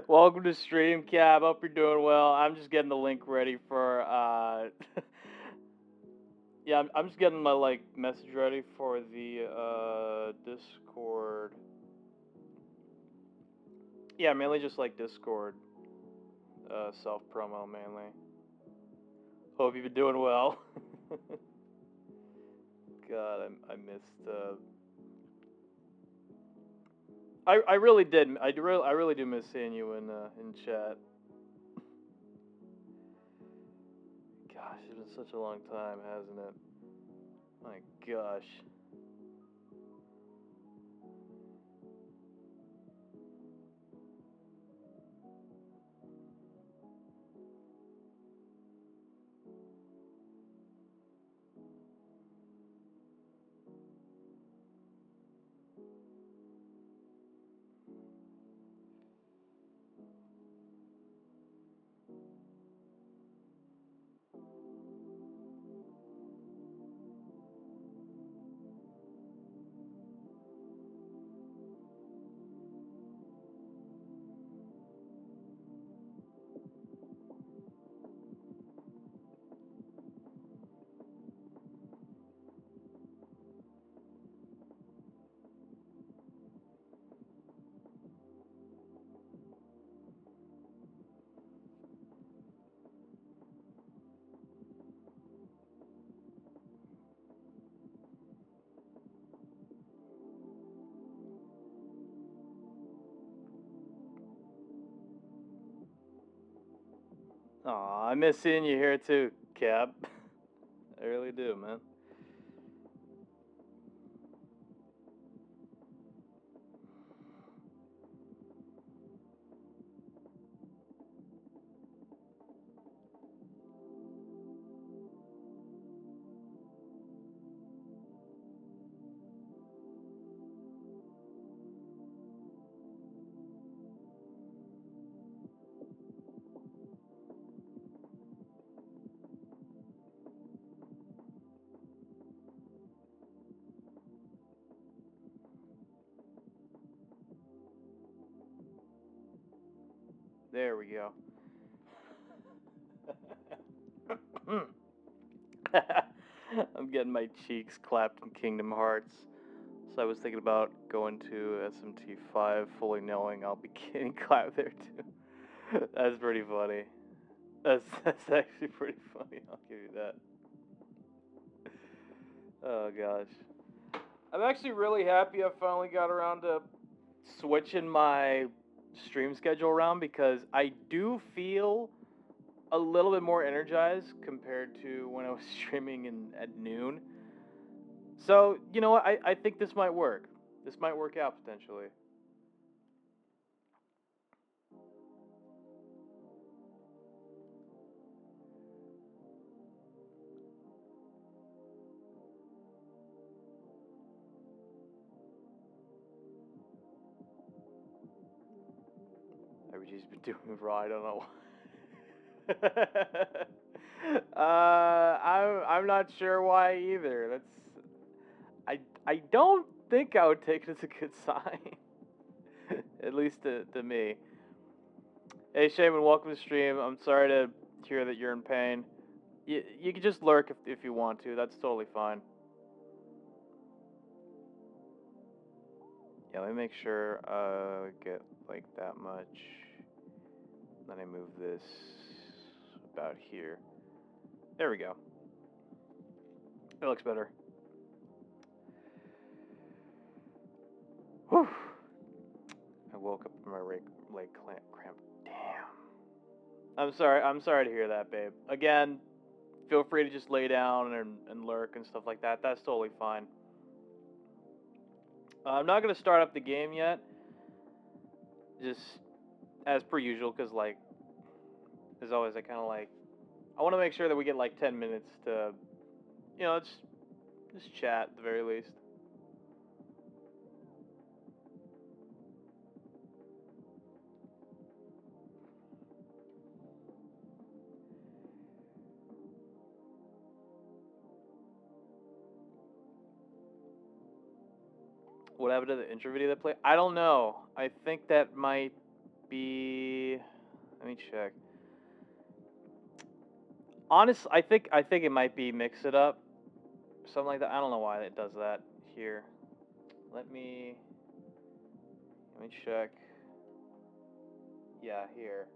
Welcome to Stream Cab. Hope you're doing well. I'm just getting the link ready for yeah, I'm just getting my like message ready for the Discord. Yeah, mainly just like Discord self promo mainly. Hope you've been doing well. God, I missed I really did. I really do miss seeing you in chat. Gosh, it's been such a long time, hasn't it? My gosh. Aw, I miss seeing you here too, Cap. I really do, man. There we go. I'm getting my cheeks clapped in Kingdom Hearts. So I was thinking about going to SMT5 fully knowing I'll be getting clapped there too. That's pretty funny. That's actually pretty funny, I'll give you that. Oh gosh. I'm actually really happy I finally got around to switching my stream schedule around because I do feel a little bit more energized compared to when I was streaming at noon. So, you know what? I think this might work. This might work out potentially. RBG's been doing raw, I don't know. I'm not sure why either. I don't think I would take it as a good sign. At least to me. Hey Shaman, welcome to stream. I'm sorry to hear that you're in pain. You can just lurk if you want to. That's totally fine. Yeah, let me make sure get like that much. Then I move this about here. There we go. It looks better. Whew. I woke up from my leg cramp. Damn. I'm sorry to hear that, babe. Again, feel free to just lay down and lurk and stuff like that. That's totally fine. I'm not gonna start up the game yet. Just as per usual, because like, as always, I kind of like, I want to make sure that we get like 10 minutes to, you know, just chat at the very least. What happened to the intro video that played? I don't know. I think that might be. Let me check. Honest, I think it might be Mix It Up, something like that. I don't know why it does that here. Let me check. Yeah, here.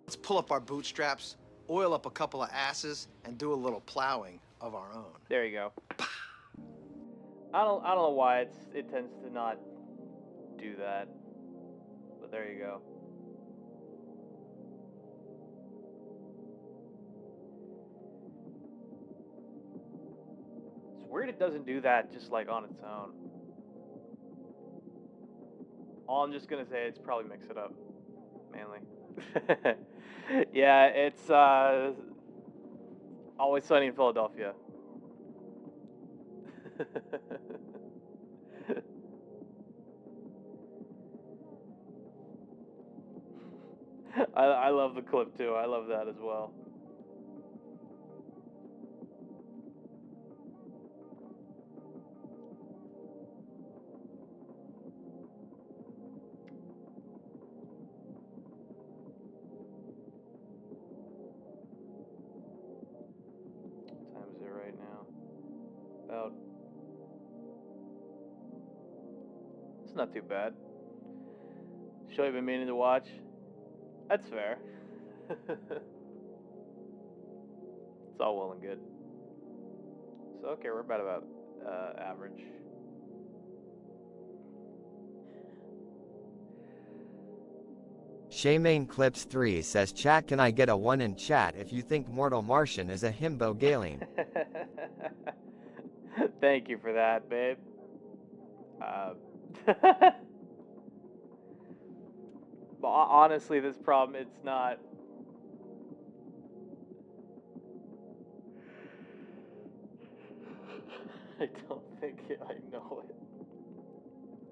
Let's pull up our bootstraps, oil up a couple of asses, and do a little plowing of our own. There you go. I don't know why it tends to not do that, but there you go. It's weird it doesn't do that just like on its own. All I'm just gonna say, it's probably Mix It Up, mainly. Yeah, it's Always Sunny in Philadelphia. I love the clip too. I love that as well. What time is it right now? About. It's not too bad. Show you've been meaning to watch. That's fair. It's all well and good. So okay, we're about average. Shaymane Clips 3 says, chat, can I get a 1 in chat if you think Mortal Martian is a himbo Galen? Thank you for that, babe. But honestly, this problem, it's not. I don't think I know it.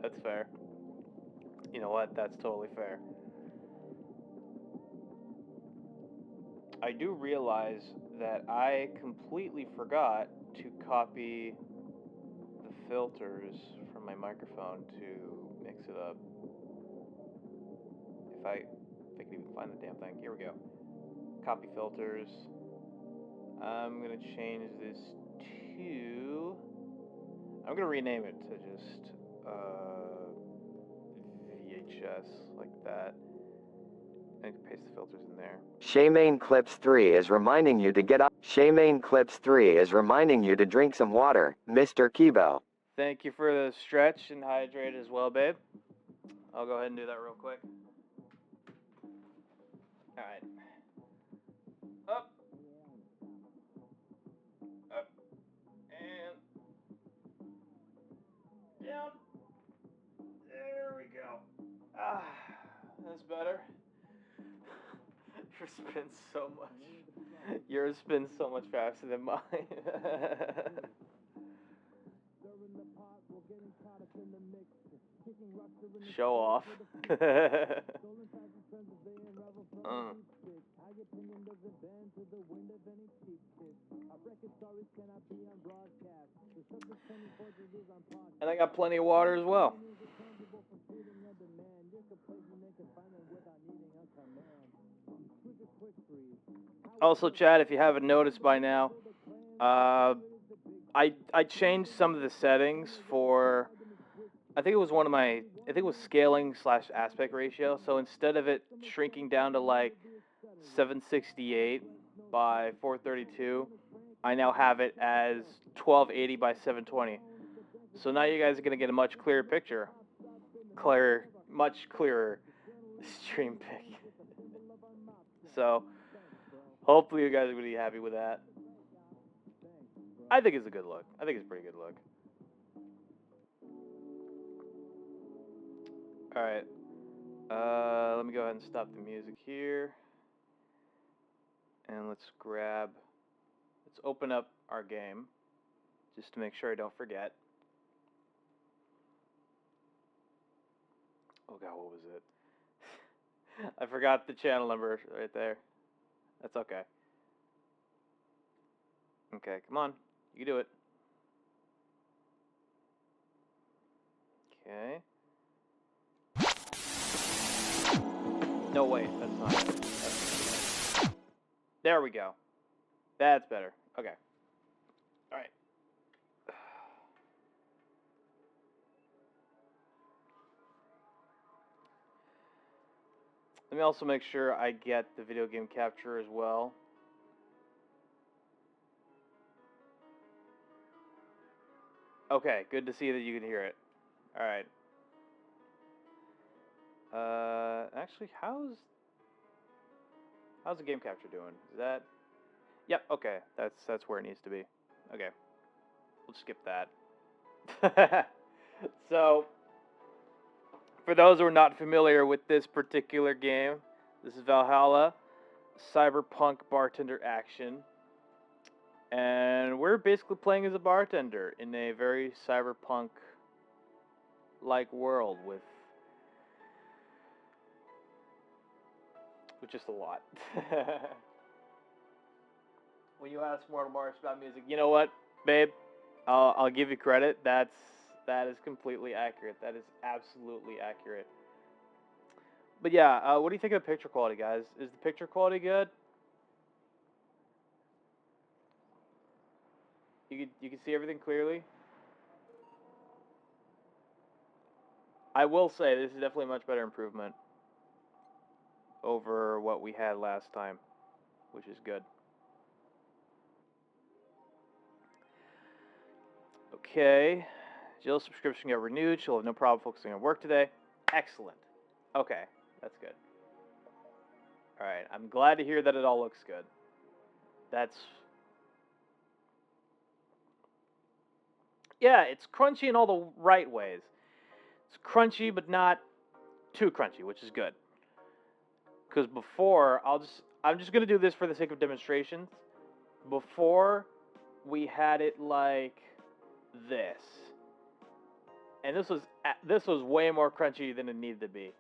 That's fair. You know what? That's totally fair. I do realize that I completely forgot to copy the filters from my microphone to mix it up. If I can even find the damn thing. Here we go. Copy filters. I'm gonna change this to. I'm gonna rename it to just VHS like that. I can paste the filters in there. Shaymane Clips 3 is reminding you to get up. Shaymane Clips 3 is reminding you to drink some water, Mr. Kibo. Thank you for the stretch and hydrate as well, babe. I'll go ahead and do that real quick. Alright. Up. Up. And down. There we go. Ah, that's better. Yours spins so much. Yours spins so much faster than mine. Show off. And I got plenty of water as well. Also, Chad, if you haven't noticed by now, I changed some of the settings for. I think it was I think it was scaling / aspect ratio. So instead of it shrinking down to like 768 by 432, I now have it as 1280 by 720. So now you guys are gonna get a much clearer picture, much clearer stream pic. So hopefully you guys are gonna be happy with that. I think it's a good look. I think it's a pretty good look. Alright. Let me go ahead and stop the music here. And let's open up our game, just to make sure I don't forget. Oh god, what was it? I forgot the channel number right there. That's okay. Okay, come on. You can do it. Okay. No, wait, that's not it. There we go. That's better. Okay. Alright. Let me also make sure I get the video game capture as well. Okay, good to see that you can hear it. Alright. Actually, how's the game capture doing? Is that... Yep, okay. That's where it needs to be. Okay. We'll skip that. So, for those who are not familiar with this particular game, this is Valhalla, Cyberpunk Bartender Action. And we're basically playing as a bartender in a very cyberpunk-like world with just a lot. When you ask Mortal Martian about music, you know what, babe? I'll give you credit. That is completely accurate. That is absolutely accurate. But yeah, what do you think of the picture quality, guys? Is the picture quality good? You can see everything clearly? I will say this is definitely a much better improvement over what we had last time, which is good. Okay. Jill's subscription got renewed. She'll have no problem focusing on work today. Excellent. Okay, that's good. Alright, I'm glad to hear that it all looks good. Yeah, it's crunchy in all the right ways. It's crunchy, but not too crunchy, which is good. Because before, I'm just going to do this for the sake of demonstrations. Before, we had it like this. And this was way more crunchy than it needed to be.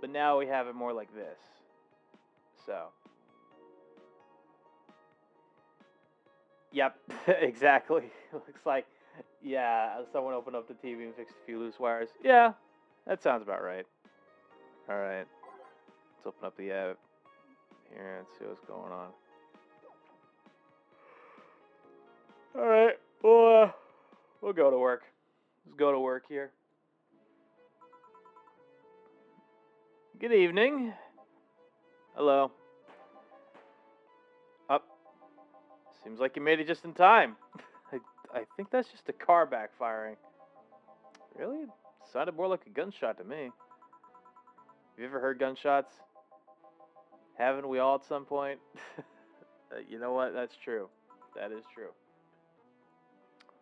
But now we have it more like this. So. Yep, exactly. Looks like, yeah, someone opened up the TV and fixed a few loose wires. Yeah, that sounds about right. Alright. Let's open up the app here and see what's going on. Alright, we'll go to work. Let's go to work here. Good evening. Hello. Up. Seems like you made it just in time. I think that's just a car backfiring. Really? It sounded more like a gunshot to me. Have you ever heard gunshots? Haven't we all at some point? You know what? That's true. That is true.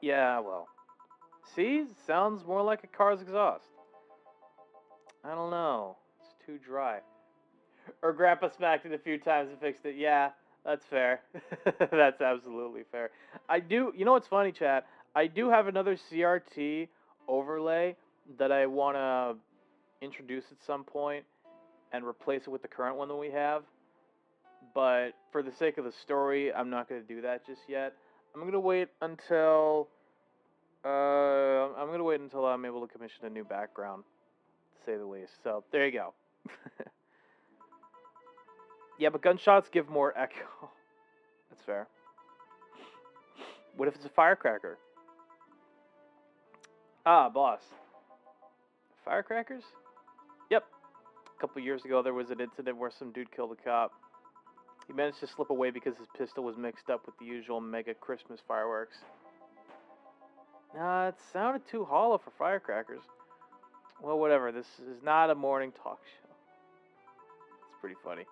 Yeah, well. See? Sounds more like a car's exhaust. I don't know. It's too dry. Or Grandpa smacked it a few times and fixed it. Yeah, that's fair. That's absolutely fair. You know what's funny, chat? I do have another CRT overlay that I want to introduce at some point and replace it with the current one that we have. But for the sake of the story, I'm not going to do that just yet. I'm going to wait until I'm able to commission a new background, to say the least. So, there you go. Yeah, but gunshots give more echo. That's fair. What if it's a firecracker? Ah, boss. Firecrackers? Yep. A couple years ago, there was an incident where some dude killed a cop. He managed to slip away because his pistol was mixed up with the usual mega Christmas fireworks. Nah, it sounded too hollow for firecrackers. Well, whatever. This is not a morning talk show. It's pretty funny.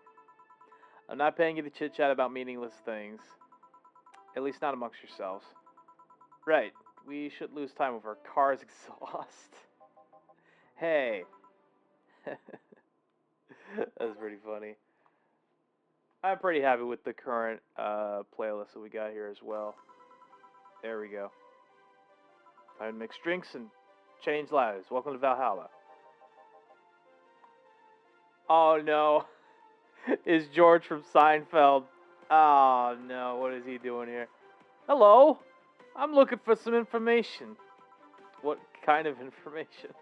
I'm not paying you to chit-chat about meaningless things. At least not amongst yourselves. Right. We should lose time over a car's exhaust. Hey. That's pretty funny. I'm pretty happy with the current playlist that we got here as well. There we go. Time to mix drinks and change lives. Welcome to Valhalla. Oh no. Is George from Seinfeld. Oh no, what is he doing here? Hello? I'm looking for some information. What kind of information?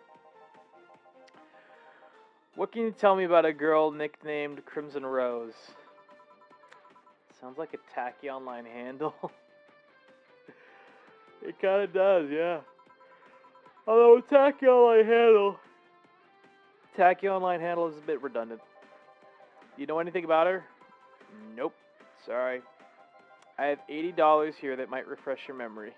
What can you tell me about a girl nicknamed Crimson Rose? Sounds like a tacky online handle. It kinda does, yeah. Although tacky online handle is a bit redundant. You know anything about her? Nope. Sorry. I have $80 here that might refresh your memory.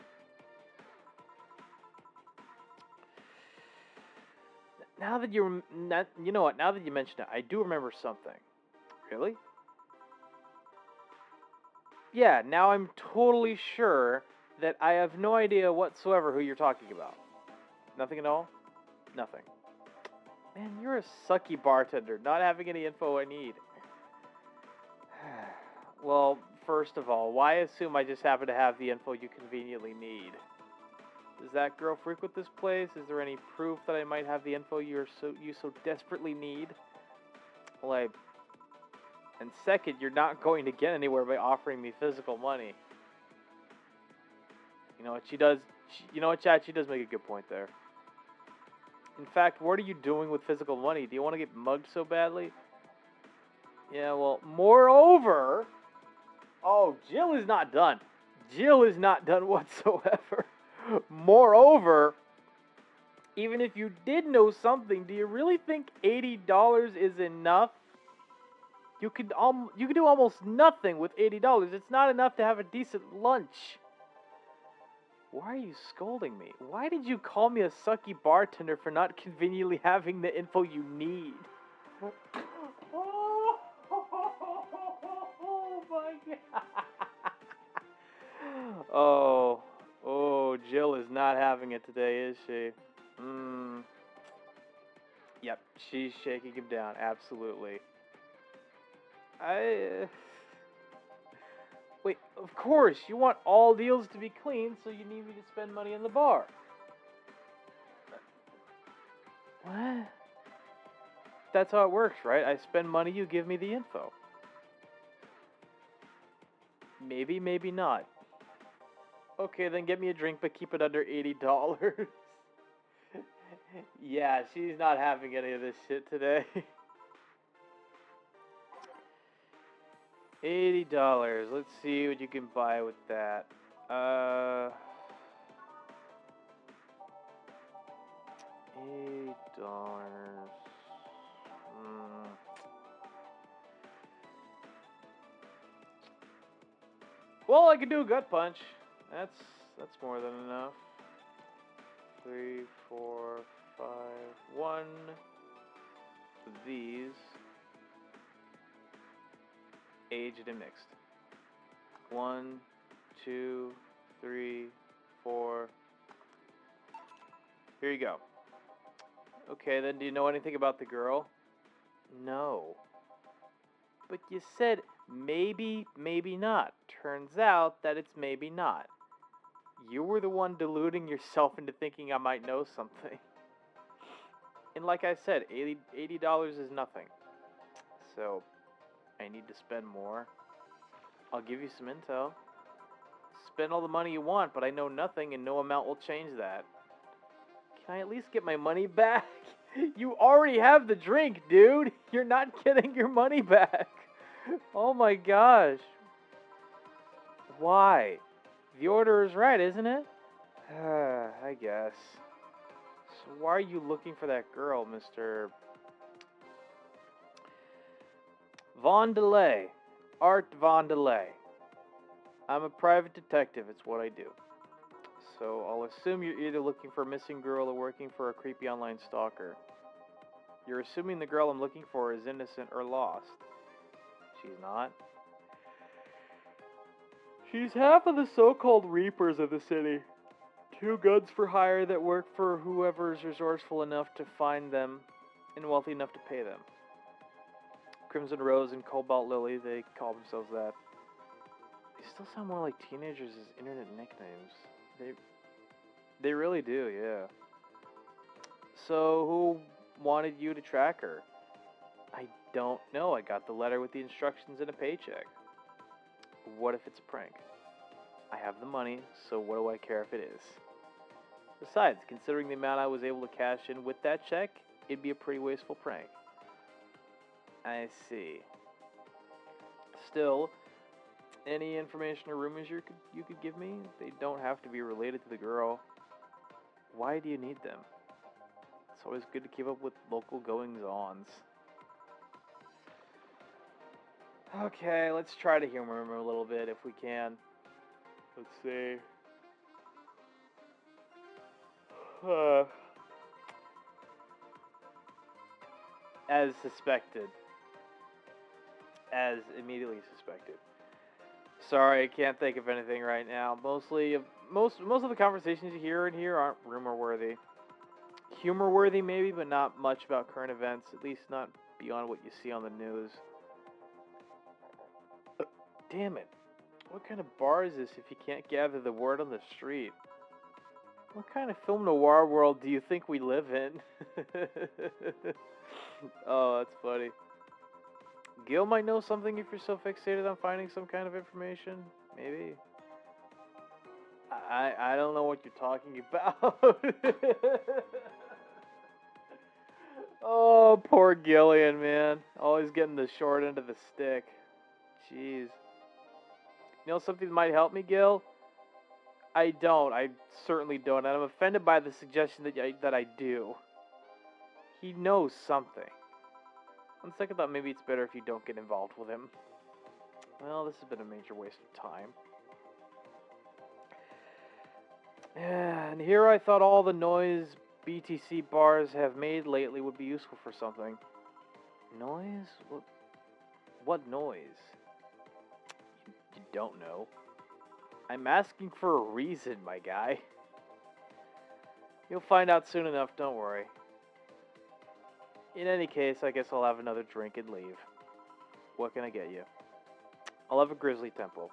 Now that you know what? Now that you mention it, I do remember something. Really? Yeah. Now I'm totally sure that I have no idea whatsoever who you're talking about. Nothing at all. Nothing. Man, you're a sucky bartender. Not having any info I need. Well, first of all, why assume I just happen to have the info you conveniently need? Does that girl frequent this place? Is there any proof that I might have the info you so desperately need? Well, and second, you're not going to get anywhere by offering me physical money. You know what she does? You know what, Chad? She does make a good point there. In fact, what are you doing with physical money? Do you want to get mugged so badly? Yeah, well, moreover... Oh, Jill is not done. Jill is not done whatsoever. Moreover, even if you did know something, do you really think $80 is enough? You could do almost nothing with $80. It's not enough to have a decent lunch. Why are you scolding me? Why did you call me a sucky bartender for not conveniently having the info you need? Oh my god. Oh, Jill is not having it today, is she? Yep, she's shaking him down, absolutely. Wait, of course, you want all deals to be clean, so you need me to spend money in the bar. What? That's how it works, right? I spend money, you give me the info. Maybe, maybe not. Okay, then get me a drink, but keep it under $80. Yeah, she's not having any of this shit today. $80. Let's see what you can buy with that. $8. Well, I can do a gut punch. That's more than enough. 3, 4, 5, 1 of these. Aged and mixed. 1, 2, 3, 4. Here you go. Okay, then do you know anything about the girl? No. But you said maybe, maybe not. Turns out that it's maybe not. You were the one deluding yourself into thinking I might know something. And like I said, $80 is nothing. So, I need to spend more. I'll give you some intel. Spend all the money you want, but I know nothing and no amount will change that. Can I at least get my money back? You already have the drink, dude. You're not getting your money back. Oh my gosh. Why? The order is right, isn't it? I guess. So why are you looking for that girl, Mr. Von Delay? Art Von Delay. I'm a private detective, it's what I do. So I'll assume you're either looking for a missing girl or working for a creepy online stalker. You're assuming the girl I'm looking for is innocent or lost. She's not. She's half of the so-called Reapers of the city. 2 goods for hire that work for whoever's resourceful enough to find them and wealthy enough to pay them. Crimson Rose and Cobalt Lily, they call themselves that. They still sound more like teenagers as internet nicknames. They really do, yeah. So, who wanted you to track her? I don't know. I got the letter with the instructions and a paycheck. What if it's a prank? I have the money, so what do I care if it is? Besides, considering the amount I was able to cash in with that check, it'd be a pretty wasteful prank. I see. Still, any information or rumors you could give me? They don't have to be related to the girl. Why do you need them? It's always good to keep up with local goings-ons. Okay, let's try to humor him a little bit if we can. Let's see. As suspected. As immediately suspected. Sorry, I can't think of anything right now. Most of the conversations you hear in here aren't rumor-worthy. Humor-worthy maybe, but not much about current events. At least not beyond what you see on the news. Damn it. What kind of bar is this if you can't gather the word on the street? What kind of film noir world do you think we live in? Oh, that's funny. Gil might know something if you're so fixated on finding some kind of information. Maybe. I don't know what you're talking about. Oh, poor Gillian, man. Always getting the short end of the stick. Jeez. You know something that might help me, Gil? I don't. I certainly don't. And I'm offended by the suggestion that I do. He knows something. On second thought, maybe it's better if you don't get involved with him. Well, this has been a major waste of time. And here I thought all the noise BTC bars have made lately would be useful for something. Noise? What noise? You don't know. I'm asking for a reason, my guy. You'll find out soon enough, don't worry. In any case, I guess I'll have another drink and leave. What can I get you? I'll have a Grizzly Temple.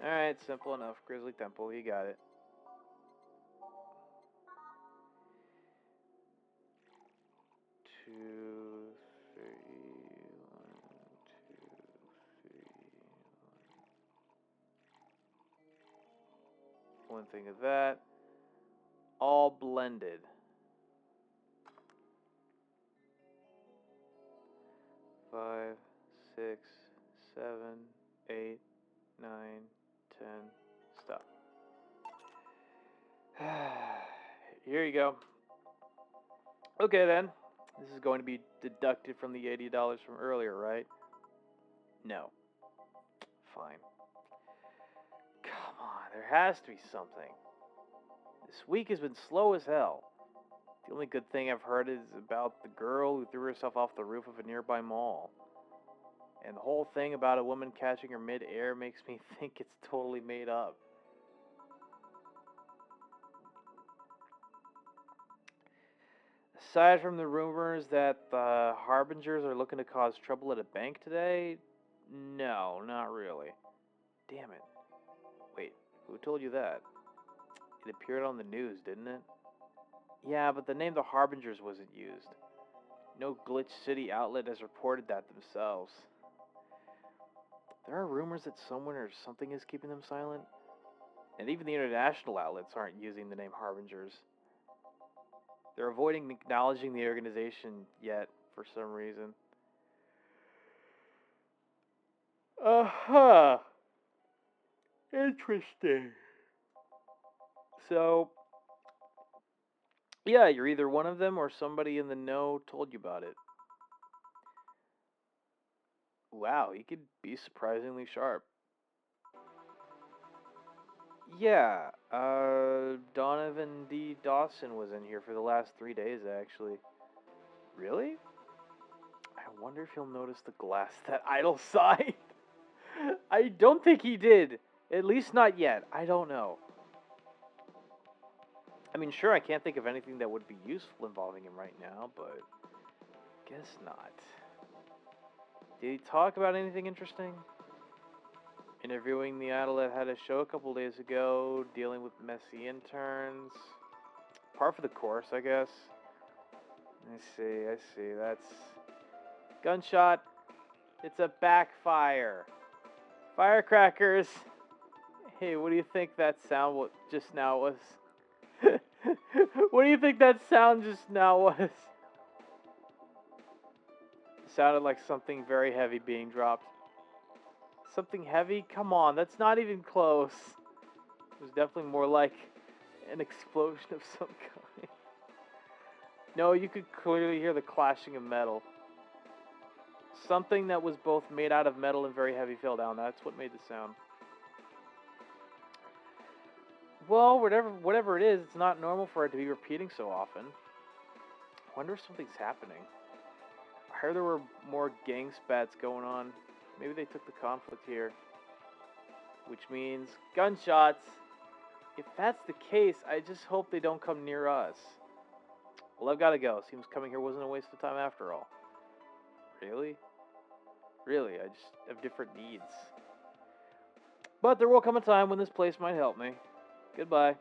Alright, simple enough. Grizzly Temple, you got it. One thing of that. All blended. Five, 6, 7, 8, 9, 10. Stop. Here you go. Okay then. This is going to be deducted from the $80 from earlier, right? No. Fine. Come on, there has to be something. This week has been slow as hell. The only good thing I've heard is about the girl who threw herself off the roof of a nearby mall. And the whole thing about a woman catching her mid-air makes me think it's totally made up. Aside from the rumors that the Harbingers are looking to cause trouble at a bank today, no, not really. Damn it. Wait, who told you that? It appeared on the news, didn't it? Yeah, but the name the Harbingers wasn't used. No Glitch City outlet has reported that themselves. There are rumors that someone or something is keeping them silent. And even the international outlets aren't using the name Harbingers. They're avoiding acknowledging the organization yet, for some reason. Uh-huh. Interesting. So, yeah, you're either one of them or somebody in the know told you about it. Wow, he could be surprisingly sharp. Yeah, Donovan D. Dawson was in here for the last 3 days, actually. Really? I wonder if he'll notice the glass that idle side. I don't think he did. At least not yet. I don't know. I mean, sure, I can't think of anything that would be useful involving him right now, but guess not. Did he talk about anything interesting? Interviewing the idol that had a show a couple days ago, dealing with messy interns. Par for the course, I guess. I see. That's... Gunshot. It's a backfire. Firecrackers. Hey, what do you think that sound just now was? What do you think that sound just now was? Sounded like something very heavy being dropped. Something heavy? Come on, that's not even close. It was definitely more like an explosion of some kind. No, you could clearly hear the clashing of metal. Something that was both made out of metal and very heavy fell down. That's what made the sound. Well, whatever it is, it's not normal for it to be repeating so often. I wonder if something's happening. I heard there were more gang spats going on. Maybe they took the conflict here. Which means gunshots. If that's the case, I just hope they don't come near us. Well, I've got to go. Seems coming here wasn't a waste of time after all. Really? Really, I just have different needs. But there will come a time when this place might help me. Goodbye.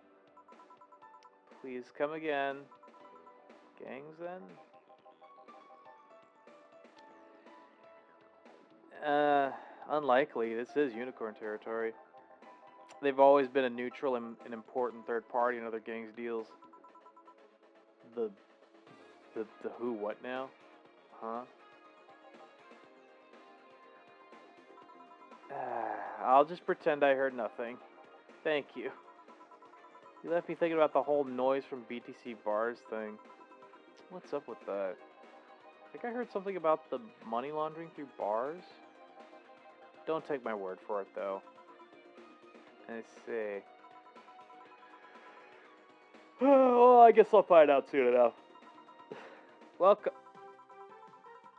Please come again. Gangs, then? Unlikely. This is unicorn territory. They've always been a neutral and an important third party in other gangs' deals. The who, what now? Huh? I'll just pretend I heard nothing. Thank you. You left me thinking about the whole noise from BTC bars thing. What's up with that? I think I heard something about the money laundering through bars. Don't take my word for it, though. I see. Well, I guess I'll find out soon enough. Welcome.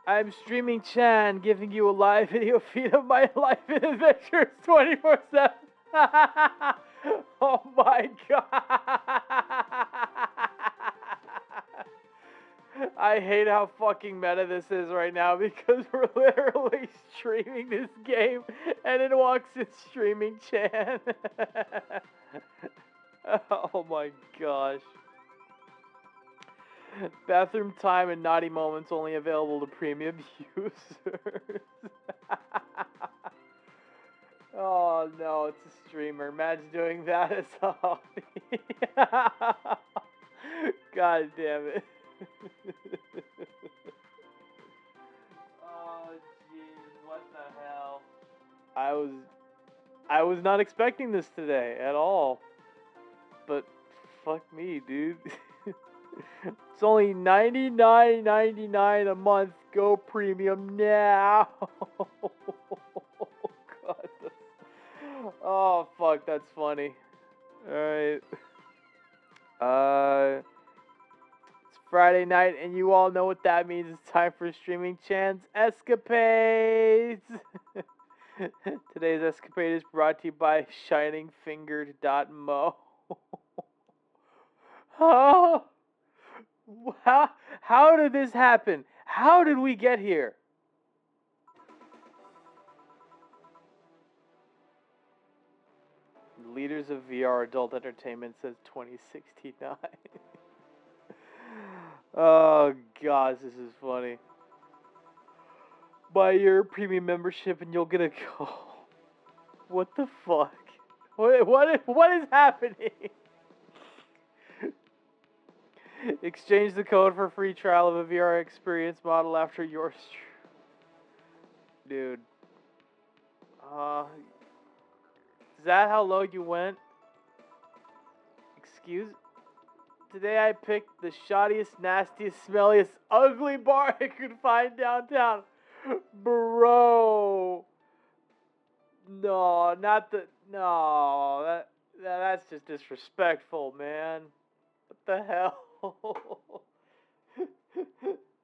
I'm Streaming Chan, giving you a live video feed of my life and adventures 24/7. Oh my god. I hate how fucking meta this is right now because we're literally streaming this game and it walks in Streaming Chan. Oh my gosh. Bathroom time and naughty moments only available to premium users. Oh no, it's a streamer. Imagine doing that as a hobby. God damn it. Oh jeez, what the hell? I was not expecting this today at all. But fuck me, dude. It's only $99.99 a month. Go premium now. God. Oh fuck, that's funny. Alright. It's Friday night and you all know what that means. It's time for Streaming Chan's Escapades. Today's escapade is brought to you by ShiningFingered.mo. Oh, how did this happen? How did we get here? Leaders of VR Adult Entertainment says 2069. Oh gosh, this is funny. Buy your premium membership and you'll get a call. What the fuck? What is happening? Exchange the code for free trial of a VR experience model after your stream. Dude. Is that how low you went? Excuse? Today I picked the shoddiest, nastiest, smelliest, ugly bar I could find downtown. Bro. No, not the... No, that's just disrespectful, man. What the hell?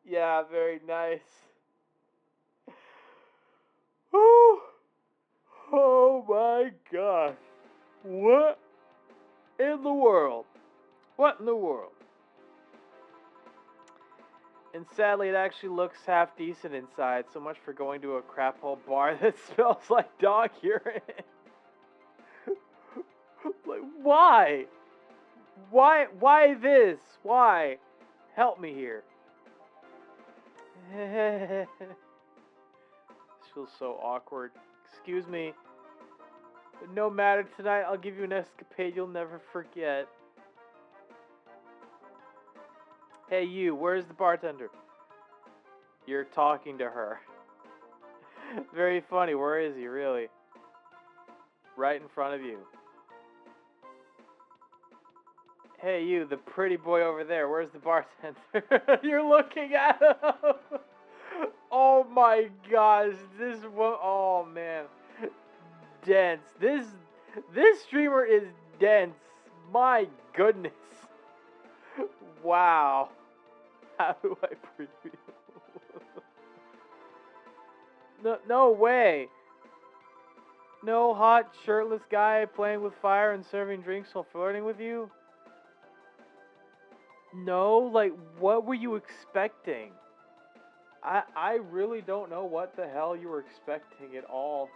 Yeah, very nice. Whew. Oh my gosh. What in the world? What in the world? And sadly, it actually looks half decent inside. So much for going to a crap hole bar that smells like dog urine. Like, why? Why this? Why? Help me here. This feels so awkward. Excuse me. But no matter, tonight I'll give you an escapade you'll never forget. Hey you, where's the bartender? You're talking to her. Very funny. Where is he, really? Right in front of you. Hey, you, the pretty boy over there. Where's the bartender? You're looking at him. Oh my gosh. This one. Oh man. Dense. This streamer is dense. My goodness. Wow. How do I preview? No way. No hot, shirtless guy playing with fire and serving drinks while flirting with you? No, like, what were you expecting? I really don't know what the hell you were expecting at all.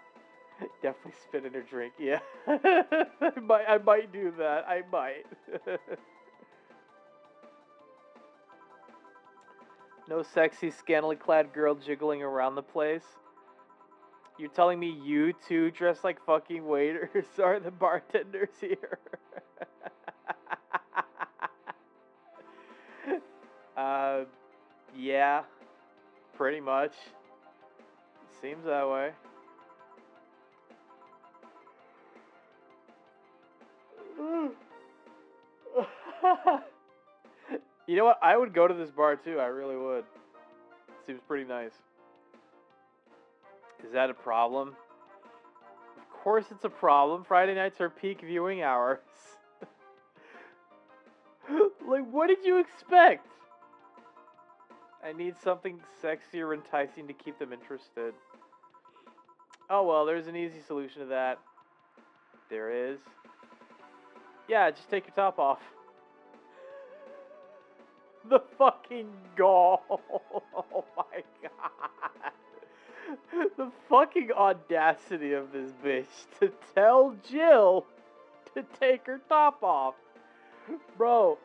Definitely spit in her drink, yeah. I might do that. I might. No sexy, scantily clad girl jiggling around the place. You're telling me you two dress like fucking waiters are the bartenders here? Yeah, pretty much. Seems that way. You know what? I would go to this bar too. I really would. Seems pretty nice. Is that a problem? Of course it's a problem. Friday nights are peak viewing hours. Like, what did you expect? I need something sexy or enticing to keep them interested. Oh well, there's an easy solution to that. There is. Yeah, just take your top off. The fucking gall. Oh my god. The fucking audacity of this bitch to tell Jill to take her top off. Bro,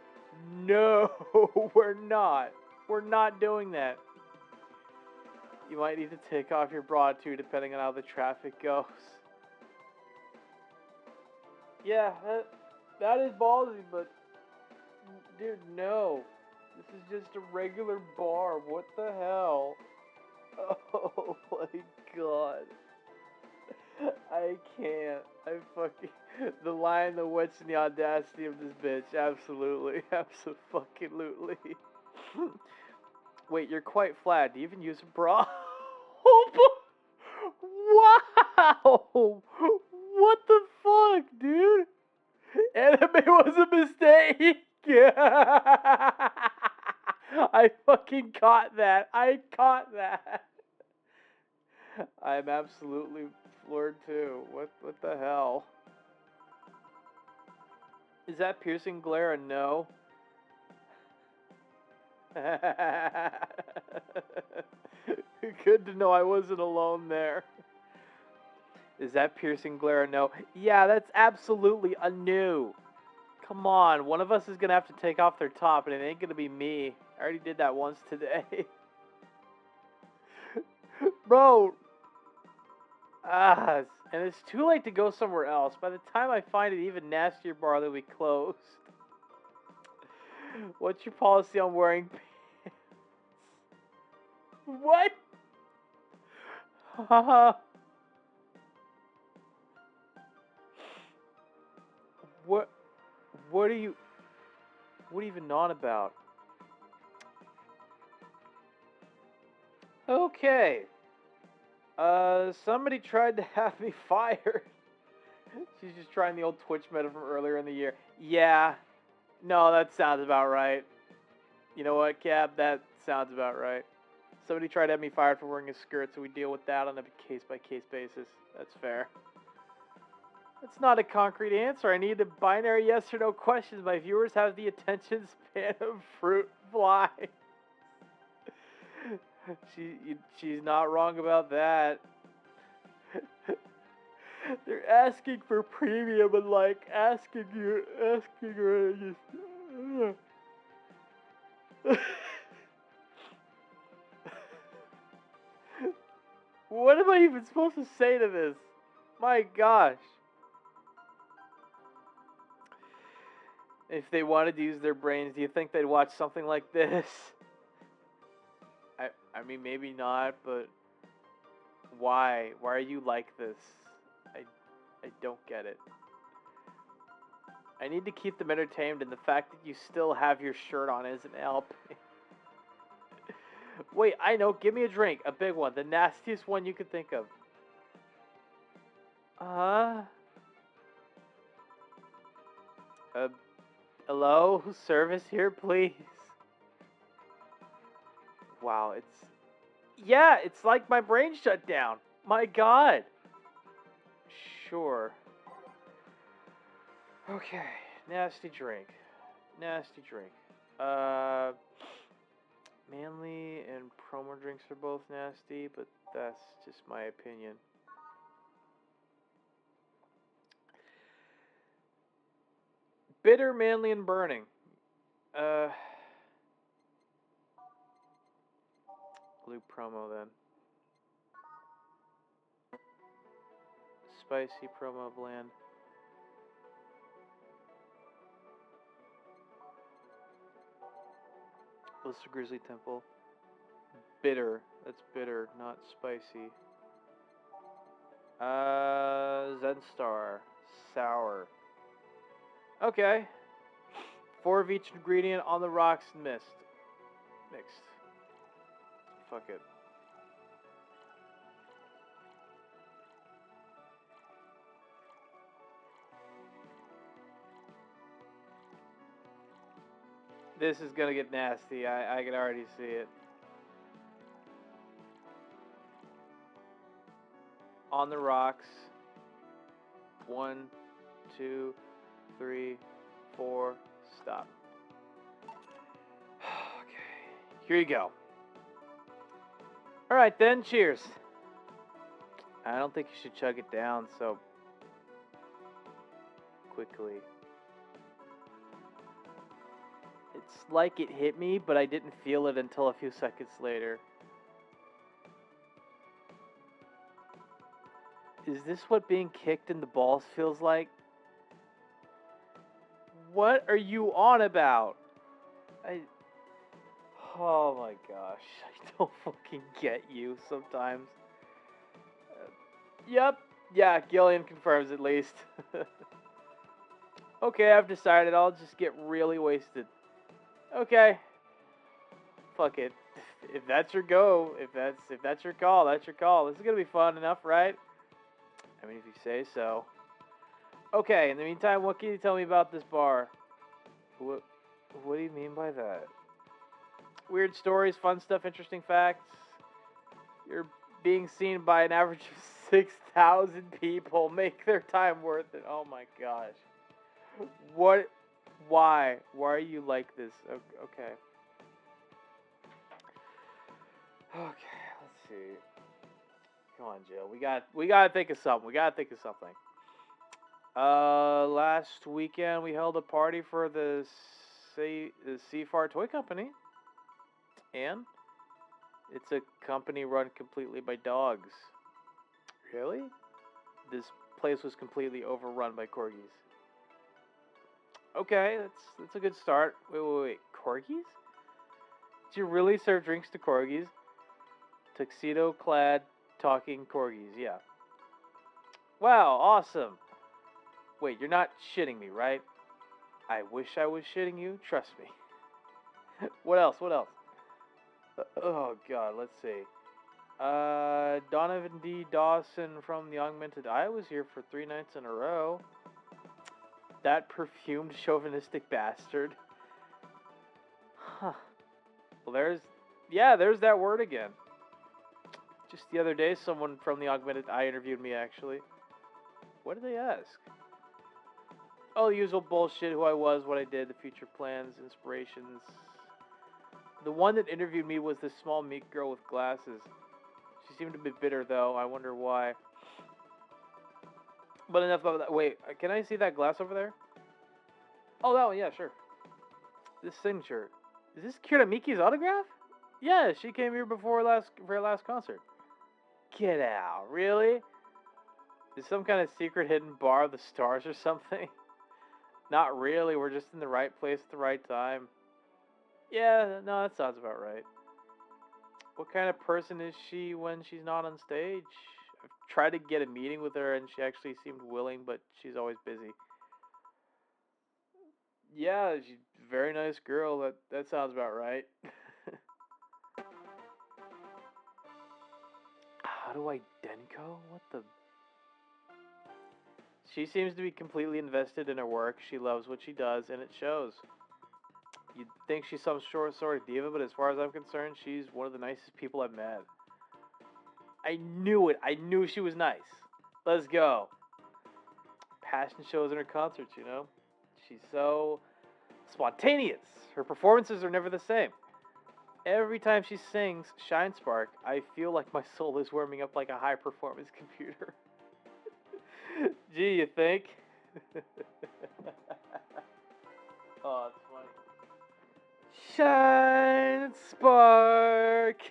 no, we're not. We're not doing that. You might need to take off your bra too, depending on how the traffic goes. Yeah, that is ballsy, but dude, no. This is just a regular bar. What the hell? Oh my god. I can't. I fucking... The lion, the witch, and the audacity of this bitch. Absolutely. Absolutely. Wait, you're quite flat. Do you even use a bra? Wow! What the fuck, dude? Anime was a mistake! I fucking caught that. I caught that. I'm absolutely floored too. What the hell? Is that piercing glare a no? Good to know I wasn't alone there. Is that piercing glare a no? Yeah, that's absolutely a no. Come on, one of us is gonna have to take off their top, and it ain't gonna be me. I already did that once today. Bro. And it's too late to go somewhere else. By the time I find an even nastier bar, they'll be closed. What's your policy on wearing pants? What? What are you even on about? Okay. Somebody tried to have me fired. She's just trying the old Twitch meta from earlier in the year. Yeah. No, that sounds about right. You know what, Cab? That sounds about right. Somebody tried to have me fired for wearing a skirt, so we deal with that on a case-by-case basis. That's fair. That's not a concrete answer. I need a binary yes or no questions. My viewers have the attention span of fruit fly. She's not wrong about that. They're asking for premium and like asking her just What am I even supposed to say to this? My gosh. If they wanted to use their brains, do you think they'd watch something like this? I mean, maybe not, but why? Why are you like this? I don't get it. I need to keep them entertained, and the fact that you still have your shirt on isn't helping. Wait, I know. Give me a drink. A big one. The nastiest one you could think of. Uh, hello? Service here, please? Wow, it's... Yeah, it's like my brain shut down. My god. Sure. Okay, nasty drink. Nasty drink. Manly and promo drinks are both nasty, but that's just my opinion. Bitter, manly, and burning. Blue promo then. Spicy promo bland. Blister Grizzly Temple. Bitter. That's bitter, not spicy. Zen Star. Sour. Okay. 4 of each ingredient on the rocks and mixed. Fuck it. This is gonna get nasty. I can already see it. On the rocks. 1, 2, 3, 4. Stop. Okay. Here you go. Alright then, cheers. I don't think you should chug it down so quickly. It's like it hit me, but I didn't feel it until a few seconds later. Is this what being kicked in the balls feels like? What are you on about? Oh my gosh, I don't fucking get you sometimes. Yep, yeah, Gillian confirms at least. Okay, I've decided I'll just get really wasted. Okay. Fuck it. If that's your go, if that's your call, that's your call. This is gonna be fun enough, right? I mean, if you say so. Okay, in the meantime, what can you tell me about this bar? What do you mean by that? Weird stories, fun stuff, interesting facts. You're being seen by an average of 6,000 people. Make their time worth it. Oh my gosh. What? Why? Why are you like this? Okay. Okay, let's see. Come on, Jill. We gotta think of something. Last weekend we held a party for the Seafar Toy Company. And it's a company run completely by dogs. Really? This place was completely overrun by corgis. Okay, that's a good start. Wait. Corgis? Did you really serve drinks to corgis? Tuxedo-clad, talking corgis, yeah. Wow, awesome. Wait, you're not shitting me, right? I wish I was shitting you. Trust me. What else? Oh, God, let's see. Donovan D. Dawson from the Augmented Eye was here for 3 nights in a row. That perfumed chauvinistic bastard. Huh. Well, there's that word again. Just the other day, someone from the Augmented Eye interviewed me, actually. What did they ask? Oh, the usual bullshit, who I was, what I did, the future plans, inspirations. The one that interviewed me was this small, meek girl with glasses. She seemed a bit bitter, though. I wonder why. But enough about that. Wait, can I see that glass over there? Oh, that one, yeah, sure. This signature. Is this Kira Miki's autograph? Yeah, she came here for her last concert. Get out, really? Is some kind of secret hidden bar of the stars or something? Not really, we're just in the right place at the right time. Yeah, no, that sounds about right. What kind of person is she when she's not on stage? I've tried to get a meeting with her and she actually seemed willing, but she's always busy. Yeah, she's a very nice girl. That sounds about right. How do I Denko? What the? She seems to be completely invested in her work. She loves what she does, and it shows. You'd think she's some sort of diva, but as far as I'm concerned, she's one of the nicest people I've met. I knew it. I knew she was nice. Let's go. Passion shows in her concerts, you know? She's so spontaneous. Her performances are never the same. Every time she sings Shine Spark, I feel like my soul is warming up like a high-performance computer. Gee, you think? Oh, it's funny. Shine Spark!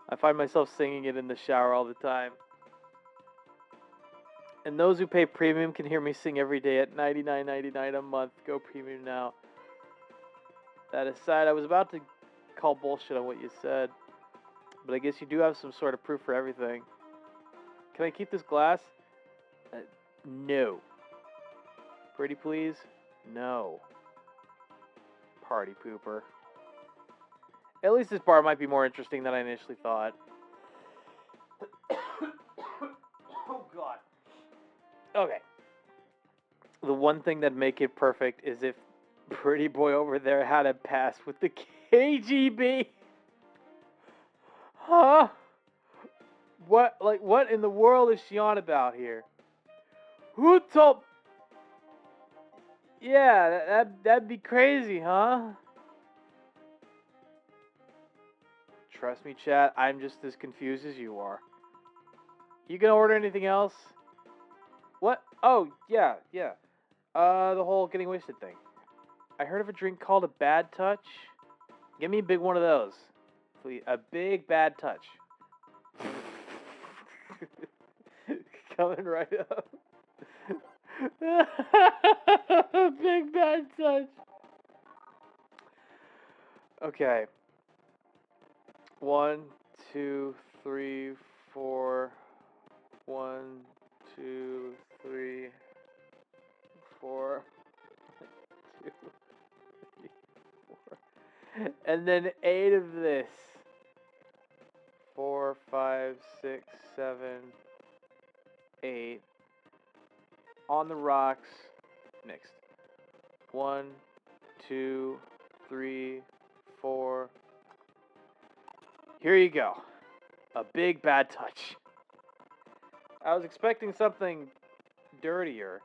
I find myself singing it in the shower all the time. And those who pay premium can hear me sing every day at $99.99 a month. Go premium now. That aside, I was about to call bullshit on what you said, but I guess you do have some sort of proof for everything. Can I keep this glass? No. Pretty please? No. Party pooper. At least this bar might be more interesting than I initially thought. Oh god. Okay. The one thing that'd make it perfect is if pretty boy over there had a pass with the KGB. Huh? What in the world is she on about here? Who told... Yeah, that'd be crazy, huh? Trust me, chat, I'm just as confused as you are. You gonna order anything else? What? Oh, yeah. The whole getting wasted thing. I heard of a drink called a Bad Touch. Give me a big one of those. Please. A big bad touch. Coming right up. Big bad touch. Okay. 1, 2, 3, 4. 1, 2, 3, 4. 2, 3, 4. And then 8 of this. 4, 5, 6, 7, 8. On the rocks. Mixed. 1, 2, 3, 4. Here you go. A big bad touch. I was expecting something dirtier.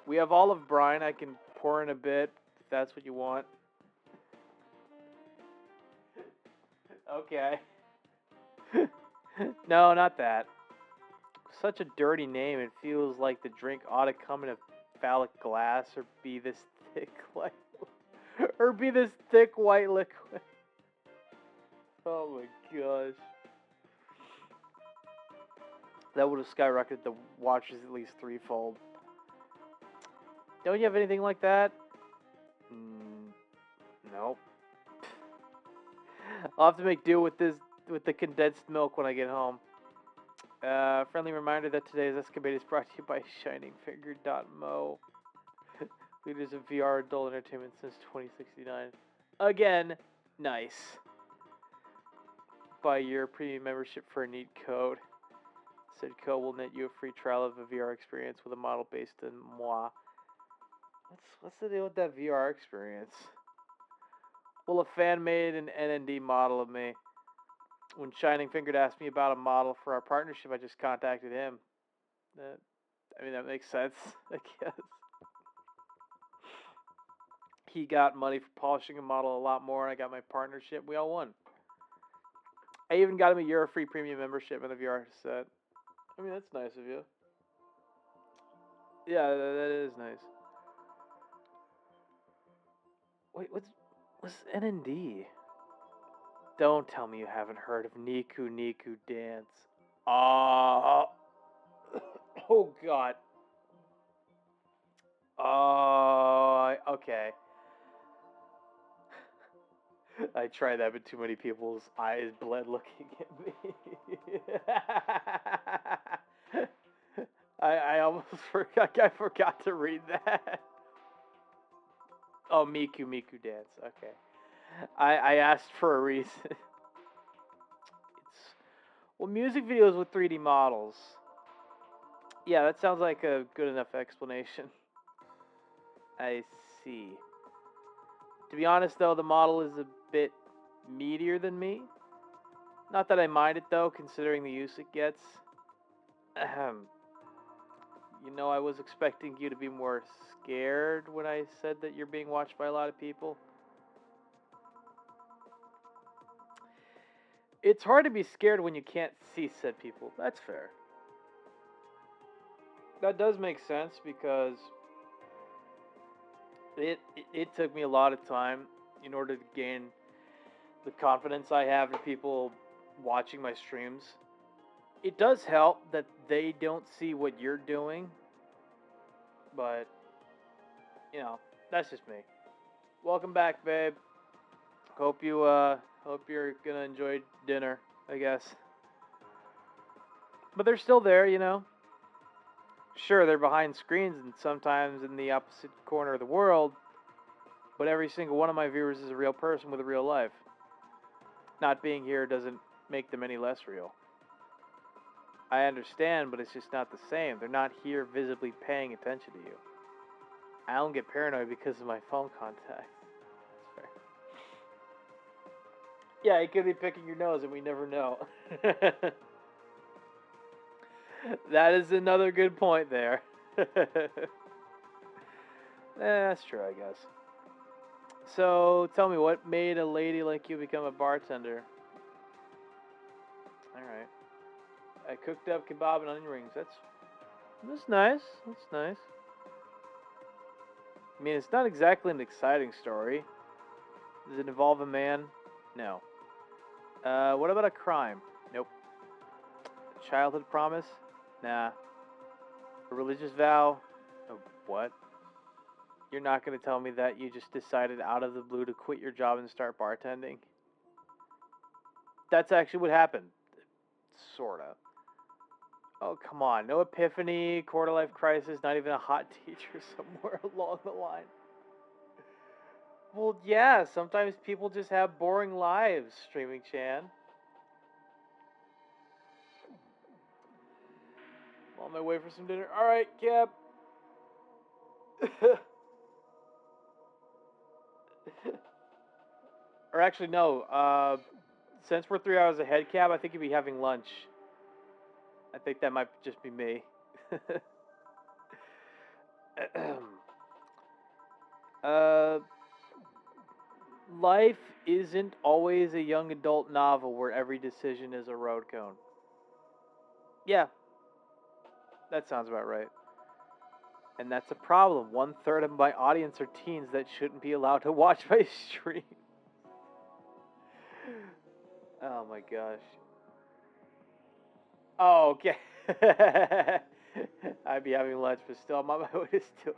We have olive brine. I can pour in a bit if that's what you want. Okay. No, not that. Such a dirty name. It feels like the drink ought to come in a phallic glass or be this thick white liquid. Oh my gosh. That would have skyrocketed the watches at least threefold. Don't you have anything like that? Nope. I'll have to make do with the condensed milk when I get home. Friendly reminder that today's escapade is brought to you by ShiningFinger.mo. Leaders of VR adult entertainment since 2069. Again, nice. Buy your premium membership for a neat code. Said code will net you a free trial of a VR experience with a model based in moi. What's the deal with that VR experience? Well, a fan made an NND model of me. When Shining Fingered asked me about a model for our partnership, I just contacted him. That makes sense, I guess. He got money for polishing a model a lot more, and I got my partnership. We all won. I even got him a year free premium membership in the VR set. That's nice of you. Yeah, that is nice. Wait, what's NND? Don't tell me you haven't heard of Niku Niku Dance. Oh god. Oh, okay. I tried that, but too many people's eyes bled looking at me. I almost forgot. I forgot to read that. Oh, Miku dance. Okay. I asked for a reason. It's well, music videos with 3D models. Yeah, that sounds like a good enough explanation. I see. To be honest, though, the model is a bit meatier than me. Not that I mind it, though, considering the use it gets. Ahem. You know, I was expecting you to be more scared when I said that you're being watched by a lot of people. It's hard to be scared when you can't see said people. That's fair. That does make sense because it took me a lot of time in order to gain the confidence I have in people watching my streams. It does help that they don't see what you're doing, but you know, that's just me. Welcome back, babe. Hope you're gonna enjoy dinner, I guess. But they're still there, you know. Sure, they're behind screens and sometimes in the opposite corner of the world, but every single one of my viewers is a real person with a real life. Not being here doesn't make them any less real. I understand, but it's just not the same. They're not here visibly paying attention to you. I don't get paranoid because of my phone contact. That's fair. Yeah, he could be picking your nose and we never know. That is another good point there. That's true, I guess. So, tell me, what made a lady like you become a bartender? Alright. I cooked up kebab and onion rings. That's nice. That's nice. I mean, it's not exactly an exciting story. Does it involve a man? No. What about a crime? Nope. A childhood promise? Nah. A religious vow? Oh, what? You're not going to tell me that you just decided out of the blue to quit your job and start bartending? That's actually what happened. Sorta. Oh, come on. No epiphany, quarter-life crisis, not even a hot teacher somewhere along the line. Well, yeah, sometimes people just have boring lives, Streaming Chan. I'm on my way for some dinner. Alright, Cap. Or actually, no. Since we're 3 hours ahead, Cap, I think you'd be having lunch. I think that might just be me. Life isn't always a young adult novel where every decision is a road cone. Yeah, that sounds about right. And that's a problem. 1/3 of my audience are teens that shouldn't be allowed to watch my stream. Oh my gosh. Oh, okay. I'd be having lunch, but still, I'm on my way to steal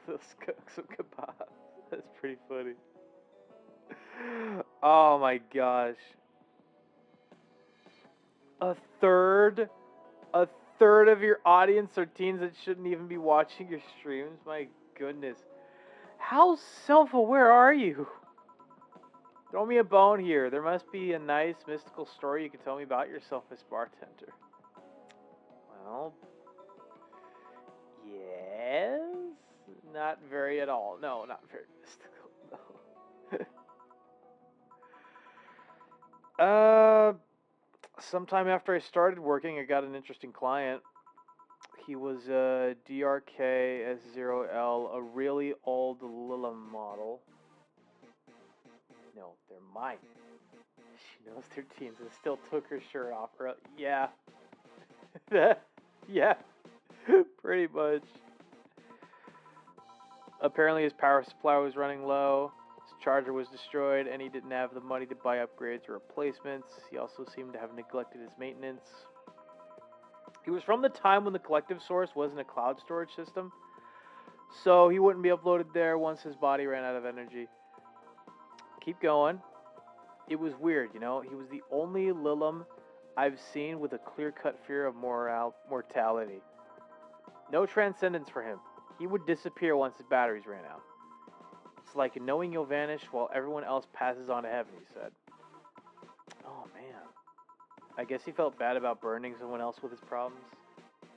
some kebabs. That's pretty funny. Oh my gosh. A third of your audience are teens that shouldn't even be watching your streams? My goodness. How self-aware are you? Throw me a bone here. There must be a nice mystical story you can tell me about yourself as bartender. Well, yes. Not very at all. No, not very mystical. No. Sometime after I started working, I got an interesting client. He was a DRK-S0L, a really old Lila model. No, they're mine. She knows they're teens and still took her shirt off. Yeah. Yeah. Pretty much. Apparently his power supply was running low. His charger was destroyed, and he didn't have the money to buy upgrades or replacements. He also seemed to have neglected his maintenance. He was from the time when the collective source wasn't a cloud storage system, so he wouldn't be uploaded there once his body ran out of energy. Keep going. It was weird, you know? He was the only Lilum I've seen with a clear-cut fear of mortality. No transcendence for him. He would disappear once his batteries ran out. It's like knowing you'll vanish while everyone else passes on to heaven, he said. Oh, man. I guess he felt bad about burdening someone else with his problems.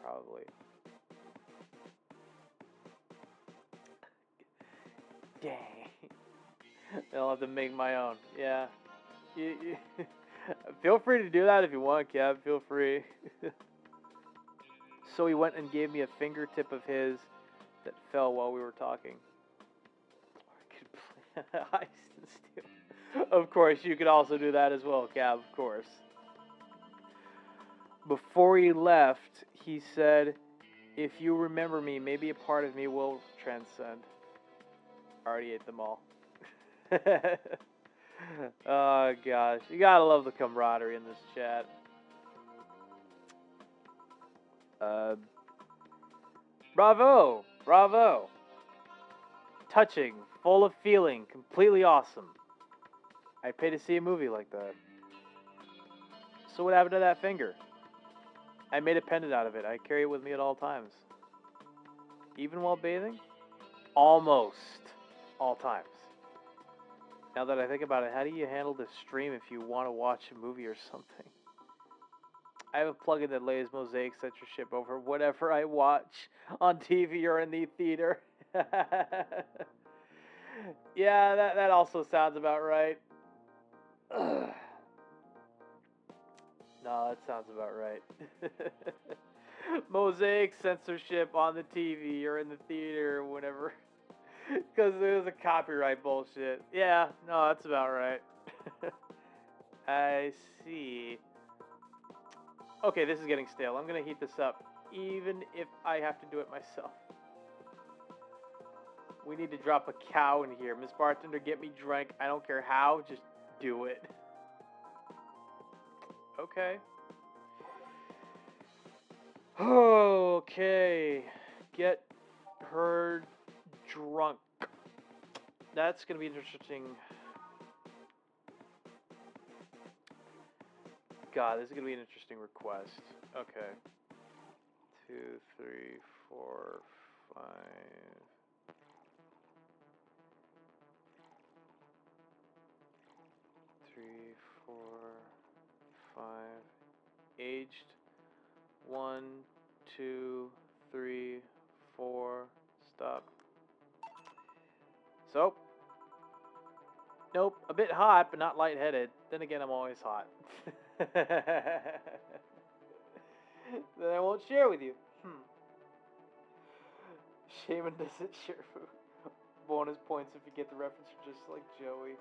Probably. Dang. I'll have to make my own. Yeah. Feel free to do that if you want, Kev. Feel free. So he went and gave me a fingertip of his that fell while we were talking. Heist and steal. Of course, you could also do that as well, Cab, of course. Before he left, he said, if you remember me, maybe a part of me will transcend. I already ate them all. Oh, gosh. You gotta love the camaraderie in this chat. Bravo! Bravo! Touching, full of feeling, completely awesome. I'd pay to see a movie like that. So what happened to that finger? I made a pendant out of it. I carry it with me at all times. Even while bathing? Almost all times. Now that I think about it, how do you handle the stream if you want to watch a movie or something? I have a plugin that lays mosaic censorship over whatever I watch on TV or in the theater. Yeah, that also sounds about right. Ugh. No, that sounds about right. Mosaic censorship on the TV or in the theater or whatever. Because it was a copyright bullshit. Yeah, no, that's about right. I see. Okay, this is getting stale. I'm going to heat this up, even if I have to do it myself. We need to drop a cow in here. Miss Bartender, get me drunk. I don't care how, just do it. Okay. Okay. Get her drunk. That's going to be interesting. God, this is going to be an interesting request. Okay. 2, 3, 4, 5. 3, 4, 5. Aged 1, 2, 3, 4. Stop. Soap. Nope. A bit hot, but not lightheaded. Then again, I'm always hot. Then I won't share with you. Shaman doesn't share food. Bonus points if you get the reference, just like Joey.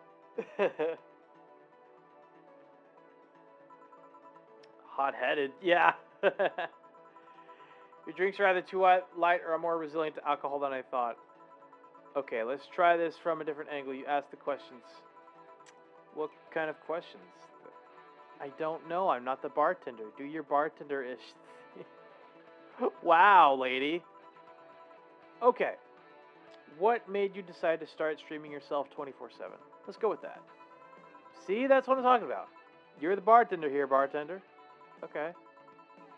Hot-headed, yeah. Your drinks are either too light or are more resilient to alcohol than I thought. Okay, let's try this from a different angle. You asked the questions. What kind of questions? I don't know. I'm not the bartender. Do your bartender-ish thing. Wow, lady. Okay. What made you decide to start streaming yourself 24/7? Let's go with that. See, that's what I'm talking about. You're the bartender here, bartender. Okay.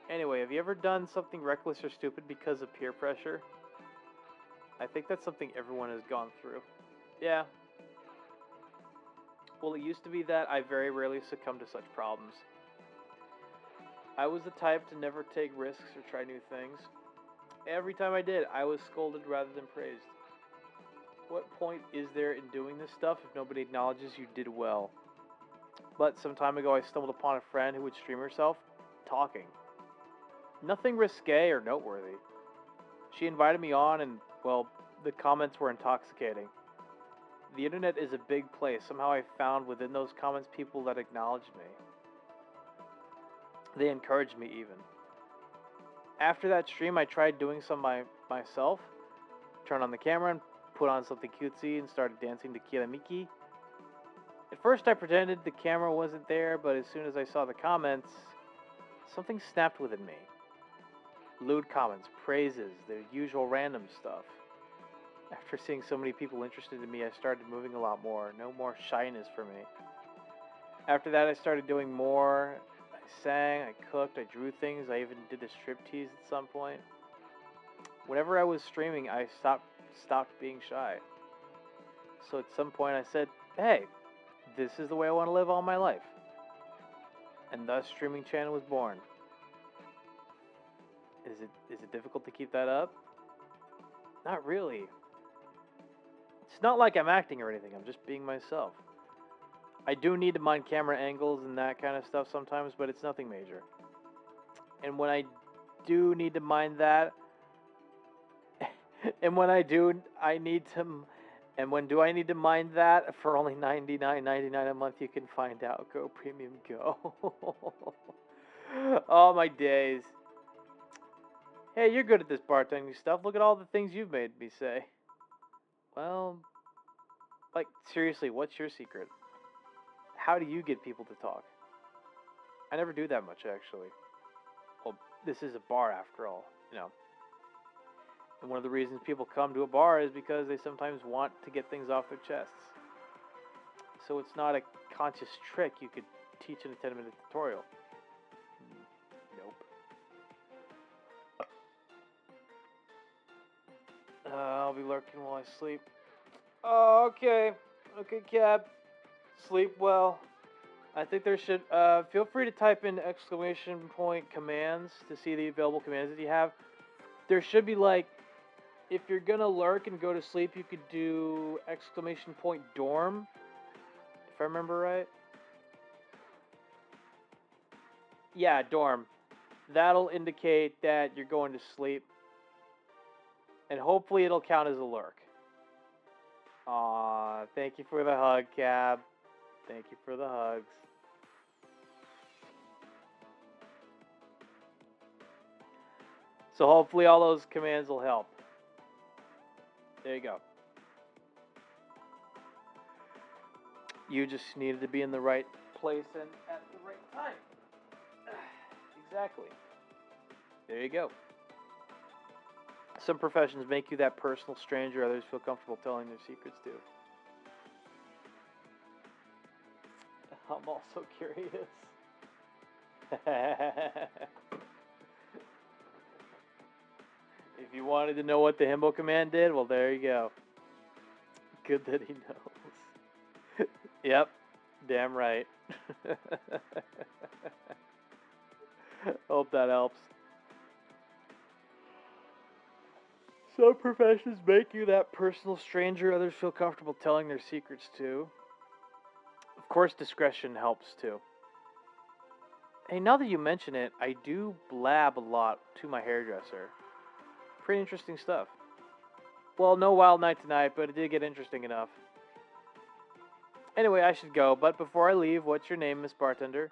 Anyway, have you ever done something reckless or stupid because of peer pressure? I think that's something everyone has gone through. Yeah. Well, it used to be that I very rarely succumbed to such problems. I was the type to never take risks or try new things. Every time I did, I was scolded rather than praised. What point is there in doing this stuff if nobody acknowledges you did well? But some time ago, I stumbled upon a friend who would stream herself talking. Nothing risque or noteworthy. She invited me on and, well, the comments were intoxicating. The internet is a big place. Somehow I found within those comments people that acknowledged me. They encouraged me even. After that stream, I tried doing some myself. Turned on the camera and put on something cutesy and started dancing to Kiramiki. At first I pretended the camera wasn't there, but as soon as I saw the comments, something snapped within me. Lewd comments, praises, the usual random stuff. After seeing so many people interested in me, I started moving a lot more. No more shyness for me. After that, I started doing more. I sang, I cooked, I drew things. I even did a striptease at some point. Whenever I was streaming, I stopped being shy. So at some point, I said, "Hey, this is the way I want to live all my life." And thus, streaming channel was born. Is it difficult to keep that up? Not really. It's not like I'm acting or anything. I'm just being myself. I do need to mind camera angles and that kind of stuff sometimes, but it's nothing major. And when I do need to mind that, and when I do, I need to, and when do I need to mind that? For only $99.99 a month, you can find out. Go Premium Go. Oh my days. Hey, you're good at this bartending stuff. Look at all the things you've made me say. Well, like, seriously, what's your secret? How do you get people to talk? I never do that much, actually. Well, this is a bar after all, you know. And one of the reasons people come to a bar is because they sometimes want to get things off their chests. So it's not a conscious trick you could teach in a 10-minute tutorial. Nope. I'll be lurking while I sleep. Oh, okay. Okay, Cab. Sleep well. I think there should, feel free to type in exclamation point commands to see the available commands that you have. There should be, like, if you're gonna lurk and go to sleep, you could do exclamation point dorm, if I remember right. Yeah, dorm. That'll indicate that you're going to sleep. And hopefully it'll count as a lurk. Aw, thank you for the hug, Cab. Thank you for the hugs. So hopefully all those commands will help. There you go. You just needed to be in the right place and at the right time. Exactly. There you go. Some professions make you that personal stranger others feel comfortable telling their secrets to. I'm also curious. If you wanted to know what the himbo command did, well, there you go. Good that he knows. Yep, damn right. Hope that helps. Some professions make you that personal stranger others feel comfortable telling their secrets to. Of course, discretion helps too. Hey, now that you mention it, I do blab a lot to my hairdresser. Pretty interesting stuff. Well, no wild night tonight, but it did get interesting enough. Anyway, I should go, but before I leave, what's your name, Miss Bartender?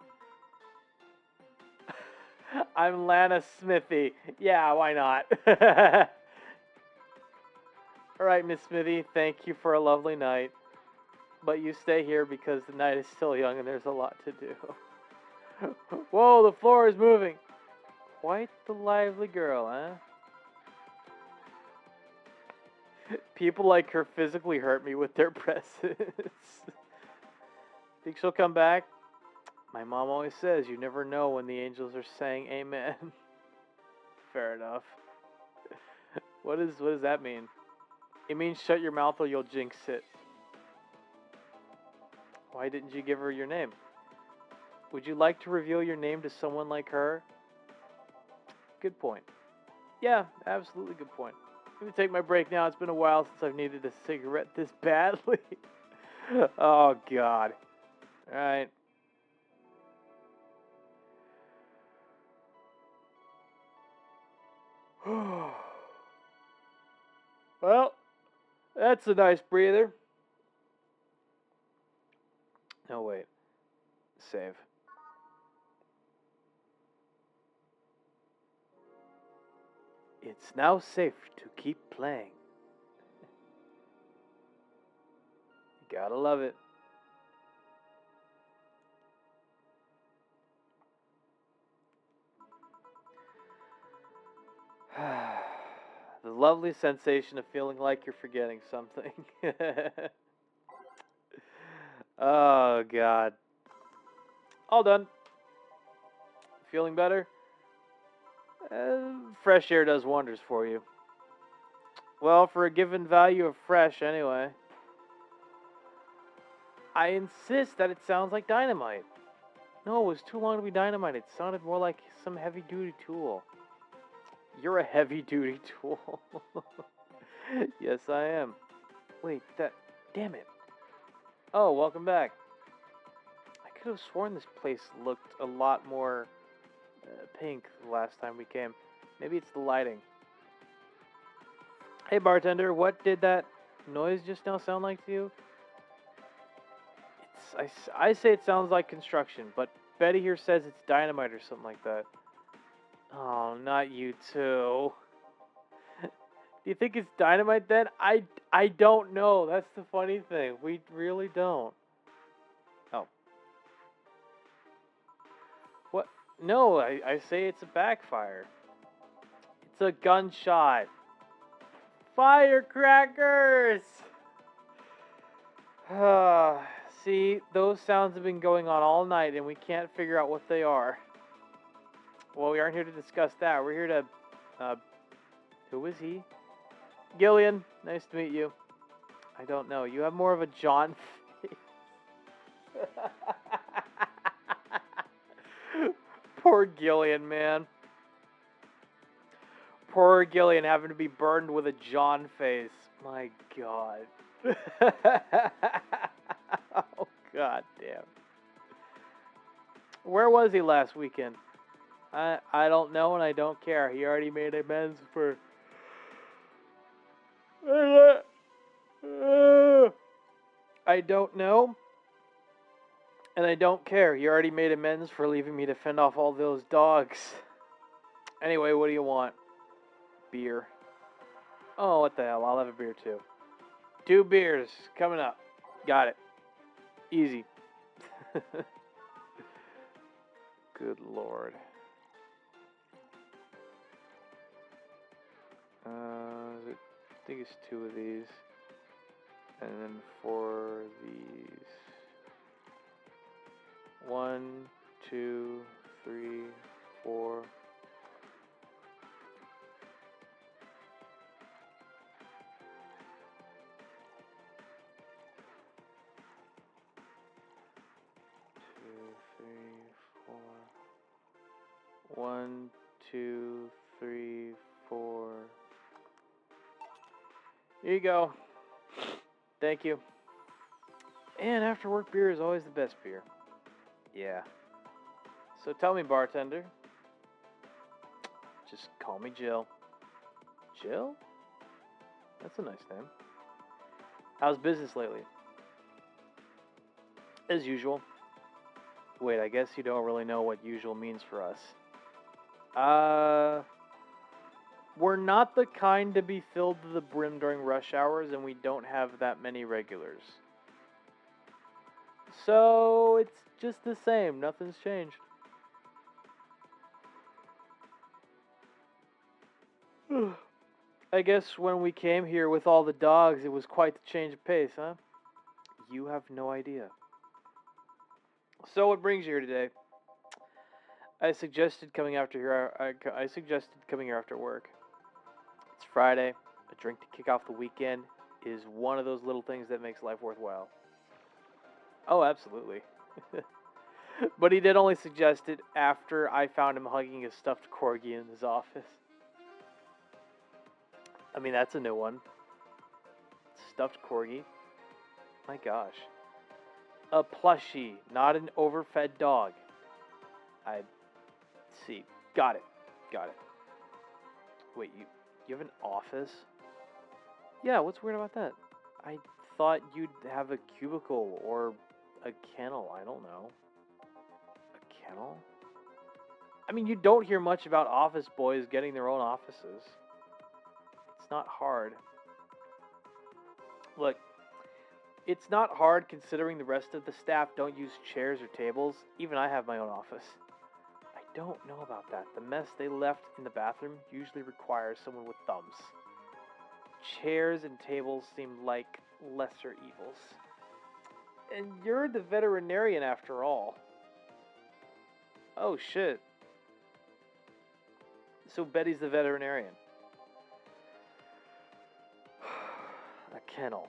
I'm Lana Smithy. Yeah, why not? Alright, Miss Smithy, thank you for a lovely night. But you stay here because the night is still young and there's a lot to do. Whoa, the floor is moving. Quite the lively girl, huh? People like her physically hurt me with their presence. Think she'll come back? My mom always says you never know when the angels are saying amen. Fair enough. What does that mean? It means shut your mouth or you'll jinx it. Why didn't you give her your name? Would you like to reveal your name to someone like her? Good point. Yeah, absolutely good point. I'm gonna take my break now. It's been a while since I've needed a cigarette this badly. Oh, God. Alright. Well, that's a nice breather. No, wait. Save. It's now safe to keep playing. Gotta love it. The lovely sensation of feeling like you're forgetting something. Oh, God. All done. Feeling better? Fresh air does wonders for you. Well, for a given value of fresh, anyway. I insist that it sounds like dynamite. No, it was too long to be dynamite. It sounded more like some heavy-duty tool. You're a heavy-duty tool. Yes, I am. Wait, damn it. Oh, welcome back. I could have sworn this place looked a lot more pink the last time we came. Maybe it's the lighting. Hey, bartender, what did that noise just now sound like to you? I say it sounds like construction, but Betty here says it's dynamite or something like that. Oh, not you too. Do you think it's dynamite then? I don't know. That's the funny thing. We really don't. Oh. What? No, I say it's a backfire. It's a gunshot. Firecrackers! See, those sounds have been going on all night and we can't figure out what they are. Well, we aren't here to discuss that. We're here to, who is he? Gillian, nice to meet you. I don't know. You have more of a John face. Poor Gillian, man. Poor Gillian having to be burned with a John face. My God. Oh, God damn. Where was he last weekend? I don't know and I don't care. He already made amends for... I don't know. And I don't care. He already made amends for leaving me to fend off all those dogs. Anyway, what do you want? Beer. Oh, what the hell. I'll have a beer too. 2 beers coming up. Got it. Easy. Good Lord. I think it's 2 of these. And then 4 of these. 1, 2, 3, 4. One, two, three, four. Here you go. Thank you. And after work beer is always the best beer. Yeah. So tell me, bartender. Just call me Jill. Jill? That's a nice name. How's business lately? As usual. Wait, I guess you don't really know what usual means for us. We're not the kind to be filled to the brim during rush hours, and we don't have that many regulars. So, it's just the same. Nothing's changed. I guess when we came here with all the dogs, it was quite the change of pace, huh? You have no idea. So, what brings you here today? I suggested coming after here. I suggested coming here after work. It's Friday. A drink to kick off the weekend is one of those little things that makes life worthwhile. Oh, absolutely. But he did only suggest it after I found him hugging his stuffed corgi in his office. I mean, that's a new one. Stuffed corgi. My gosh. A plushie, not an overfed dog. I see. Got it. Got it. Wait, you have an office? Yeah, what's weird about that? I thought you'd have a cubicle or a kennel. I don't know. A kennel? I mean, you don't hear much about office boys getting their own offices. It's not hard. Look, it's not hard considering the rest of the staff don't use chairs or tables. Even I have my own office. I don't know about that. The mess they left in the bathroom usually requires someone with thumbs. Chairs and tables seem like lesser evils. And you're the veterinarian after all. Oh shit. So Betty's the veterinarian. A kennel.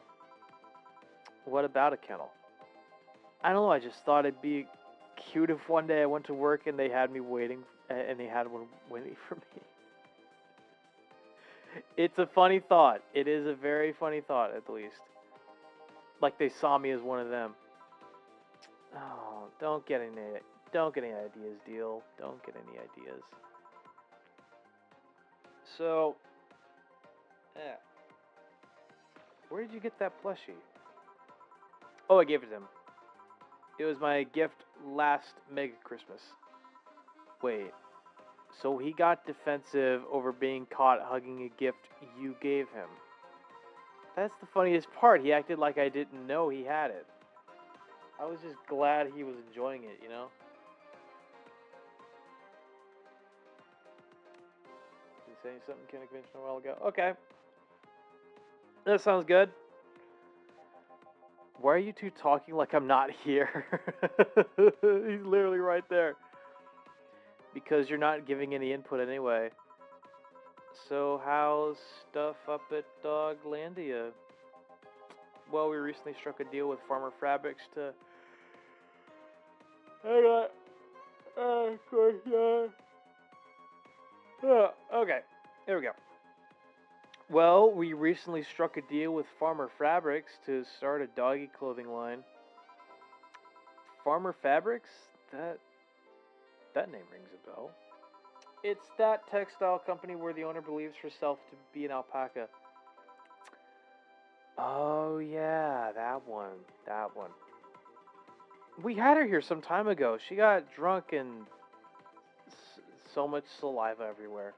What about a kennel? I don't know, I just thought it'd be cute if one day I went to work and they had me waiting, and they had one waiting for me. It's a funny thought. It is a very funny thought, at least. Like they saw me as one of them. Oh, don't get any ideas, deal. Don't get any ideas. So, yeah. Where did you get that plushie? Oh, I gave it to him. It was my gift last Mega Christmas. Wait. So he got defensive over being caught hugging a gift you gave him. That's the funniest part. He acted like I didn't know he had it. I was just glad he was enjoying it, you know? You saying something kind of conventional a while ago? Okay. That sounds good. Why are you two talking like I'm not here? He's literally right there. Because you're not giving any input anyway. So how's stuff up at Doglandia? Well, we recently struck a deal with Farmer Fabrics to... of course, okay, there we go. Well, we recently struck a deal with Farmer Fabrics to start a doggy clothing line. Farmer Fabrics? That name rings a bell. It's that textile company where the owner believes herself to be an alpaca. Oh yeah, that one. We had her here some time ago. She got drunk and so much saliva everywhere.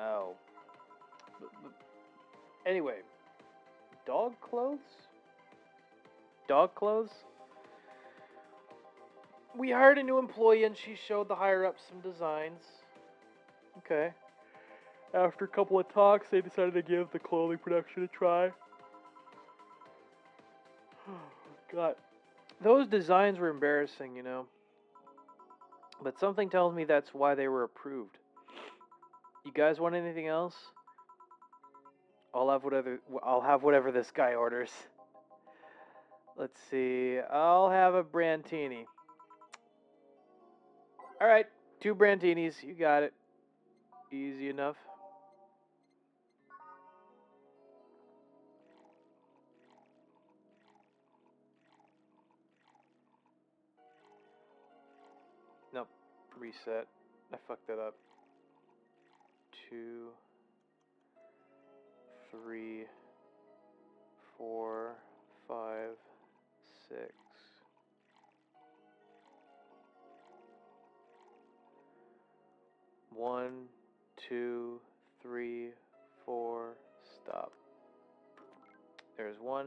Oh. Anyway, dog clothes? Dog clothes? We hired a new employee and she showed the higher ups some designs. Okay. After a couple of talks, they decided to give the clothing production a try. God. Those designs were embarrassing, you know. But something tells me that's why they were approved. You guys want anything else? I'll have whatever this guy orders. Let's see. I'll have a Brantini. Alright, 2 Brantinis. You got it. Easy enough. Nope. Reset. I fucked that up. 2, 3, 4, 5, 6. 1, 2, 3, 4. Stop. There's 1.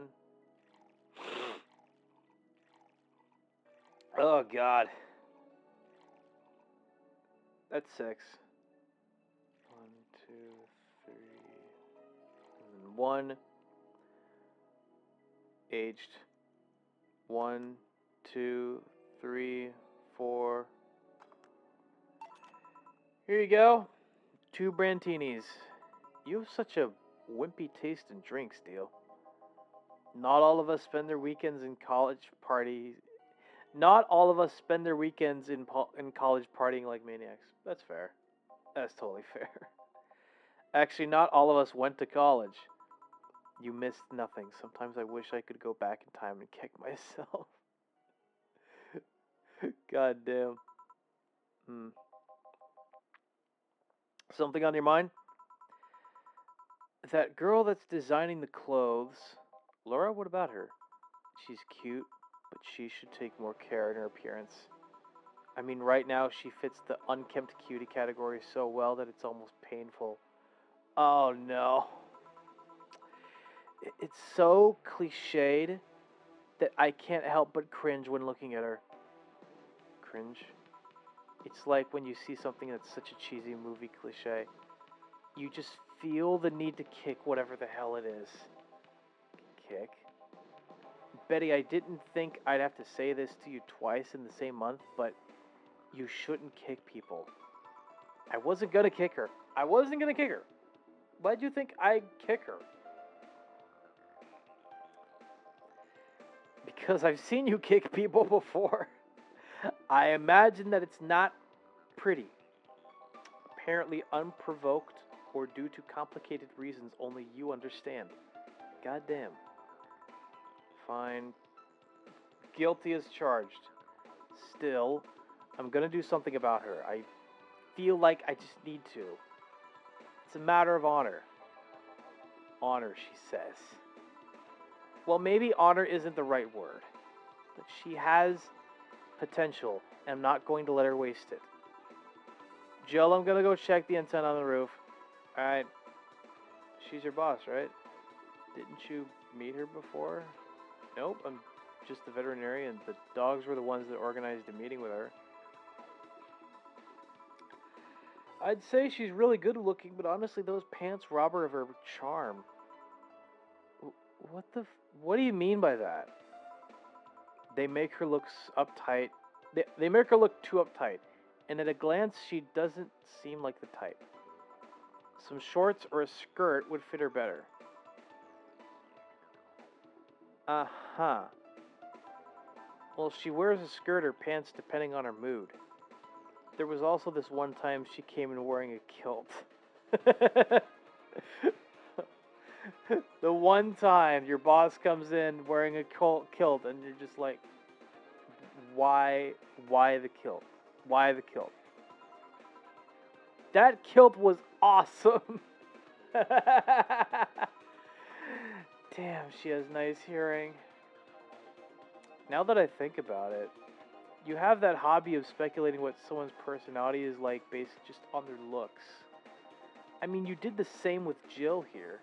Oh God. That's 6. 1, 2, 3. And 1. Aged. 1, 2, 3, 4. Here you go. 2 Brantinis. You have such a wimpy taste in drinks, Deal. Not all of us spend their weekends in college parties. Not all of us spend their weekends in college partying like maniacs. That's fair. That's totally fair. Actually, not all of us went to college. You missed nothing. Sometimes I wish I could go back in time and kick myself. God damn. Something on your mind? That girl that's designing the clothes. Laura, what about her? She's cute, but she should take more care in her appearance. I mean, right now she fits the unkempt cutie category so well that it's almost painful. Oh no. It's so cliched that I can't help but cringe when looking at her. Cringe? It's like when you see something that's such a cheesy movie cliche. You just feel the need to kick whatever the hell it is. Kick? Betty, I didn't think I'd have to say this to you twice in the same month, but You shouldn't kick people. I wasn't gonna kick her. I wasn't gonna kick her. Why'd you think I'd kick her? Because I've seen you kick people before. I imagine that it's not pretty. Apparently unprovoked or due to complicated reasons only you understand. Goddamn. Fine. Guilty as charged. Still, I'm gonna do something about her. I feel like I just need to. It's a matter of honor. Honor, she says. Well, maybe honor isn't the right word. But she has potential, and I'm not going to let her waste it. Jill, I'm gonna go check the antenna on the roof. Alright. She's your boss, right? Didn't you meet her before? Nope, I'm just the veterinarian. The dogs were the ones that organized a meeting with her. I'd say she's really good looking, but honestly, those pants rob her of her charm. What do you mean by that? They make her look uptight. They make her look too uptight. And at a glance, she doesn't seem like the type. Some shorts or a skirt would fit her better. Uh-huh. Well, she wears a skirt or pants depending on her mood. There was also this one time she came in wearing a kilt. The one time your boss comes in wearing a kilt and you're just like, why the kilt? Why the kilt? That kilt was awesome. Damn, she has nice hearing. Now that I think about it, you have that hobby of speculating what someone's personality is like based just on their looks. I mean, you did the same with Jill here.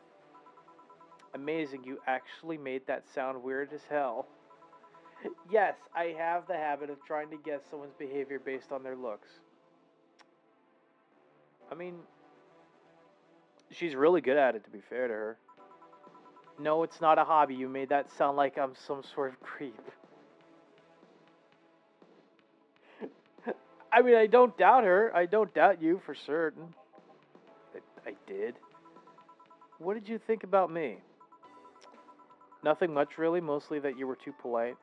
Amazing, you actually made that sound weird as hell. Yes, I have the habit of trying to guess someone's behavior based on their looks. I mean, she's really good at it, to be fair to her. No, it's not a hobby. You made that sound like I'm some sort of creep. I mean, I don't doubt her. I don't doubt you for certain. I did. What did you think about me? Nothing much, really. Mostly that you were too polite.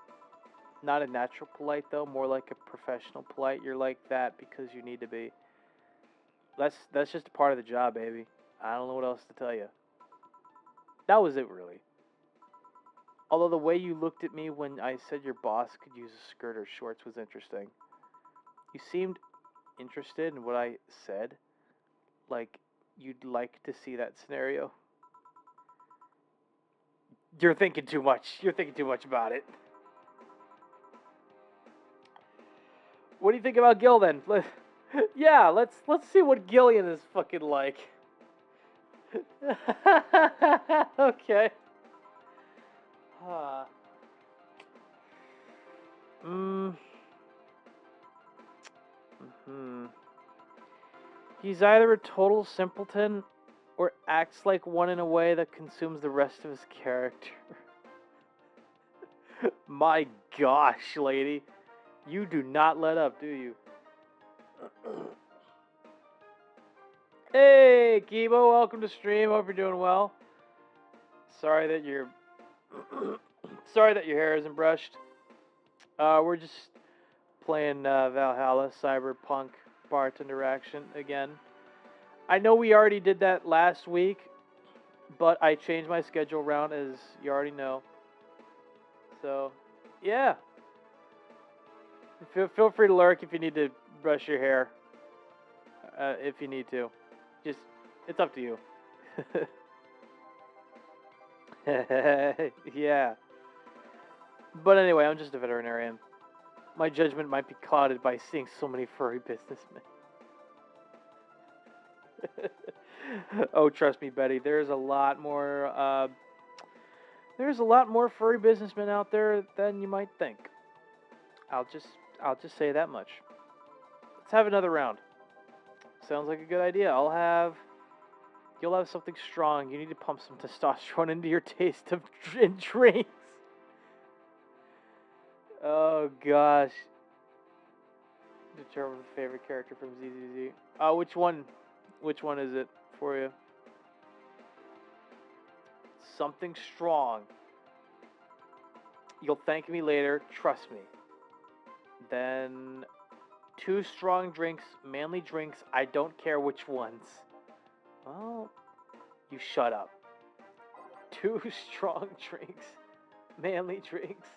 Not a natural polite, though. More like a professional polite. You're like that because you need to be. That's just a part of the job, baby. I don't know what else to tell you. That was it, really. Although the way you looked at me when I said your boss could use a skirt or shorts was interesting. You seemed interested in what I said. Like, you'd like to see that scenario. You're thinking too much. You're thinking too much about it. What do you think about Gil, then? Yeah, let's see what Gillian is fucking like. Okay. He's either a total simpleton or acts like one in a way that consumes the rest of his character. My gosh, lady. You do not let up, do you? Hey, Kibo, welcome to stream. Hope you're doing well. Sorry that your hair isn't brushed. We're just playing Valhalla Cyberpunk Bartender Action again. I know we already did that last week, but I changed my schedule around, as you already know. So, yeah. Feel free to lurk if you need to brush your hair. If you need to. Just, it's up to you. Yeah. But anyway, I'm just a veterinarian. My judgment might be clouded by seeing so many furry businessmen. Oh, trust me, Betty. There's a lot more furry businessmen out there than you might think. I'll just say that much. Let's have another round. Sounds like a good idea. You'll have something strong. You need to pump some testosterone into your taste of drinks. Oh gosh. determine the favorite character from ZZZ. Which one? Which one is it for you? Something strong. You'll thank me later. Trust me. Then 2 strong drinks, manly drinks. I don't care which ones. Well, you shut up. 2 strong drinks, manly drinks.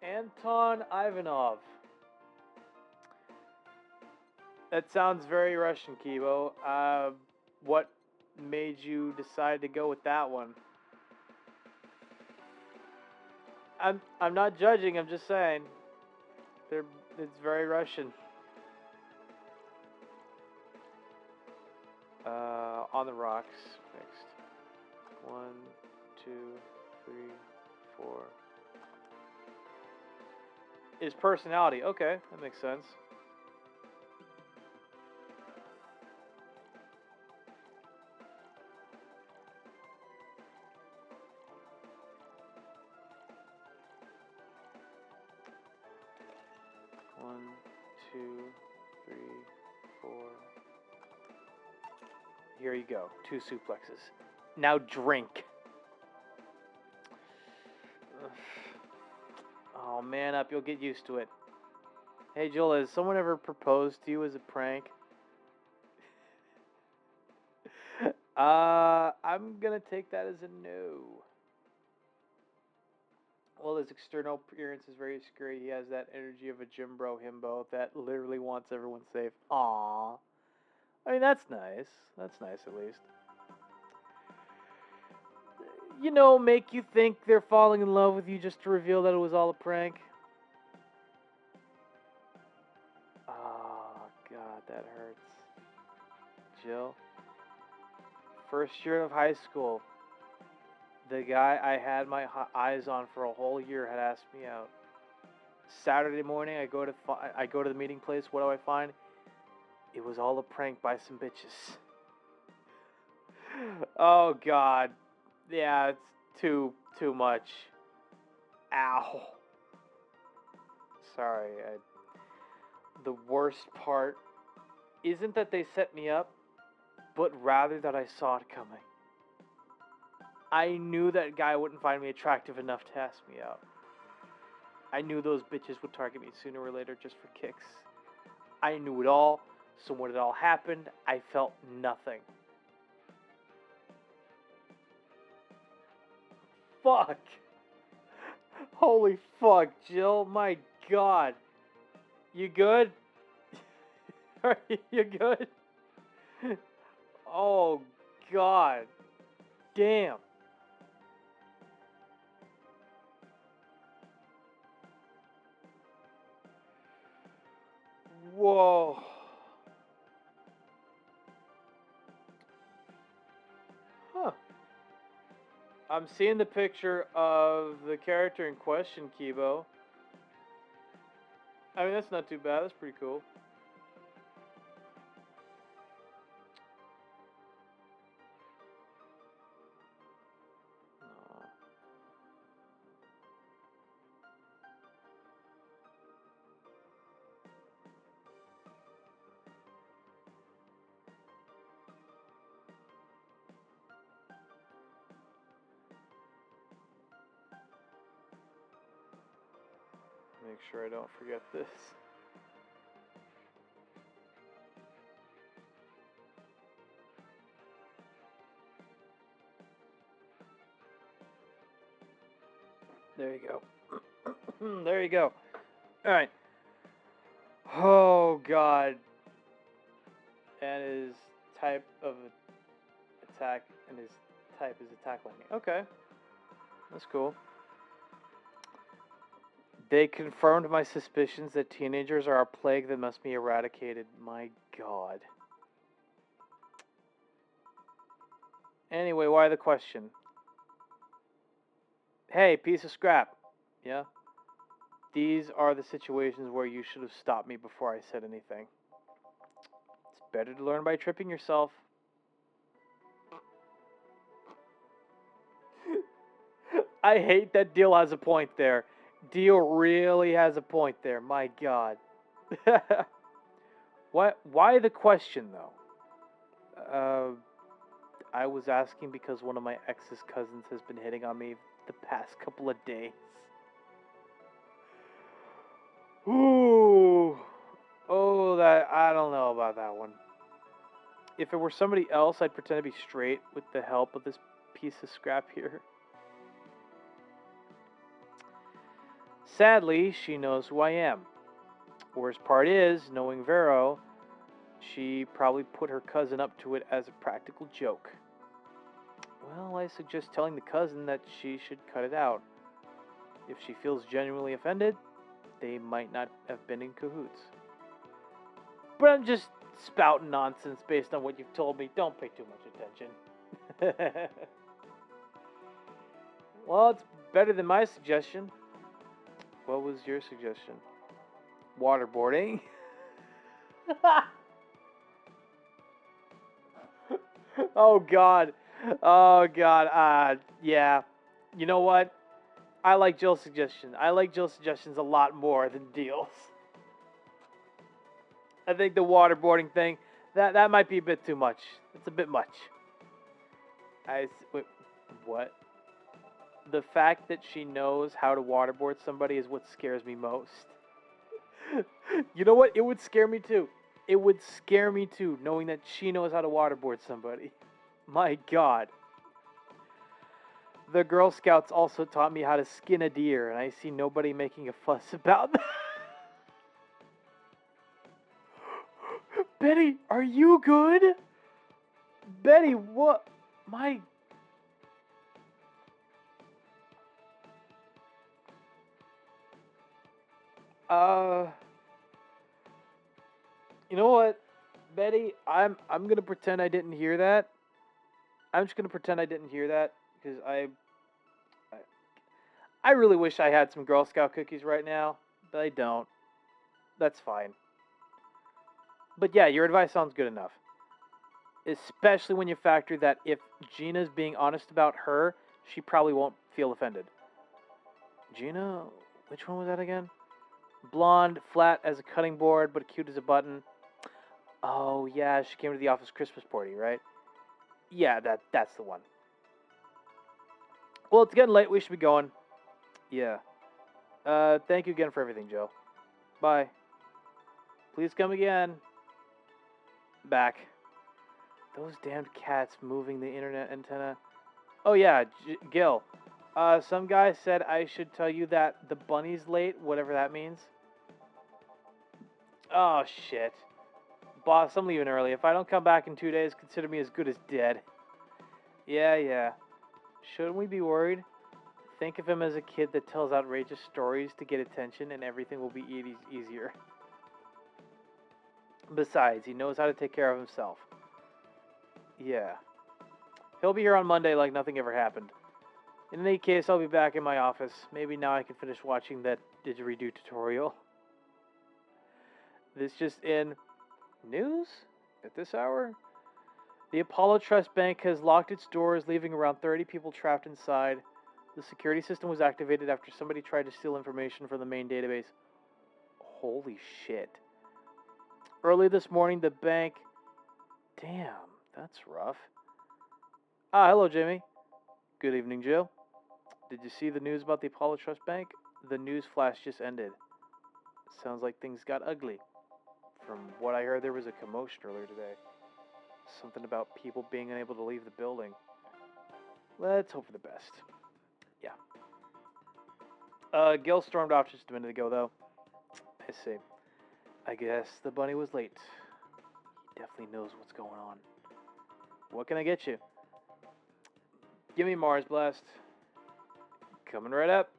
Anton Ivanov. That sounds very Russian, Kibo. What made you decide to go with that one? I'm not judging. I'm just saying. It's very Russian. On the rocks. Next. 1, 2, 3, 4. His personality. Okay, that makes sense. One, 2, 3, 4. Here you go. 2 suplexes. Now drink. Ugh. Oh, man up. You'll get used to it. Hey, Joel, has someone ever proposed to you as a prank? I'm gonna take that as a no. Well, his external appearance is very scary. He has that energy of a gym bro himbo that literally wants everyone safe. Aww. I mean, that's nice. That's nice, at least. You know, make you think they're falling in love with you just to reveal that it was all a prank. Oh, God, that hurts. Jill. First year of high school. The guy I had my eyes on for a whole year had asked me out. Saturday morning, I go to the meeting place. What do I find? It was all a prank by some bitches. Oh God, yeah, it's too much. Ow. Sorry. The worst part isn't that they set me up, but rather that I saw it coming. I knew that guy wouldn't find me attractive enough to ask me out. I knew those bitches would target me sooner or later just for kicks. I knew it all, so when it all happened, I felt nothing. Fuck! Holy fuck, Jill, my God. You good? Are you good? Oh, God. Damn. Whoa. Huh. I'm seeing the picture of the character in question, Kibo. I mean, that's not too bad. That's pretty cool. Make sure I don't forget this. There you go. There you go. All right. Oh God. And his type of attack and his type is attack lightning. Okay. That's cool. They confirmed my suspicions that teenagers are a plague that must be eradicated. My God. Anyway, why the question? Hey, piece of scrap. Yeah? These are the situations where you should have stopped me before I said anything. It's better to learn by tripping yourself. I hate that Deal has a point there. Dio really has a point there. My God. What? Why the question though? I was asking because one of my ex's cousins has been hitting on me the past couple of days. Ooh. Oh, that I don't know about that one. If it were somebody else, I'd pretend to be straight with the help of this piece of scrap here. Sadly, she knows who I am. Worst part is, knowing Vero, she probably put her cousin up to it as a practical joke. Well, I suggest telling the cousin that she should cut it out. If she feels genuinely offended, they might not have been in cahoots. But I'm just spouting nonsense based on what you've told me. Don't pay too much attention. Well, it's better than my suggestion. What was your suggestion? Waterboarding? Oh, God. Oh, God. Yeah. You know what? I like Jill's suggestion. I like Jill's suggestions a lot more than Deal's. I think the waterboarding thing, that might be a bit too much. It's a bit much. Wait, what? The fact that she knows how to waterboard somebody is what scares me most. You know what? It would scare me too. It would scare me too, knowing that she knows how to waterboard somebody. My God. The Girl Scouts also taught me how to skin a deer, and I see nobody making a fuss about that. Betty, are you good? Betty, what? My... You know what, Betty? I'm gonna pretend I didn't hear that. I'm just gonna pretend I didn't hear that because I really wish I had some Girl Scout cookies right now, but I don't. That's fine. But yeah, your advice sounds good enough. Especially when you factor that if Gina's being honest about her, she probably won't feel offended. Gina, which one was that again? Blonde, flat as a cutting board, but cute as a button. Oh yeah, she came to the office Christmas party, right? Yeah, that's the one. Well, it's getting late. We should be going. Yeah. Thank you again for everything, Joe. Bye. Please come again. Back. Those damned cats moving the internet antenna. Oh yeah, Gil. Some guy said I should tell you that the bunny's late, whatever that means. Oh shit. Boss, I'm leaving early. If I don't come back in 2 days, consider me as good as dead. Yeah. Shouldn't we be worried? Think of him as a kid that tells outrageous stories to get attention and everything will be easier. Besides, he knows how to take care of himself. Yeah. He'll be here on Monday like nothing ever happened. In any case, I'll be back in my office. Maybe now I can finish watching that didgeridoo tutorial. This just in. News? At this hour? The Apollo Trust Bank has locked its doors, leaving around 30 people trapped inside. The security system was activated after somebody tried to steal information from the main database. Holy shit. Early this morning, the bank... Damn, that's rough. Hello, Jimmy. Good evening, Jill. Did you see the news about the Apollo Trust Bank? The news flash just ended. Sounds like things got ugly. From what I heard, there was a commotion earlier today. Something about people being unable to leave the building. Let's hope for the best. Yeah. Gil stormed off just a minute ago, though. I see. I guess the bunny was late. He definitely knows what's going on. What can I get you? Give me Mars Blast. Coming right up.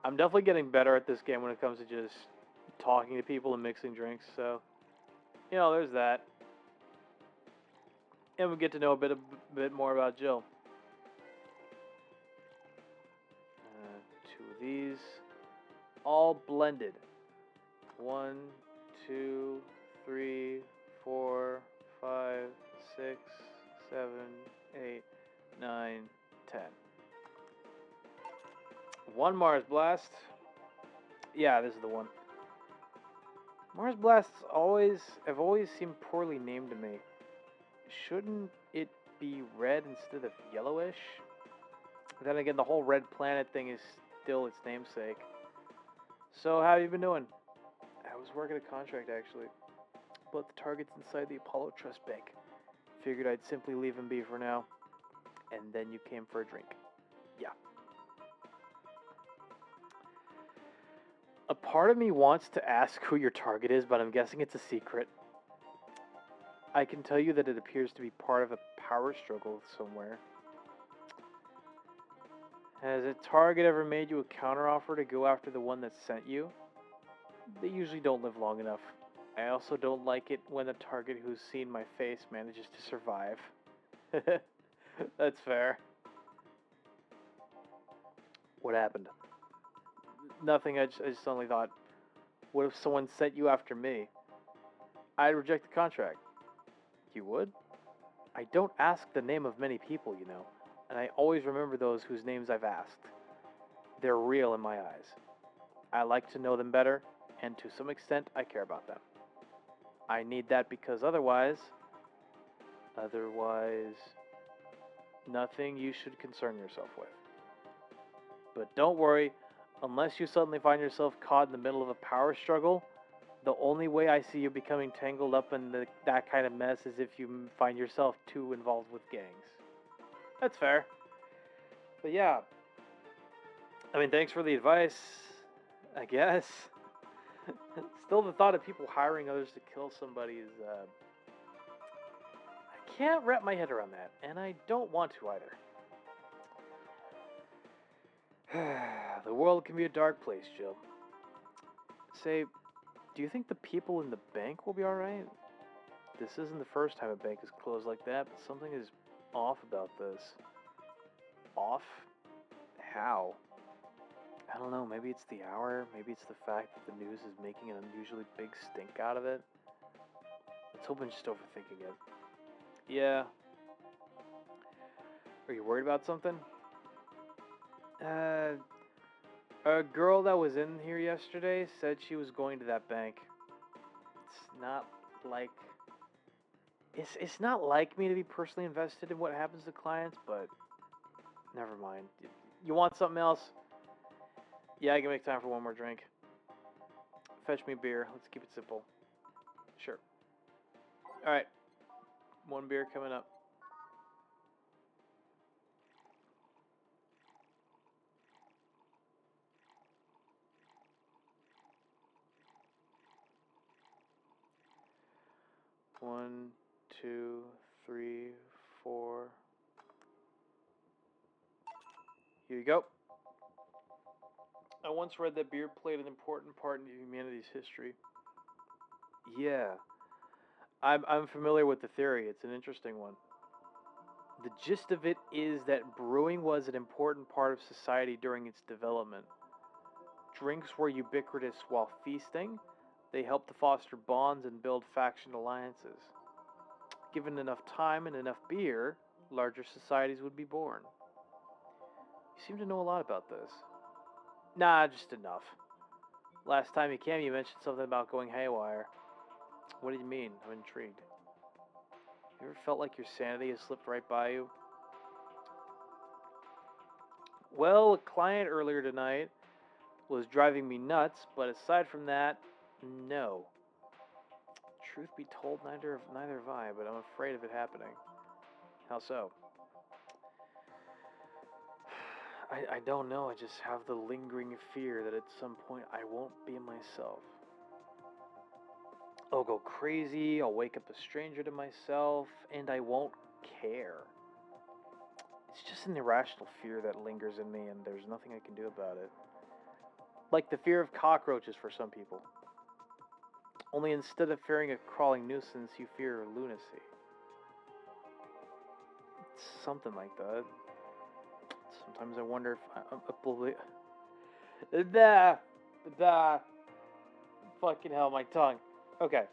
I'm definitely getting better at this game when it comes to just talking to people and mixing drinks, so, you know, there's that. And we get to know a bit more about Jill. 2 of these, all blended. 1, 2, 3, 4, 5, 6, 7, 8, 9, 10. One Mars Blast. Yeah, this is the one. Mars Blasts have always seemed poorly named to me. Shouldn't it be red instead of yellowish? Then again, the whole red planet thing is still its namesake. So, how have you been doing? I was working a contract, actually. But the target's inside the Apollo Trust Bank. Figured I'd simply leave him be for now. And then you came for a drink. Yeah. A part of me wants to ask who your target is, but I'm guessing it's a secret. I can tell you that it appears to be part of a power struggle somewhere. Has a target ever made you a counteroffer to go after the one that sent you? They usually don't live long enough. I also don't like it when the target who's seen my face manages to survive. That's fair. What happened? Nothing, I just suddenly thought, what if someone sent you after me? I'd reject the contract. You would? I don't ask the name of many people, you know, and I always remember those whose names I've asked. They're real in my eyes. I like to know them better, and to some extent, I care about them. I need that because otherwise, nothing you should concern yourself with. But don't worry, unless you suddenly find yourself caught in the middle of a power struggle, the only way I see you becoming tangled up in that kind of mess is if you find yourself too involved with gangs. That's fair. But yeah, I mean, thanks for the advice, I guess. Still, the thought of people hiring others to kill somebody is, I can't wrap my head around that, and I don't want to either. The world can be a dark place, Jill. Say, do you think the people in the bank will be alright? This isn't the first time a bank is closed like that, but something is off about this. Off? How? I don't know, maybe it's the hour, maybe it's the fact that the news is making an unusually big stink out of it. Let's hope I'm just overthinking it. Yeah. Are you worried about something? A girl that was in here yesterday said she was going to that bank. It's not like me to be personally invested in what happens to clients, but never mind. You want something else? Yeah, I can make time for one more drink. Fetch me a beer. Let's keep it simple. Sure. Alright. One beer coming up. One, 2, 3, 4. Here you go. I once read that beer played an important part in humanity's history. Yeah. I'm familiar with the theory. It's an interesting one. The gist of it is that brewing was an important part of society during its development. Drinks were ubiquitous while feasting. They helped to foster bonds and build faction alliances. Given enough time and enough beer, larger societies would be born. You seem to know a lot about this. Nah, just enough. Last time you came, you mentioned something about going haywire. What do you mean? I'm intrigued. You ever felt like your sanity has slipped right by you? Well, a client earlier tonight was driving me nuts, but aside from that, no. Truth be told, neither have I, but I'm afraid of it happening. How so? I don't know, I just have the lingering fear that at some point I won't be myself. I'll go crazy, I'll wake up a stranger to myself, and I won't care. It's just an irrational fear that lingers in me, and there's nothing I can do about it. Like the fear of cockroaches for some people. Only instead of fearing a crawling nuisance, you fear lunacy. It's something like that. Sometimes I wonder if I'm fucking hell, my tongue. Okay.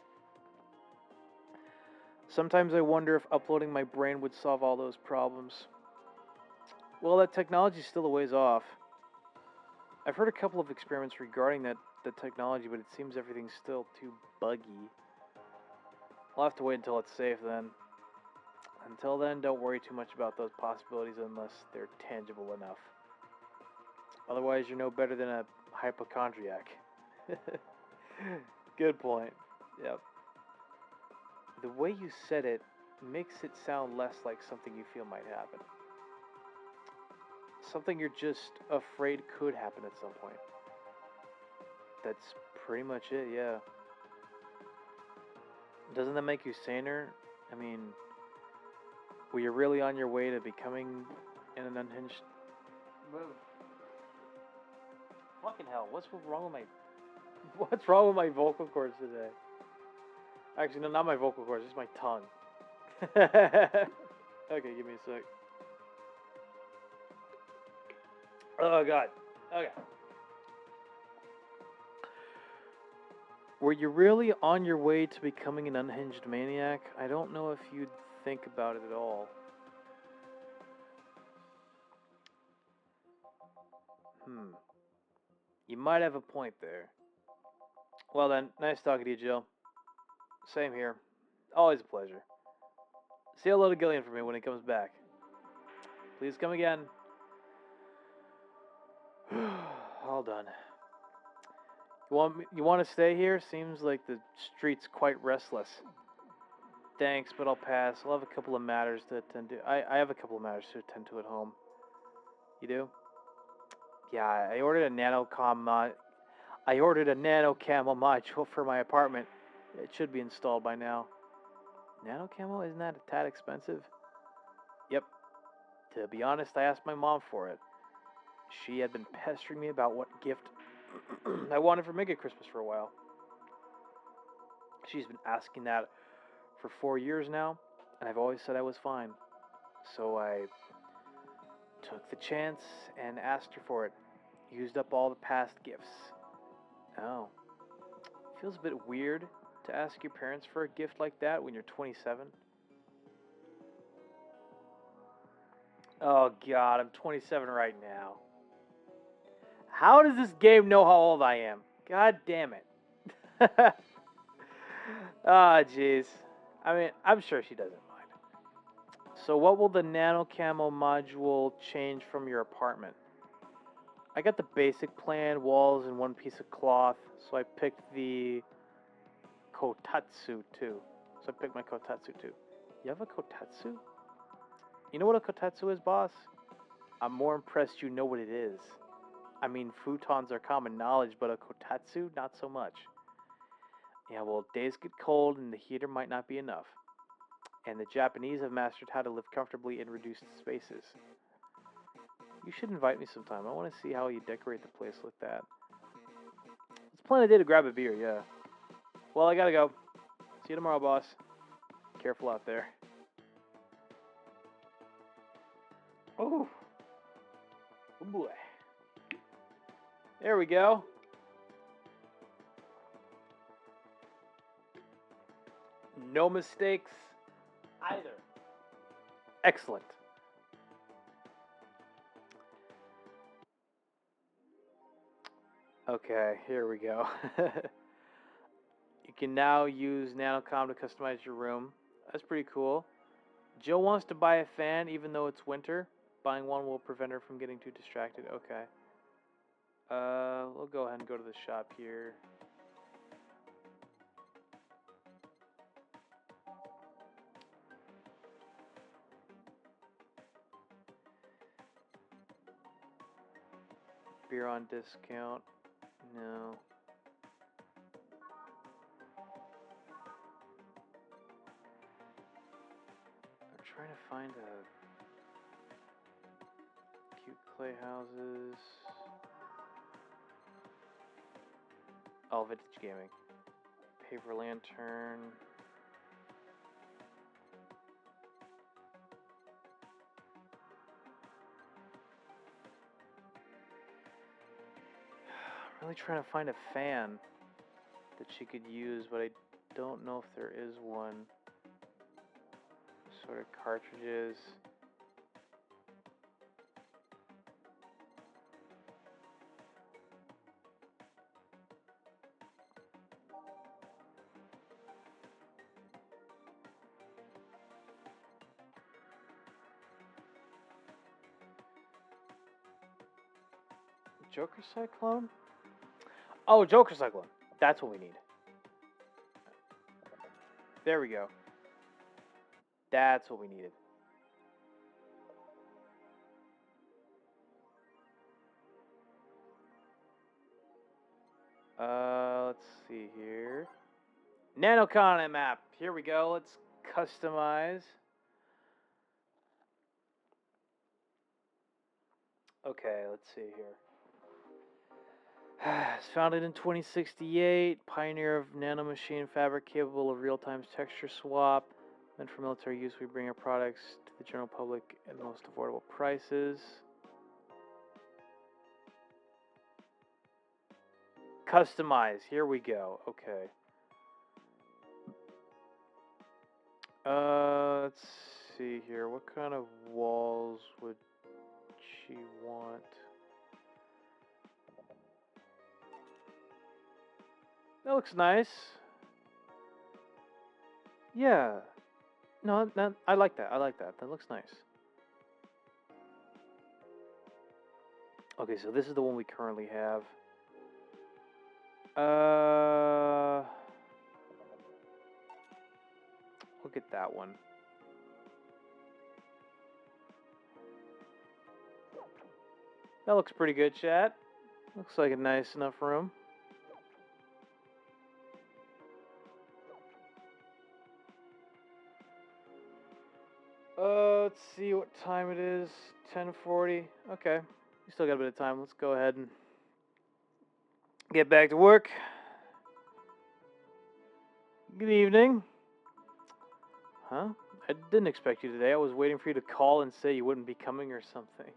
Sometimes I wonder if uploading my brain would solve all those problems. Well, that technology's still a ways off. I've heard a couple of experiments regarding the technology, but it seems everything's still too buggy. I'll have to wait until it's safe then. Until then, don't worry too much about those possibilities unless they're tangible enough. Otherwise, you're no better than a hypochondriac. Good point. Yep. The way you said it makes it sound less like something you feel might happen. Something you're just afraid could happen at some point. That's pretty much it, yeah. Doesn't that make you saner? I mean, were you really on your way to becoming an unhinged... Whoa. Fucking hell, what's wrong with my vocal cords today? Actually, no, not my vocal cords, just my tongue. Okay, give me a sec. Oh, God. Okay. Were you really on your way to becoming an unhinged maniac? I don't know if you'd think about it at all. You might have a point there. Well then, nice talking to you, Jill. Same here. Always a pleasure. Say hello to Gillian for me when he comes back. Please come again. All done. You want to stay here? Seems like the street's quite restless. Thanks, but I'll pass. I'll have a couple of matters to attend to. I have a couple of matters to attend to at home. You do? Yeah, I ordered a nanocam module for my apartment. It should be installed by now. Nano camo? Isn't that a tad expensive? Yep. To be honest, I asked my mom for it. She had been pestering me about what gift I wanted for Mega Christmas for a while. She's been asking that for 4 years now, and I've always said I was fine. So I took the chance and asked her for it. Used up all the past gifts. Oh. Feels a bit weird to ask your parents for a gift like that when you're 27. Oh God, I'm 27 right now. How does this game know how old I am? God damn it. Ah, jeez. I mean, I'm sure she doesn't mind. So what will the nano camo module change from your apartment? I got the basic plan, walls and one piece of cloth, so I picked the kotatsu too. So I picked my kotatsu too. You have a kotatsu? You know what a kotatsu is, boss? I'm more impressed you know what it is. I mean, futons are common knowledge, but a kotatsu, not so much. Yeah, well, days get cold and the heater might not be enough. And the Japanese have mastered how to live comfortably in reduced spaces. You should invite me sometime. I want to see how you decorate the place like that. Let's plan a day to grab a beer, yeah. Well, I gotta go. See you tomorrow, boss. Careful out there. Oh. Oh boy. There we go. No mistakes either. Excellent. Okay, here we go. You can now use Nanocom to customize your room. That's pretty cool. Jill wants to buy a fan even though it's winter. Buying one will prevent her from getting too distracted. Okay. We'll go ahead and go to the shop here. Beer on discount. No. I'm trying to find a cute clay houses. Oh, vintage gaming. Paper lantern. I'm really trying to find a fan that she could use, but I don't know if there is one. Sort of cartridges. Joker Cyclone? Oh, Joker Cyclone. That's what we need. There we go. That's what we needed. Let's see here. Nanocon map. Here we go. Let's customize. Okay, let's see here. It's founded in 2068. Pioneer of nanomachine fabric capable of real-time texture swap. Meant for military use, we bring our products to the general public at the most affordable prices. Customize. Here we go. Okay. Let's see here. What kind of walls would she want? That looks nice. Yeah. No, I like that. I like that. That looks nice. Okay, so this is the one we currently have. Look at that one. That looks pretty good, chat. Looks like a nice enough room. Let's see what time it is. 10:40. Okay. We still got a bit of time. Let's go ahead and get back to work. Good evening. Huh? I didn't expect you today. I was waiting for you to call and say you wouldn't be coming or something.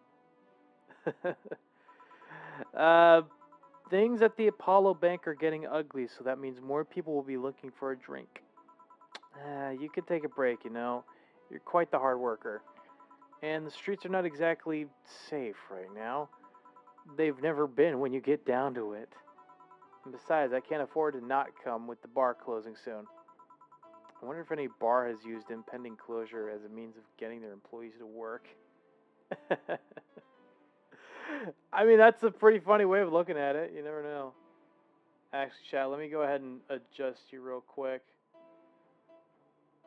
Things at the Apollo Bank are getting ugly, so that means more people will be looking for a drink. You could take a break, you know. You're quite the hard worker. And the streets are not exactly safe right now. They've never been when you get down to it. And besides, I can't afford to not come with the bar closing soon. I wonder if any bar has used impending closure as a means of getting their employees to work. I mean, that's a pretty funny way of looking at it. You never know. Actually, chat, let me go ahead and adjust you real quick.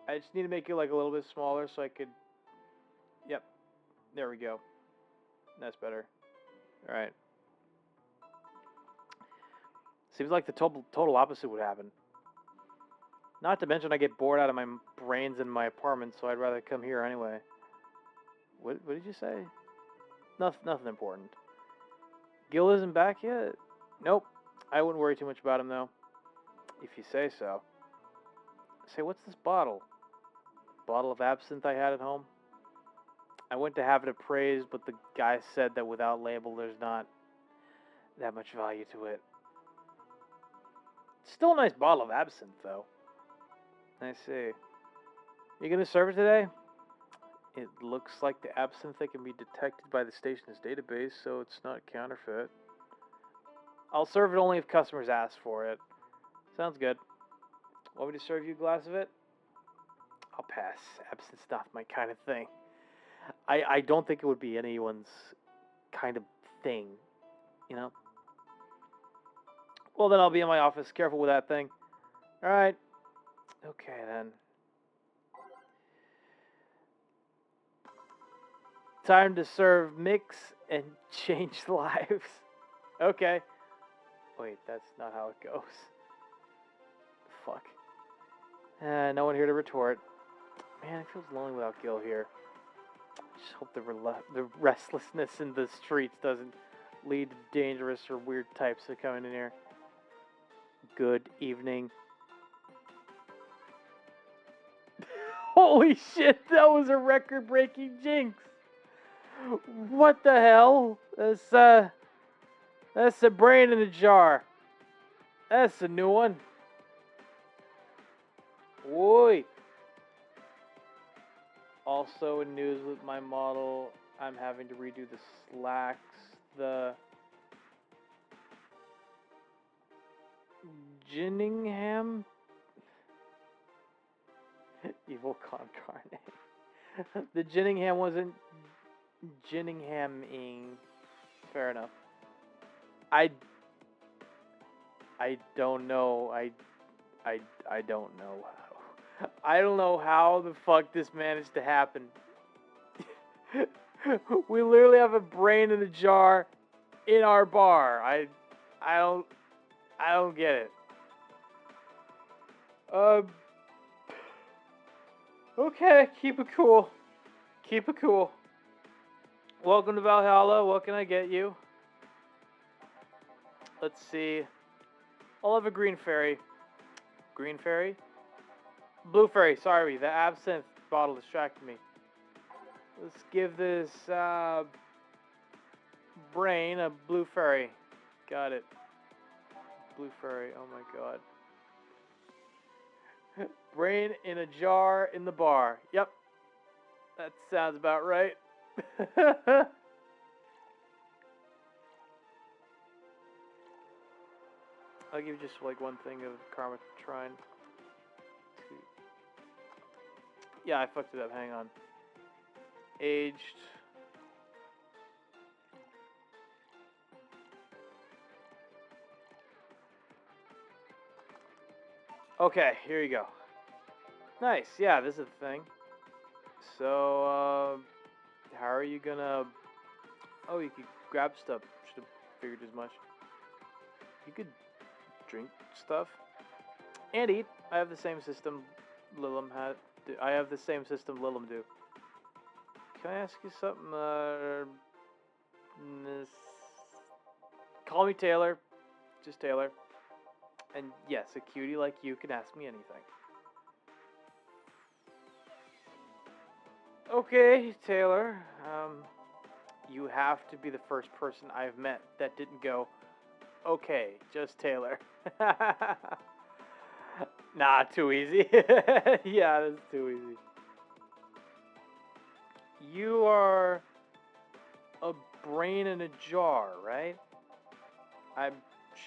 I just need to make you like a little bit smaller so I could... Yep. There we go. That's better. Alright. Seems like the total opposite would happen. Not to mention I get bored out of my brains in my apartment, so I'd rather come here anyway. What did you say? Nothing important. Gil isn't back yet? Nope. I wouldn't worry too much about him, though. If you say so. Say, what's this bottle? Bottle of absinthe I had at home? I went to have it appraised, but the guy said that without label there's not that much value to it. Still a nice bottle of absinthe, though. I see. You gonna serve it today? It looks like the absinthe can be detected by the station's database, so it's not counterfeit. I'll serve it only if customers ask for it. Sounds good. Want me to serve you a glass of it? I'll pass. Absinthe's not my kind of thing. I don't think it would be anyone's kind of thing, you know? Well, then I'll be in my office. Careful with that thing. Alright. Okay, then. Time to serve mix and change lives. Okay. Wait, that's not how it goes. Fuck. No one here to retort. Man, it feels lonely without Gil here. I just hope the restlessness in the streets doesn't lead to dangerous or weird types that come in here. Good evening. Holy shit, that was a record-breaking jinx. What the hell? That's a brain in a jar. That's a new one. Oi. Also in news with my model, I'm having to redo the slacks, the Ginningham Evil Concarnate. The Ginningham wasn't Ginninghaming. Fair enough. I don't know. I don't know how. I don't know how the fuck this managed to happen. We literally have a brain in a jar in our bar. I don't get it. Okay, keep it cool. Keep it cool. Welcome to Valhalla. What can I get you? Let's see. I'll have a green fairy. Green fairy? Blue fairy, sorry. The absinthe bottle distracted me. Let's give this brain a blue fairy. Got it. Blue fairy, oh my god. Brain in a jar in the bar. Yep. That sounds about right. I'll give you just like one thing of karma trine. Yeah, I fucked it up. Hang on. Aged. Okay, here you go. Nice. Yeah, this is the thing. So, how are you gonna... Oh, you could grab stuff. Should have figured as much. You could drink stuff. And eat. I have the same system Lilum had. I have the same system Lilum do. Can I ask you something? Call me Taylor. Just Taylor. And yes, a cutie like you can ask me anything. Okay, Taylor. You have to be the first person I've met that didn't go, okay, just Taylor. Nah, too easy. Yeah, that's too easy. You are a brain in a jar, right? I'm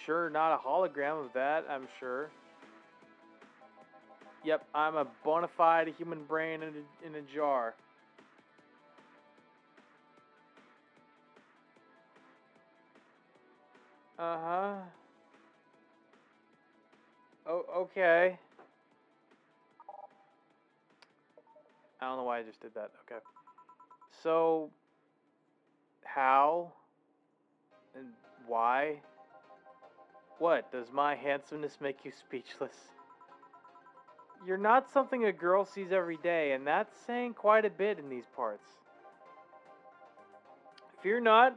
sure not a hologram of that, I'm sure. Yep, I'm a bona fide human brain in a jar. Uh-huh. Oh, okay. I don't know why I just did that. Okay. So, how and why? What, does my handsomeness make you speechless? You're not something a girl sees every day, and that's saying quite a bit in these parts. Fear not,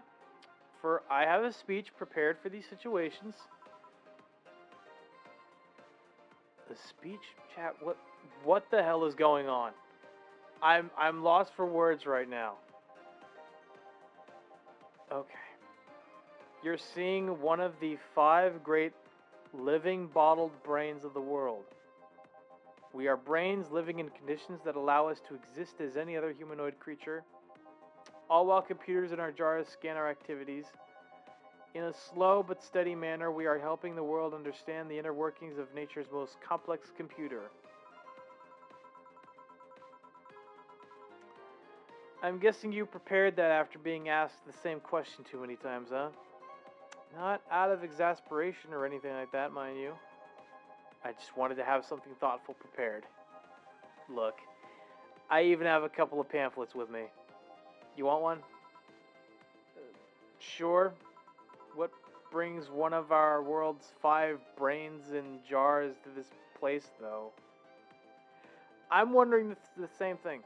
for I have a speech prepared for these situations. The speech? Chat, what the hell is going on? I'm lost for words right now. Okay. You're seeing one of the 5 great living bottled brains of the world. We are brains living in conditions that allow us to exist as any other humanoid creature, all while computers in our jars scan our activities. In a slow but steady manner, we are helping the world understand the inner workings of nature's most complex computer. I'm guessing you prepared that after being asked the same question too many times, huh? Not out of exasperation or anything like that, mind you. I just wanted to have something thoughtful prepared. Look, I even have a couple of pamphlets with me. You want one? Sure. What brings one of our world's 5 brains in jars to this place, though? I'm wondering the same thing.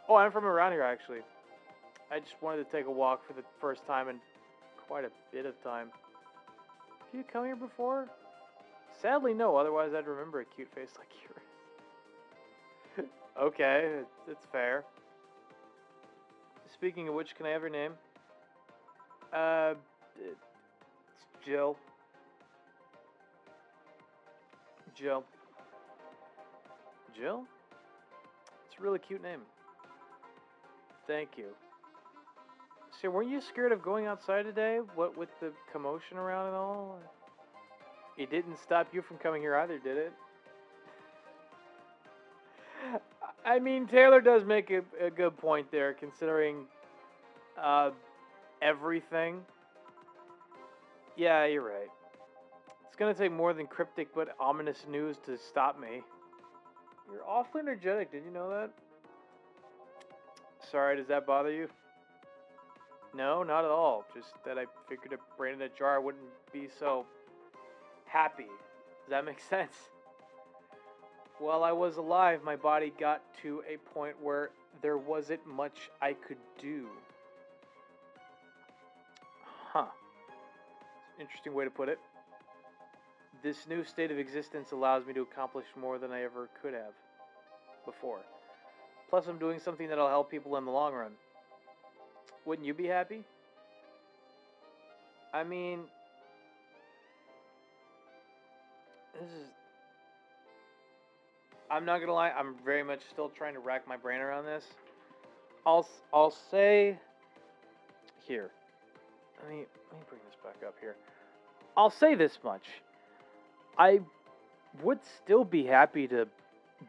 Oh, I'm from around here, actually. I just wanted to take a walk for the first time in quite a bit of time. Have you come here before? Sadly, no. Otherwise, I'd remember a cute face like yours. Okay, it's fair. Speaking of which, can I have your name? It's Jill. Jill. Jill? It's a really cute name. Thank you. So, weren't you scared of going outside today? What with the commotion around and all? It didn't stop you from coming here either, did it? I mean, Taylor does make a good point there, considering everything. Yeah, you're right. It's gonna take more than cryptic but ominous news to stop me. You're awfully energetic, did you know that? Sorry, does that bother you? No, not at all. Just that I figured a brain in a jar wouldn't be so happy. Does that make sense? While I was alive, my body got to a point where there wasn't much I could do. Huh. Interesting way to put it. This new state of existence allows me to accomplish more than I ever could have before. Plus, I'm doing something that'll help people in the long run. Wouldn't you be happy? I mean, this is... I'm not gonna lie, I'm very much still trying to rack my brain around this. I'll say... Here. Let me bring this back up here. I'll say this much. I would still be happy to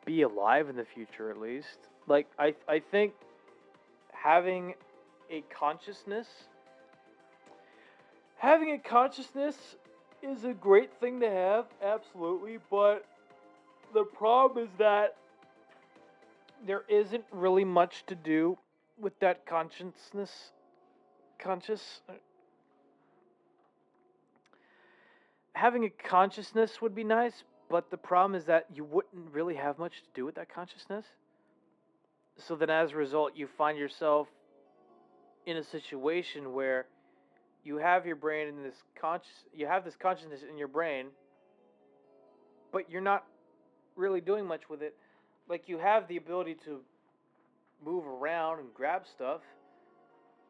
be alive in the future, at least. Like, I think having a consciousness is a great thing to have, absolutely, but the problem is that there isn't really much to do with that having a consciousness would be nice, but the problem is that you wouldn't really have much to do with that consciousness. So then as a result, you find yourself in a situation where you have your brain in this you have this consciousness in your brain, but you're not really doing much with it. Like, you have the ability to move around and grab stuff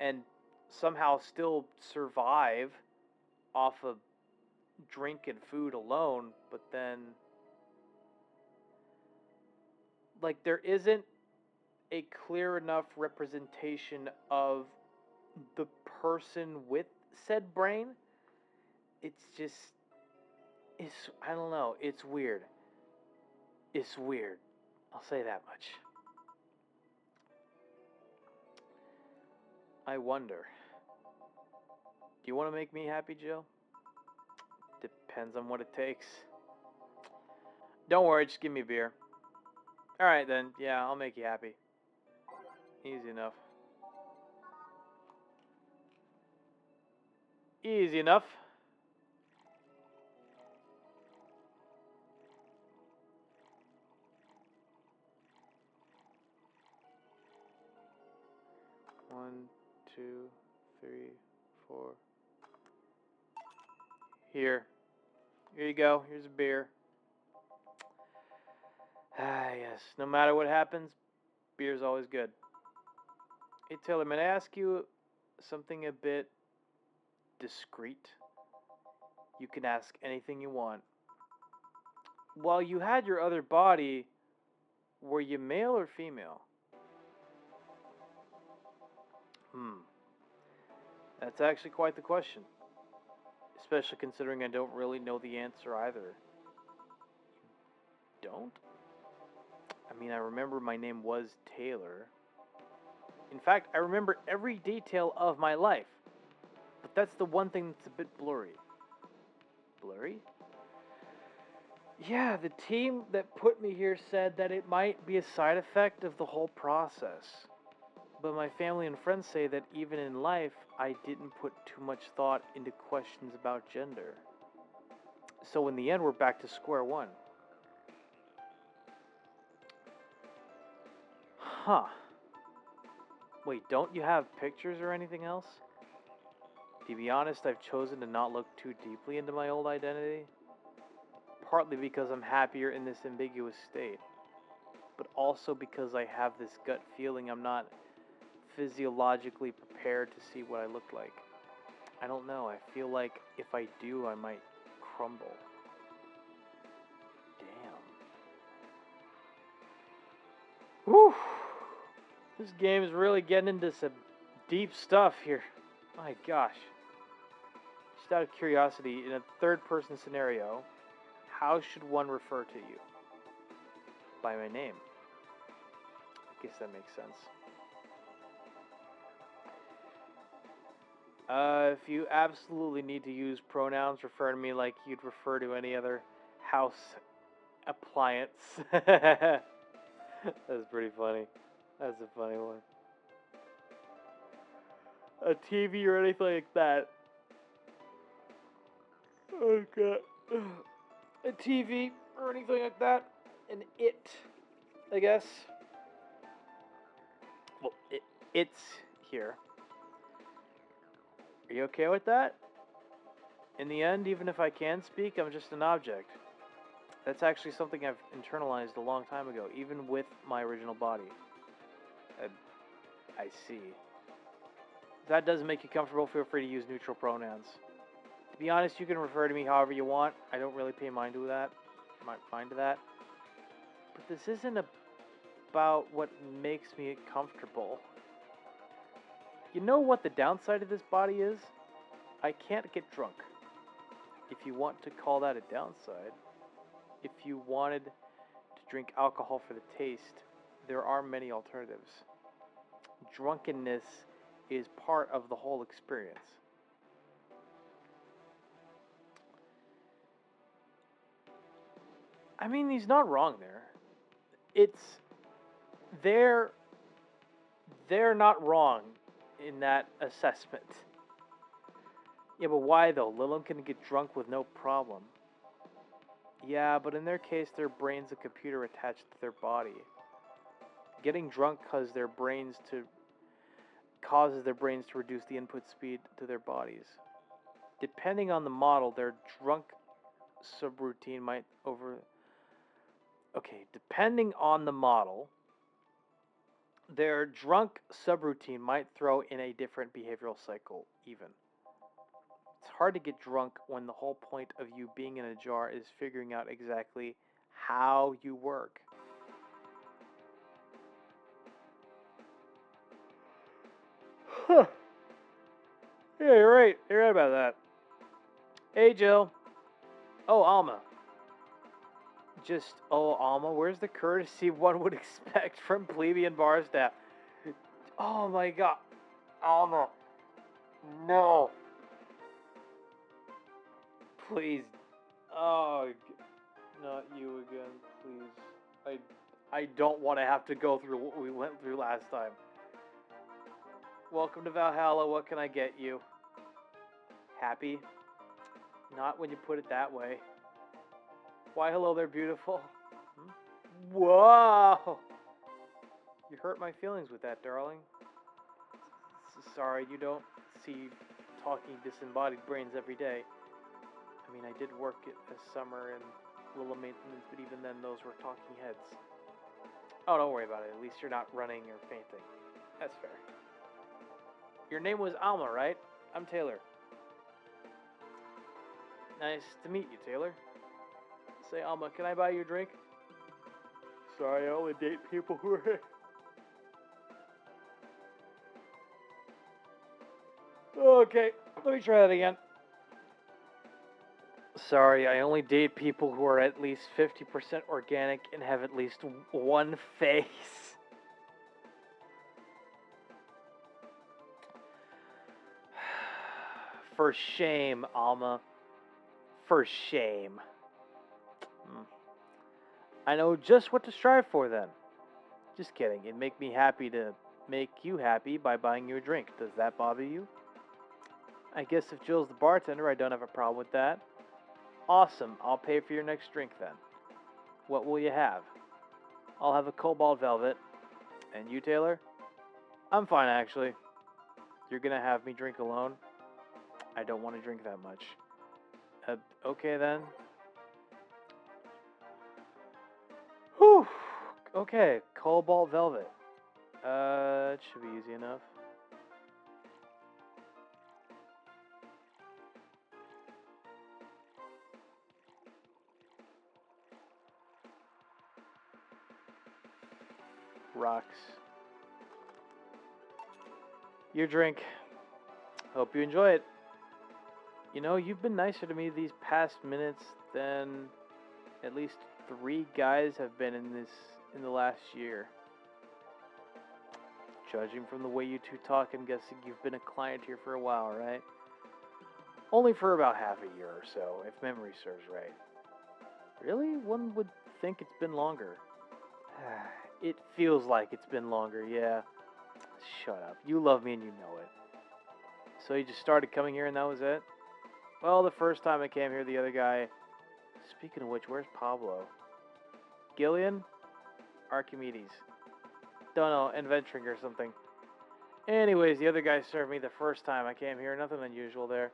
and somehow still survive off of drink and food alone, but then, like, there isn't a clear enough representation of the person with said brain. It's just, I don't know, it's weird. It's weird. I'll say that much. I wonder. Do you want to make me happy, Jill? Depends on what it takes. Don't worry, just give me a beer. Alright then, yeah, I'll make you happy. Easy enough. Easy enough. One, 2, 3, 4. Here. Here you go. Here's a beer. Ah, yes. No matter what happens, beer's always good. Hey, Taylor, may I ask you something a bit discreet? You can ask anything you want. While you had your other body, were you male or female? That's actually quite the question. Especially considering I don't really know the answer either. Don't? I mean, I remember my name was Taylor. In fact, I remember every detail of my life. But that's the one thing that's a bit blurry. Blurry? Yeah, the team that put me here said that it might be a side effect of the whole process. But my family and friends say that even in life, I didn't put too much thought into questions about gender. So in the end, we're back to square one. Huh. Wait, don't you have pictures or anything else? To be honest, I've chosen to not look too deeply into my old identity. Partly because I'm happier in this ambiguous state. But also because I have this gut feeling I'm not physiologically prepared to see what I look like. I don't know, I feel like if I do, I might crumble. Damn. Whew. This game is really getting into some deep stuff here. My gosh. Just out of curiosity, in a third-person scenario, how should one refer to you? By my name. I guess that makes sense. If you absolutely need to use pronouns, refer to me like you'd refer to any other house appliance. That's pretty funny. That's a funny one. A TV or anything like that. Oh god. A TV or anything like that. And it, I guess. Well, it's here. Are you okay with that? In the end, even if I can speak, I'm just an object. That's actually something I've internalized a long time ago, even with my original body. I see. If that doesn't make you comfortable, feel free to use neutral pronouns. To be honest, you can refer to me however you want. I don't really pay mind to that. But this isn't about what makes me comfortable. You know what the downside of this body is? I can't get drunk. If you want to call that a downside, if you wanted to drink alcohol for the taste, there are many alternatives. Drunkenness is part of the whole experience. I mean, he's not wrong there. They're not wrong in that assessment. Yeah, but why though? Lilum can get drunk with no problem. Yeah, but in their case, their brain's a computer attached to their body. Getting drunk causes their brains to reduce the input speed to their bodies. Depending on the model, their drunk subroutine might depending on the model, their drunk subroutine might throw in a different behavioral cycle even. It's hard to get drunk when the whole point of you being in a jar is figuring out exactly how you work. Huh. Yeah, you're right. You're right about that. Hey, Jill. Oh, Alma. Alma, where's the courtesy one would expect from plebeian bar staff? Oh my god. Alma. No. Please. Oh, not you again, please. I don't want to have to go through what we went through last time. Welcome to Valhalla. What can I get you? Happy? Not when you put it that way. Why, hello there, beautiful. Whoa! You hurt my feelings with that, darling. Sorry, you don't see talking disembodied brains every day. I mean, I did work it this summer and a little maintenance, but even then, those were talking heads. Oh, don't worry about it. At least you're not running or fainting. That's fair. Your name was Alma, right? I'm Taylor. Nice to meet you, Taylor. Say, Alma, can I buy you a drink? Sorry, I only date people who are... Okay, let me try that again. Sorry, I only date people who are at least 50% organic and have at least one face. For shame, Alma. For shame. I know just what to strive for then. Just kidding. It'd make me happy to make you happy by buying you a drink. Does that bother you? I guess if Jill's the bartender, I don't have a problem with that. Awesome. I'll pay for your next drink then. What will you have? I'll have a cobalt velvet. And you, Taylor? I'm fine, actually. You're gonna have me drink alone? I don't want to drink that much. Okay then. Whew. Okay, cobalt velvet. It should be easy enough. Rocks. Your drink. Hope you enjoy it. You know, you've been nicer to me these past minutes than at least 3 guys have been in the last year. Judging from the way you two talk, I'm guessing you've been a client here for a while, right? Only for about half a year or so, if memory serves right. Really? One would think it's been longer. It feels like it's been longer, yeah. Shut up. You love me and you know it. So you just started coming here and that was it? Well, the first time I came here, the other guy... Speaking of which, where's Pablo? Gillian? Archimedes. Don't know, adventuring or something. Anyways, the other guy served me the first time I came here. Nothing unusual there.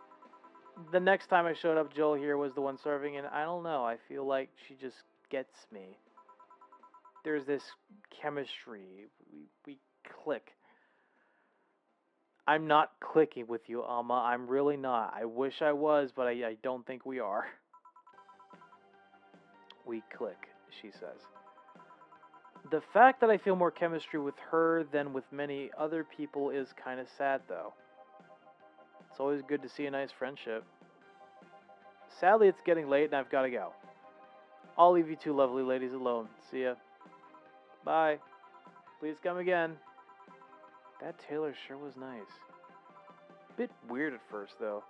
The next time I showed up, Joel here was the one serving, and I don't know. I feel like she just gets me. There's this chemistry. We click. I'm not clicking with you, Alma. I'm really not. I wish I was, but I don't think we are. We click, she says. The fact that I feel more chemistry with her than with many other people is kind of sad, though. It's always good to see a nice friendship. Sadly, it's getting late and I've got to go. I'll leave you two lovely ladies alone. See ya. Bye. Please come again. That tailor sure was nice. Bit weird at first, though.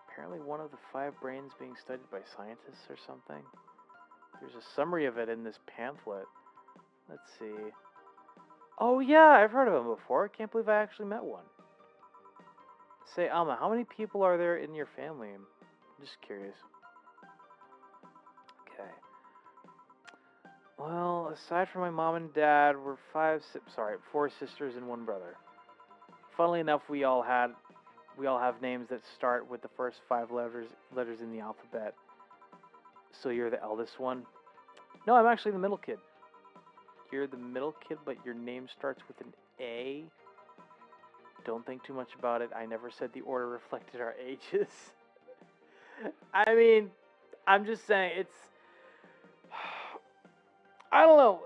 Apparently one of the 5 brains being studied by scientists or something. There's a summary of it in this pamphlet. Let's see. Oh yeah, I've heard of him before. I can't believe I actually met one. Say, Alma, how many people are there in your family? I'm just curious. Okay. Well, aside from my mom and dad, we're 4 sisters and 1 brother. Funnily enough, we all have names that start with the first 5 letters in the alphabet. So you're the eldest one? No, I'm actually the middle kid. You're the middle kid, but your name starts with an A? Don't think too much about it. I never said the order reflected our ages. I mean, I'm just saying, it's... I don't know.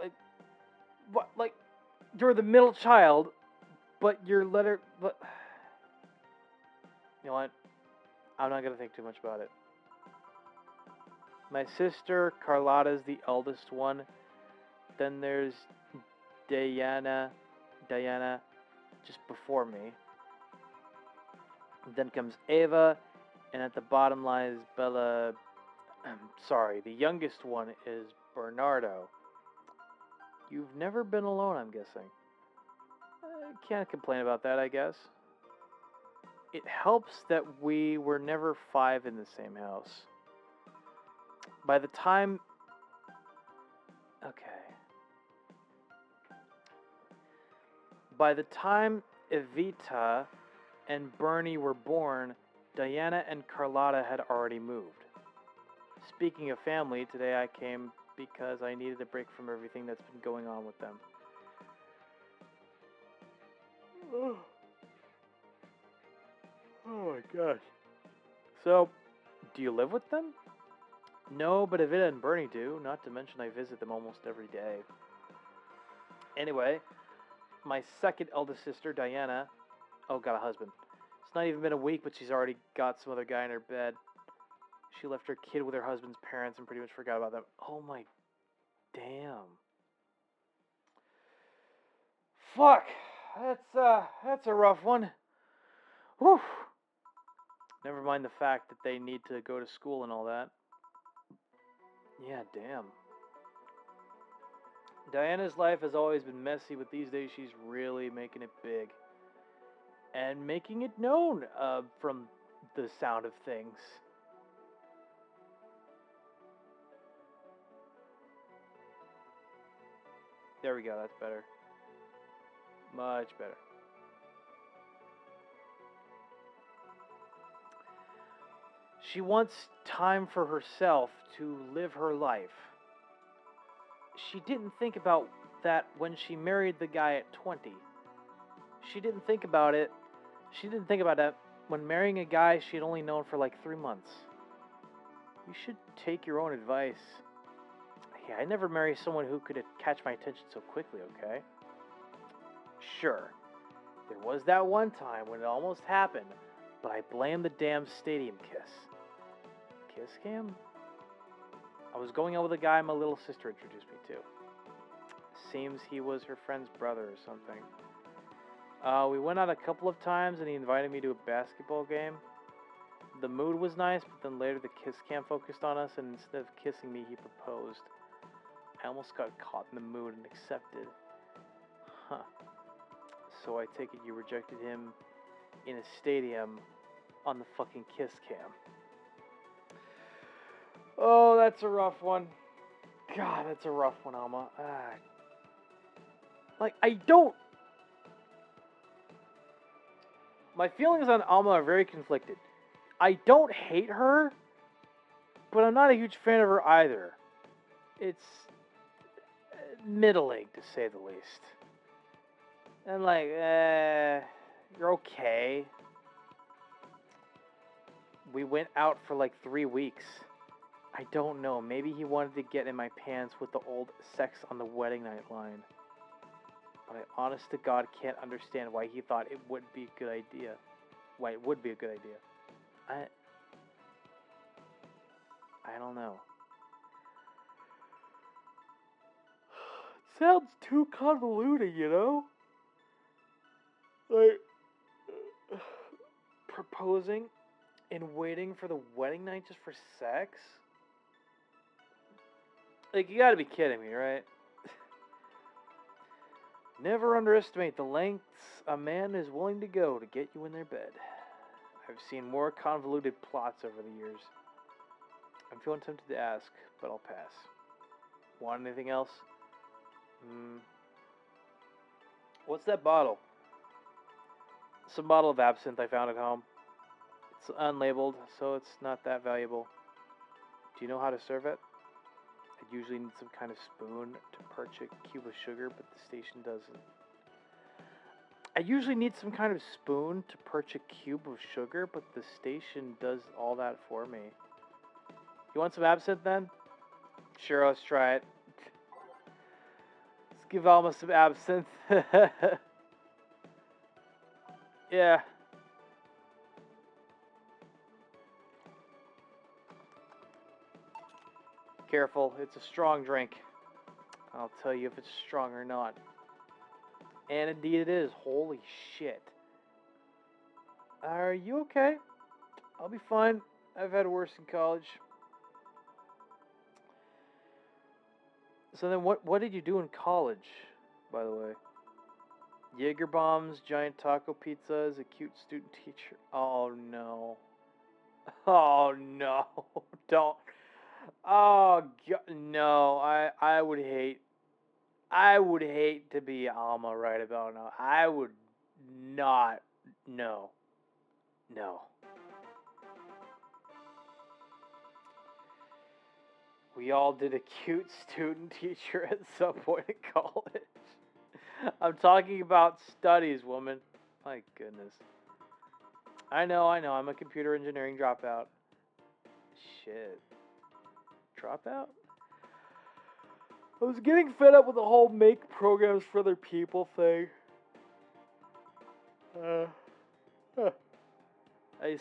Like, you're the middle child, but your letter... But, you know what? I'm not going to think too much about it. My sister, Carlotta's the eldest one. Then there's Diana, just before me. Then comes Ava, and at the bottom lies Bella. The youngest one is Bernardo. You've never been alone, I'm guessing. Can't complain about that, I guess. It helps that we were never 5 in the same house. By the time... Okay. By the time Evita and Bernie were born, Diana and Carlotta had already moved. Speaking of family, today I came because I needed a break from everything that's been going on with them. Oh my gosh. So, do you live with them? No, but Evita and Bernie do, not to mention I visit them almost every day. Anyway, my second eldest sister, Diana, got a husband. It's not even been a week, but she's already got some other guy in her bed. She left her kid with her husband's parents and pretty much forgot about them. Oh my damn. Fuck. That's a rough one. Whew. Never mind the fact that they need to go to school and all that. Yeah, damn. Diana's life has always been messy, but these days she's really making it big. And making it known, from the sound of things. There we go, that's better. Much better. She wants time for herself to live her life. She didn't think about that when she married the guy at 20. She didn't think about it. She didn't think about that when marrying a guy she had only known for like 3 months. You should take your own advice. Yeah, I never marry someone who could catch my attention so quickly, okay? Sure, there was that one time when it almost happened, but I blame the damn stadium kiss. Kiss cam? I was going out with a guy my little sister introduced me to. Seems he was her friend's brother or something. We went out a couple of times and he invited me to a basketball game. The mood was nice, but then later the kiss cam focused on us, and instead of kissing me, he proposed. I almost got caught in the mood and accepted. Huh. So I take it you rejected him in a stadium on the fucking kiss cam. Oh, that's a rough one. God, that's a rough one, Alma. Like, I don't... My feelings on Alma are very conflicted. I don't hate her, but I'm not a huge fan of her either. It's middling, to say the least. And like, you're okay. We went out for like 3 weeks. I don't know. Maybe he wanted to get in my pants with the old sex on the wedding night line. But I honest to God can't understand why he thought it would be a good idea. Why it would be a good idea. I don't know. It sounds too convoluted, you know? Like, proposing and waiting for the wedding night just for sex? Like, you gotta be kidding me, right? Never underestimate the lengths a man is willing to go to get you in their bed. I've seen more convoluted plots over the years. I'm feeling tempted to ask, but I'll pass. Want anything else? What's that bottle? It's a bottle of absinthe I found at home. It's unlabeled, so it's not that valuable. Do you know how to serve it? I usually need some kind of spoon to perch a cube of sugar, but the station doesn't. I usually need some kind of spoon to perch a cube of sugar, but the station does all that for me. You want some absinthe then? Sure, let's try it. Let's give Alma some absinthe. Yeah. Careful, it's a strong drink. I'll tell you if it's strong or not. And indeed it is. Holy shit. Are you okay? I'll be fine. I've had worse in college. So then what did you do in college, by the way? Jaeger bombs, giant taco pizzas, a cute student teacher. Oh no. Oh no. Don't. Oh God, no. I would hate to be Alma right about now. I would not. No. No. We all did a cute student teacher at some point in college. I'm talking about studies, woman. My goodness. I know. I'm a computer engineering dropout. Shit. Dropout? I was getting fed up with the whole make programs for other people thing. I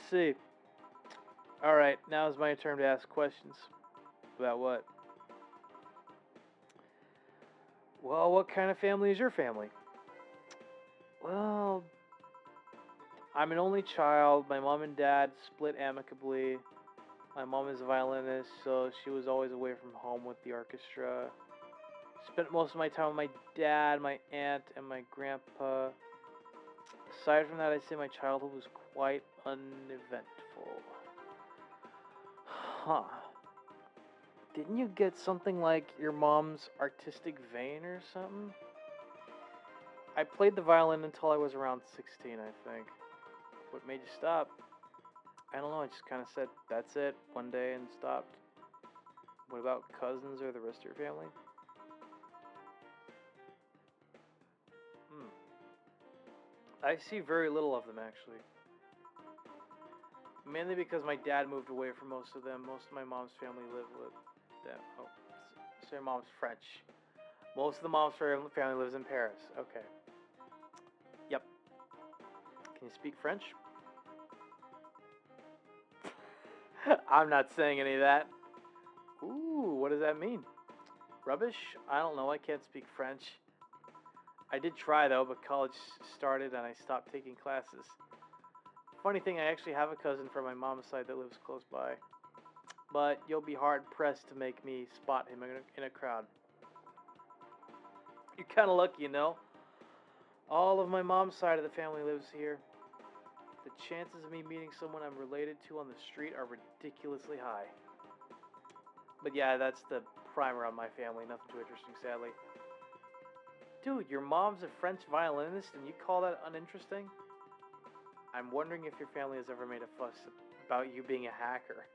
see. Alright, now is my turn to ask questions. About what? Well, what kind of family is your family? Well, I'm an only child. My mom and dad split amicably. My mom is a violinist, so she was always away from home with the orchestra. Spent most of my time with my dad, my aunt, and my grandpa. Aside from that, I'd say my childhood was quite uneventful. Huh. Didn't you get something like your mom's artistic vein or something? I played the violin until I was around 16, I think. What made you stop? I don't know, I just kind of said, that's it, one day and stopped. What about cousins or the rest of your family? I see very little of them, actually. Mainly because my dad moved away from most of them. Most of my mom's family live with them. Oh, so your mom's French. Most of the mom's family lives in Paris. Okay. Yep. Can you speak French? I'm not saying any of that. Ooh, what does that mean? Rubbish? I don't know. I can't speak French. I did try though, but college started and I stopped taking classes. Funny thing, I actually have a cousin from my mom's side that lives close by. But you'll be hard pressed to make me spot him in a crowd. You're kind of lucky, you know? All of my mom's side of the family lives here. The chances of me meeting someone I'm related to on the street are ridiculously high. But yeah, that's the primer on my family. Nothing too interesting, sadly. Dude, your mom's a French violinist and you call that uninteresting? I'm wondering if your family has ever made a fuss about you being a hacker.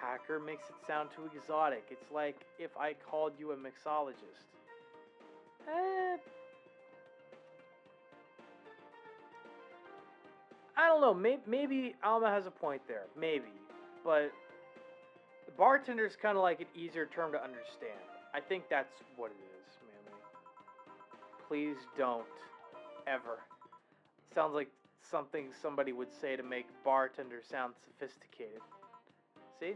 Hacker makes it sound too exotic. It's like if I called you a mixologist. I don't know. Maybe Alma has a point there. Maybe. But the bartender is kind of like an easier term to understand. I think that's what it is, mainly. Please don't. Ever. Sounds like something somebody would say to make bartender sound sophisticated. See?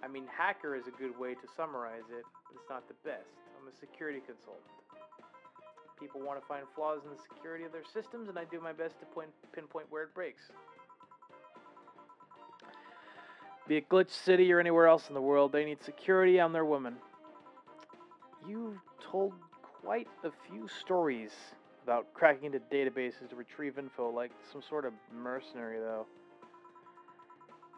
I mean, hacker is a good way to summarize it, but it's not the best. I'm a security consultant. People want to find flaws in the security of their systems, and I do my best to pinpoint where it breaks. Be it Glitch City or anywhere else in the world, they need security on their women. You've told quite a few stories about cracking into databases to retrieve info, like some sort of mercenary, though.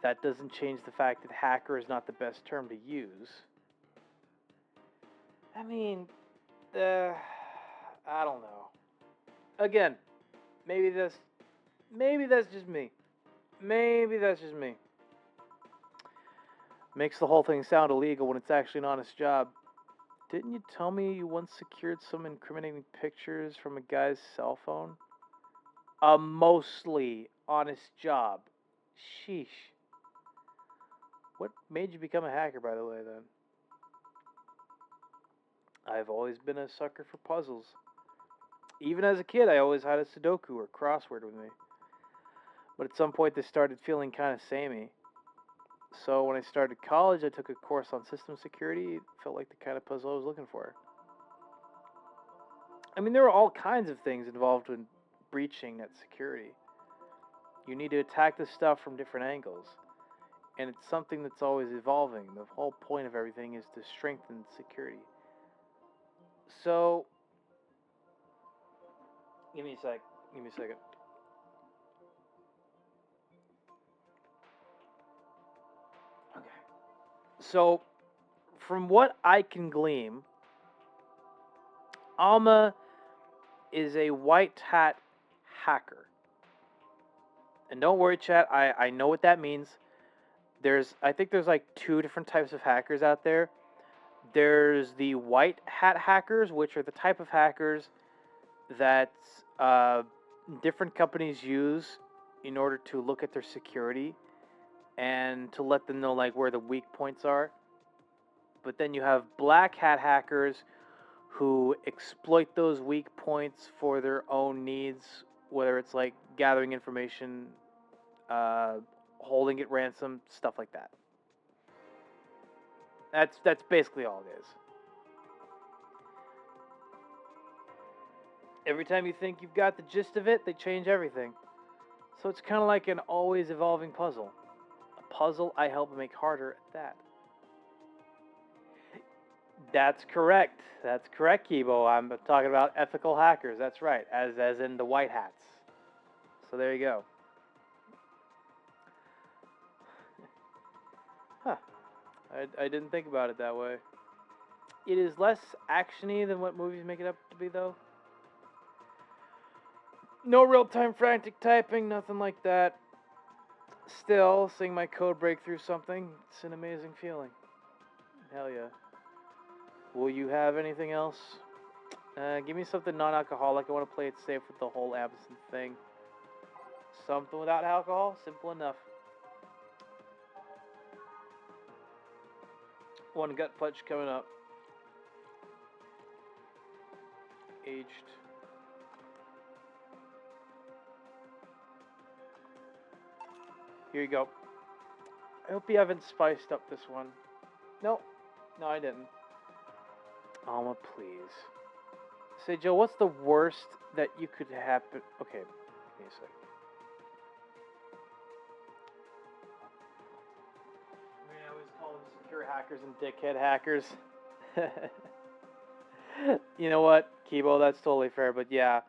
That doesn't change the fact that hacker is not the best term to use. I mean, I don't know. Again, maybe that's just me. Maybe that's just me. Makes the whole thing sound illegal when it's actually an honest job. Didn't you tell me you once secured some incriminating pictures from a guy's cell phone? A mostly honest job. Sheesh. What made you become a hacker, by the way, then? I've always been a sucker for puzzles. Even as a kid, I always had a Sudoku or crossword with me. But at some point, they started feeling kind of samey. So when I started college, I took a course on system security. It felt like the kind of puzzle I was looking for. I mean, there are all kinds of things involved in breaching that security. You need to attack this stuff from different angles. And it's something that's always evolving. The whole point of everything is to strengthen security. So, give me a second. Okay. So, from what I can glean, Alma is a white hat hacker. And don't worry, chat, I know what that means. I think there's like two different types of hackers out there. There's the white hat hackers, which are the type of hackers that different companies use in order to look at their security and to let them know like where the weak points are. But then you have black hat hackers who exploit those weak points for their own needs, whether it's like gathering information, holding it ransom, stuff like that. That's basically all it is. Every time you think you've got the gist of it, they change everything. So it's kind of like an always evolving puzzle. A puzzle I help make harder at that. That's correct. That's correct, Kibo. I'm talking about ethical hackers. That's right, as in the white hats. So there you go. Huh. I didn't think about it that way. It is less actiony than what movies make it up to be, though. No real-time frantic typing, nothing like that. Still, seeing my code break through something, it's an amazing feeling. Hell yeah. Will you have anything else? Give me something non-alcoholic. I want to play it safe with the whole absinthe thing. Something without alcohol? Simple enough. One gut punch coming up. Aged. Here you go. I hope you haven't spiced up this one. No, I didn't. Alma, please. Say, Joe, what's the worst that you could happen? Okay, give me a sec. I always call them secure hackers and dickhead hackers. You know what, Kibo? That's totally fair. But yeah,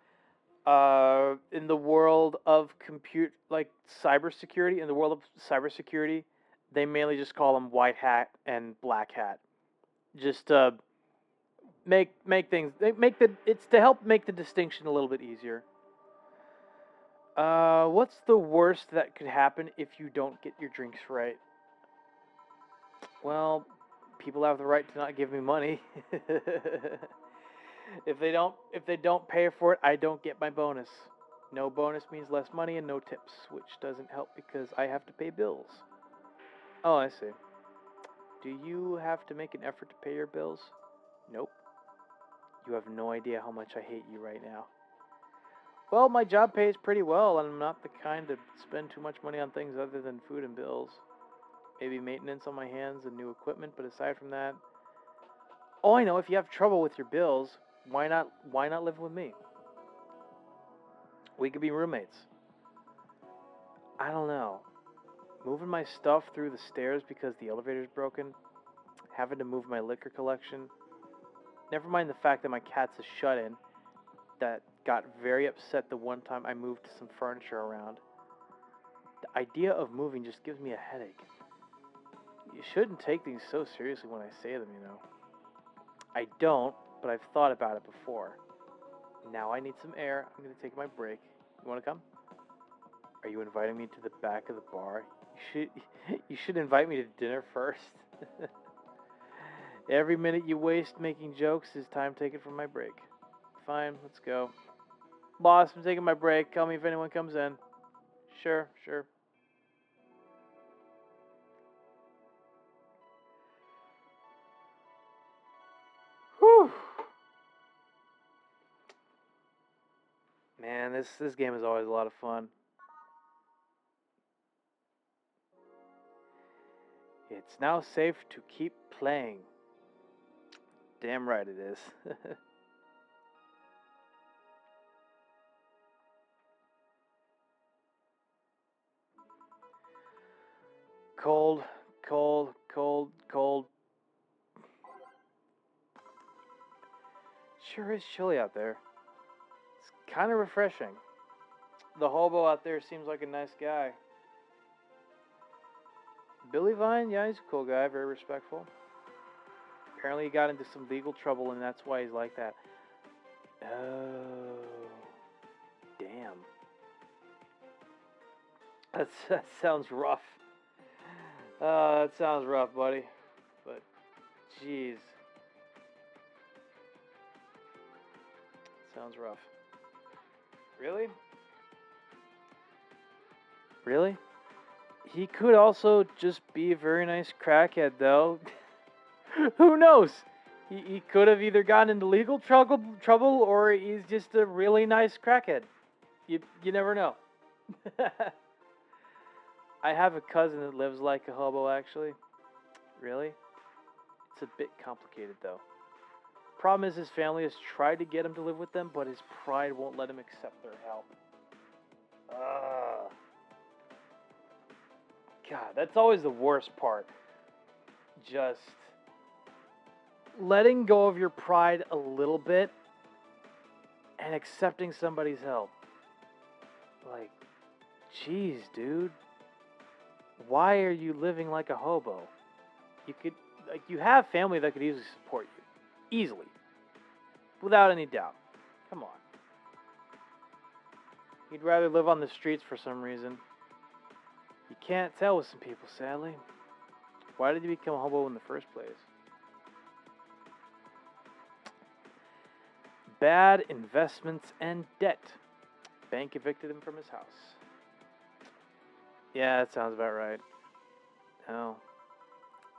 in the world of cybersecurity, they mainly just call them white hat and black hat. Just make things it's to help make the distinction a little bit easier. What's the worst that could happen if you don't get your drinks right? Well, people have the right to not give me money. If they don't pay for it, I don't get my bonus. No bonus means less money and no tips, which doesn't help because I have to pay bills. Oh, I see. Do you have to make an effort to pay your bills? Nope. You have no idea how much I hate you right now. Well, my job pays pretty well, and I'm not the kind to spend too much money on things other than food and bills. Maybe maintenance on my hands and new equipment, but aside from that... Oh, I know, if you have trouble with your bills, why not live with me? We could be roommates. I don't know. Moving my stuff through the stairs because the elevator's broken, having to move my liquor collection, never mind the fact that my cat's a shut-in that got very upset the one time I moved some furniture around. The idea of moving just gives me a headache. You shouldn't take things so seriously when I say them, you know. I don't, but I've thought about it before. Now I need some air. I'm going to take my break. You want to come? Are you inviting me to the back of the bar? You should invite me to dinner first. Every minute you waste making jokes is time taken from my break. Fine, let's go. Boss, I'm taking my break. Call me if anyone comes in. Sure. Whew. Man, this game is always a lot of fun. It's now safe to keep playing. Damn right it is. Cold. Sure is chilly out there. It's kind of refreshing. The hobo out there seems like a nice guy. Billy Vine, yeah, he's a cool guy, very respectful. Apparently he got into some legal trouble and that's why he's like that. Oh, damn. That sounds rough. That sounds rough, buddy. But, jeez. Sounds rough. Really? Really? He could also just be a very nice crackhead, though. Who knows? He could have either gotten into legal trouble or he's just a really nice crackhead. You never know. I have a cousin that lives like a hobo, actually. Really? It's a bit complicated, though. Problem is his family has tried to get him to live with them, but his pride won't let him accept their help. God, that's always the worst part. Just letting go of your pride a little bit and accepting somebody's help. Like, jeez, dude. Why are you living like a hobo? You have family that could easily support you. Easily. Without any doubt. Come on. You'd rather live on the streets for some reason. You can't tell with some people, sadly. Why did he become a hobo in the first place? Bad investments and debt. Bank evicted him from his house. Yeah, that sounds about right. No.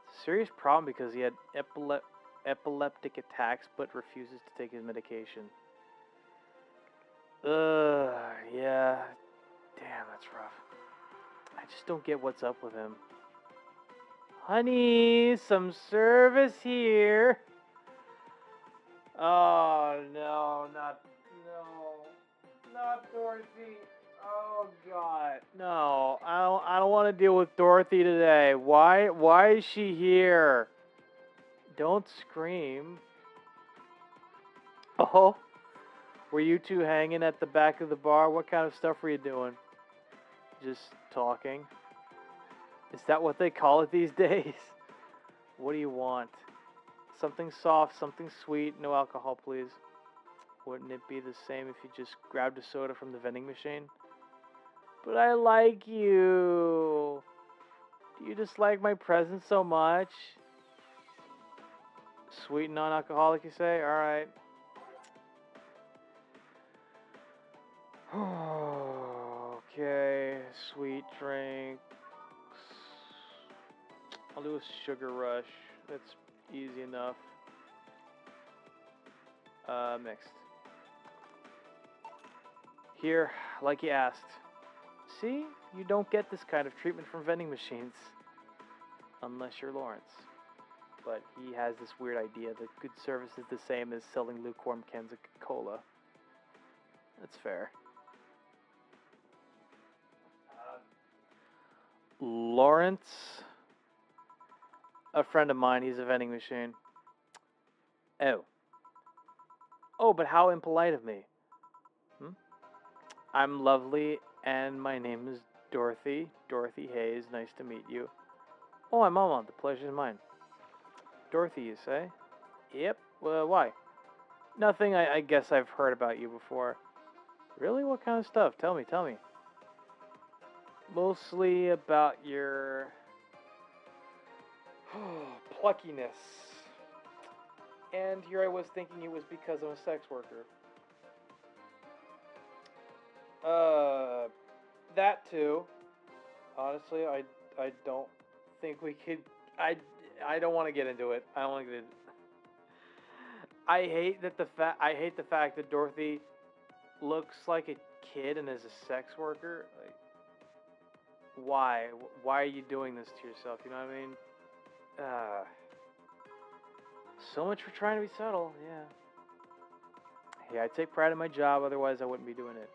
It's a serious problem because he had epileptic attacks but refuses to take his medication. Yeah. Damn, that's rough. I just don't get what's up with him. Honey, some service here. Oh no, not Dorothy. Oh God, no! I don't want to deal with Dorothy today. Why is she here? Don't scream. Oh, were you two hanging at the back of the bar? What kind of stuff were you doing? Just talking. Is that what they call it these days? What do you want? Something soft, something sweet, no alcohol, please. Wouldn't it be the same if you just grabbed a soda from the vending machine? But I like you. Do you just like my presence so much? Sweet and non-alcoholic, you say? Alright. Okay, sweet drinks. I'll do a sugar rush. That's easy enough. Mixed. Here, like you asked. See? You don't get this kind of treatment from vending machines. Unless you're Lawrence. But he has this weird idea that good service is the same as selling lukewarm cans of cola. That's fair. Lawrence? A friend of mine, he's a vending machine. Oh. Oh, but how impolite of me. I'm lovely, and my name is Dorothy. Dorothy Hayes, nice to meet you. Oh, I'm Mama, the pleasure's mine. Dorothy, you say? Yep, well, why? Nothing, I guess I've heard about you before. Really? What kind of stuff? Tell me. Mostly about your... pluckiness. And here I was thinking it was because I'm a sex worker. That too. Honestly, I don't think we could... I don't want to get into it. I don't want to get into... I hate the fact that Dorothy looks like a kid and is a sex worker. Like, why? Why are you doing this to yourself? You know what I mean? So much for trying to be subtle. Yeah. Hey, I take pride in my job. Otherwise, I wouldn't be doing it.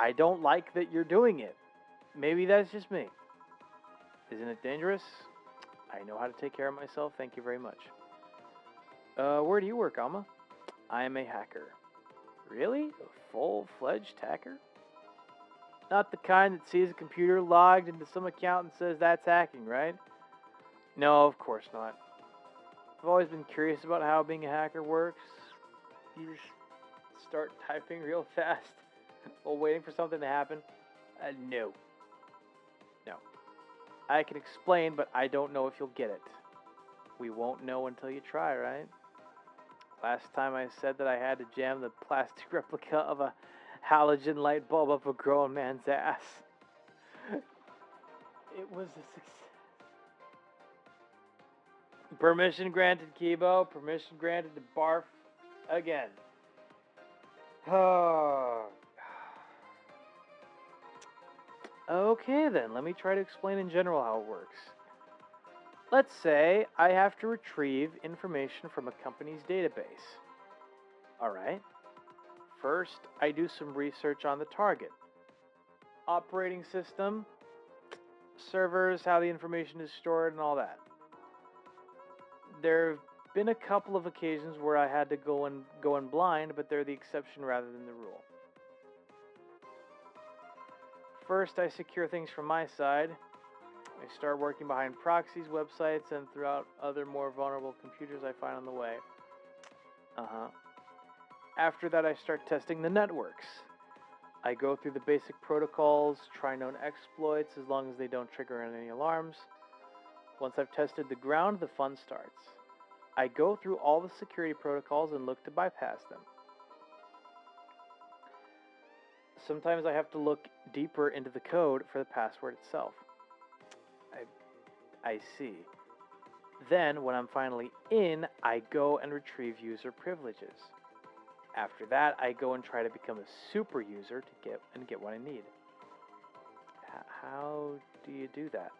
I don't like that you're doing it. Maybe that's just me. Isn't it dangerous? I know how to take care of myself. Thank you very much. Where do you work, Alma? I am a hacker. Really? A full-fledged hacker? Not the kind that sees a computer logged into some account and says that's hacking, right? No, of course not. I've always been curious about how being a hacker works. You just start typing real fast while waiting for something to happen? No. I can explain, but I don't know if you'll get it. We won't know until you try, right? Last time I said that I had to jam the plastic replica of a halogen light bulb up a grown man's ass. It was a success. Permission granted, Kibo. Permission granted to barf again. Okay then, let me try to explain in general how it works. Let's say I have to retrieve information from a company's database. Alright. First, I do some research on the target. Operating system, servers, how the information is stored, and all that. There have been a couple of occasions where I had to go in blind, but they're the exception rather than the rule. First, I secure things from my side. I start working behind proxies, websites, and throughout other more vulnerable computers I find on the way. After that, I start testing the networks. I go through the basic protocols, try known exploits as long as they don't trigger any alarms. Once I've tested the ground, the fun starts. I go through all the security protocols and look to bypass them. Sometimes I have to look deeper into the code for the password itself. I see. Then, when I'm finally in, I go and retrieve user privileges. After that, I go and try to become a super user to get what I need. How do you do that?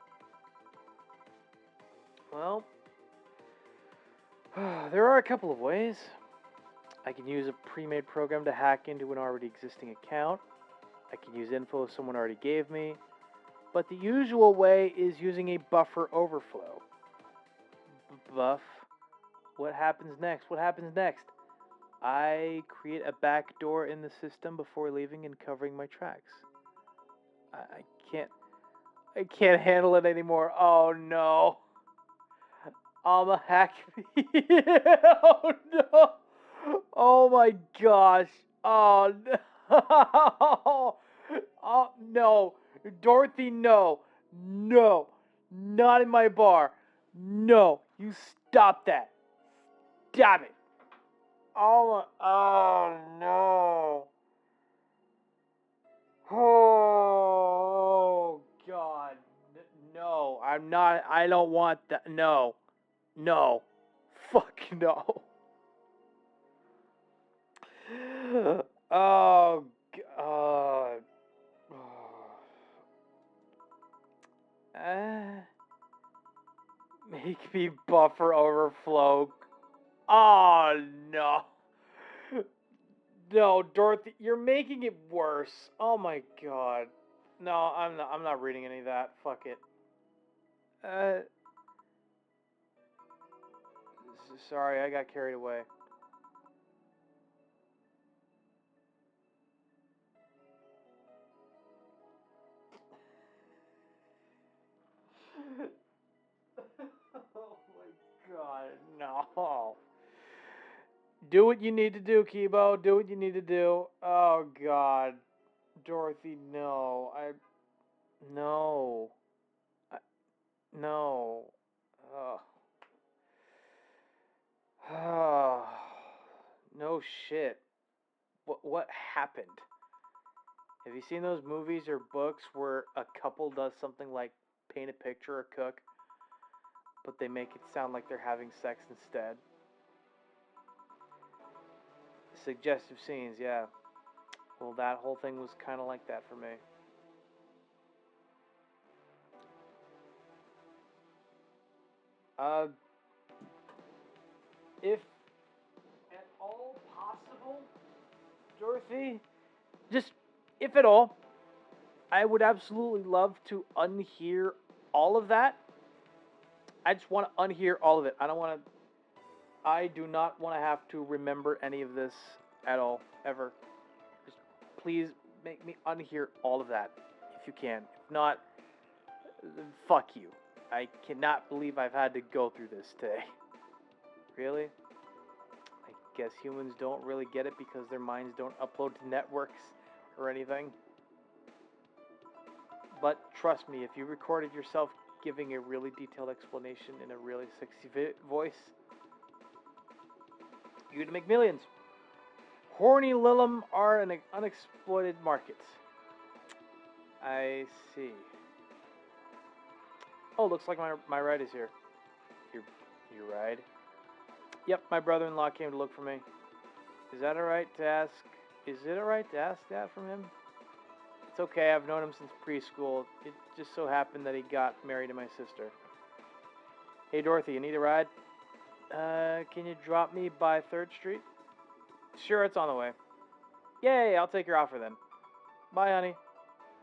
Well, There are a couple of ways. I can use a pre-made program to hack into an already existing account. I can use info someone already gave me. But the usual way is using a buffer overflow. Buff. What happens next? What happens next? I create a backdoor in the system before leaving and covering my tracks. I can't handle it anymore. Oh no. I'm a hack. Oh no. Oh my gosh. Oh no. Oh no. Dorothy, no. No. Not in my bar. No. You stop that. Stop it. Oh, oh no. Oh God. No. I'm not. I don't want that. No. No. Fuck no. Oh God. Make me buffer overflow. Oh no. No, Dorothy, you're making it worse. Oh my God. No, I'm not reading any of that. Fuck it. Sorry, I got carried away. Oh my God, no. Do what you need to do, Kibo. Do what you need to do. Oh God. Dorothy, no. No. No. Oh. Oh. No shit. What happened? Have you seen those movies or books where a couple does something like paint a picture or cook, but they make it sound like they're having sex instead? Suggestive scenes, yeah. Well, that whole thing was kind of like that for me. If at all possible, Dorothy, just if at all, I would absolutely love to unhear all of that. I just want to unhear all of it. I do not want to have to remember any of this at all, ever. Just please make me unhear all of that, if you can. If not, fuck you. I cannot believe I've had to go through this today. Really? I guess humans don't really get it because their minds don't upload to networks or anything. But trust me, if you recorded yourself giving a really detailed explanation in a really sexy voice, you'd make millions. Horny Lilum are an unexploited market. I see. Oh, looks like my ride is here. Your ride? Yep, my brother-in-law came to look for me. Is that alright to ask? Is it alright to ask that from him? It's okay, I've known him since preschool. It just so happened that he got married to my sister. Hey Dorothy, you need a ride? Can you drop me by 3rd Street? Sure, it's on the way. Yay, I'll take your offer then. Bye, honey.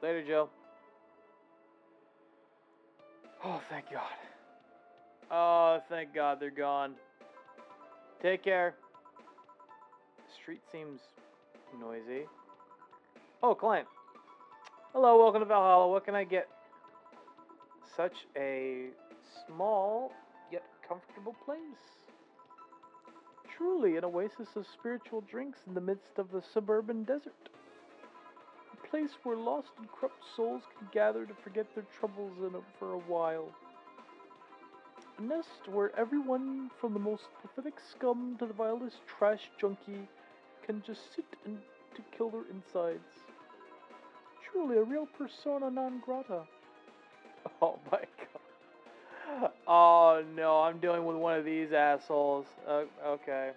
Later, Joe. Oh, thank God. Oh, thank God they're gone. Take care. The street seems noisy. Oh, client. Hello, welcome to Valhalla. What can I get? Such a small yet comfortable place. Truly an oasis of spiritual drinks in the midst of the suburban desert. A place where lost and corrupt souls can gather to forget their troubles for a while. A nest where everyone from the most pathetic scum to the vilest trash junkie can just sit and to kill their insides. Truly a real persona non grata. Oh my God. Oh no, I'm dealing with one of these assholes. Okay.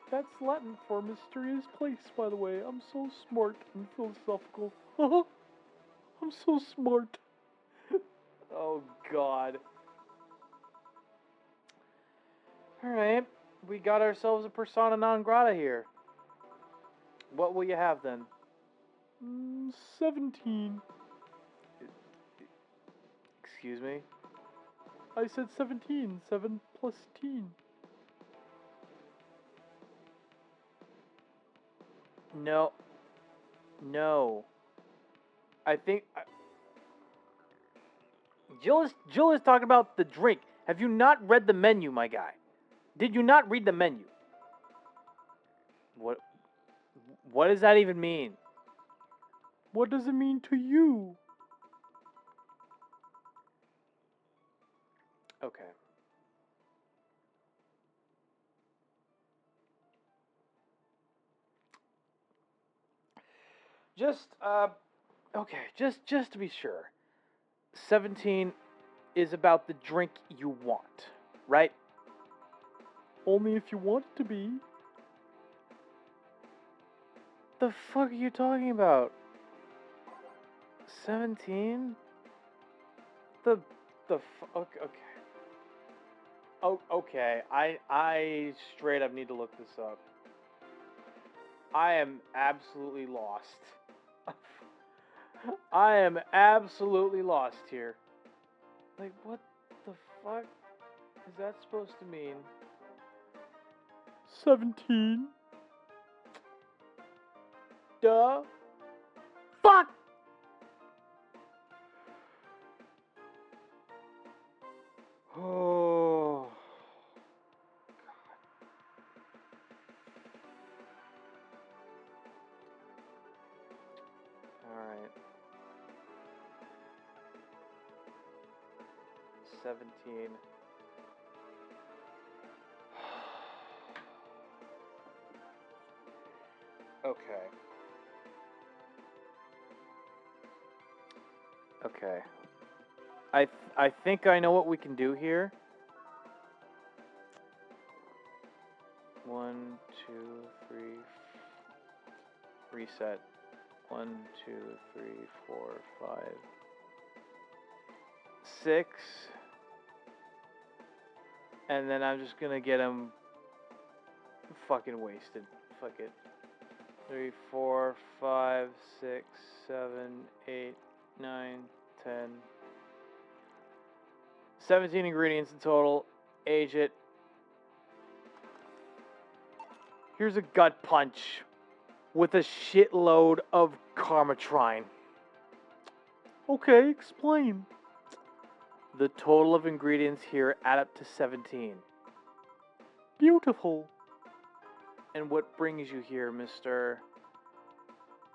That's Latin for mysterious place, by the way. I'm so smart and philosophical. I'm so smart. Oh God. Alright, we got ourselves a persona non grata here. What will you have then? 17. Excuse me? I said 17. 7 plus teen. No. No. I think... Jill is talking about the drink. Have you not read the menu, my guy? Did you not read the menu? What does that even mean? What does it mean to you? Okay. Okay, just to be sure. 17 is about the drink you want, right? Only if you want it to be. The fuck are you talking about? 17? Okay. Oh, okay. I straight up need to look this up. I am absolutely lost. I am absolutely lost here. Like, what the fuck is that supposed to mean? 17? Duh. Fuck! Oh. Alright. 17. Okay. Okay. I think I know what we can do here. 1, 2, 3. Reset. 1, 2, 3, 4, 5, 6. And then I'm just gonna get him fucking wasted. Fuck it. 3, 4, 5, 6, 7, 8, 9, 10. 17 ingredients in total. Age it. Here's a gut punch with a shitload of karmatrine. Okay, explain. The total of ingredients here add up to 17. Beautiful. And what brings you here, mister?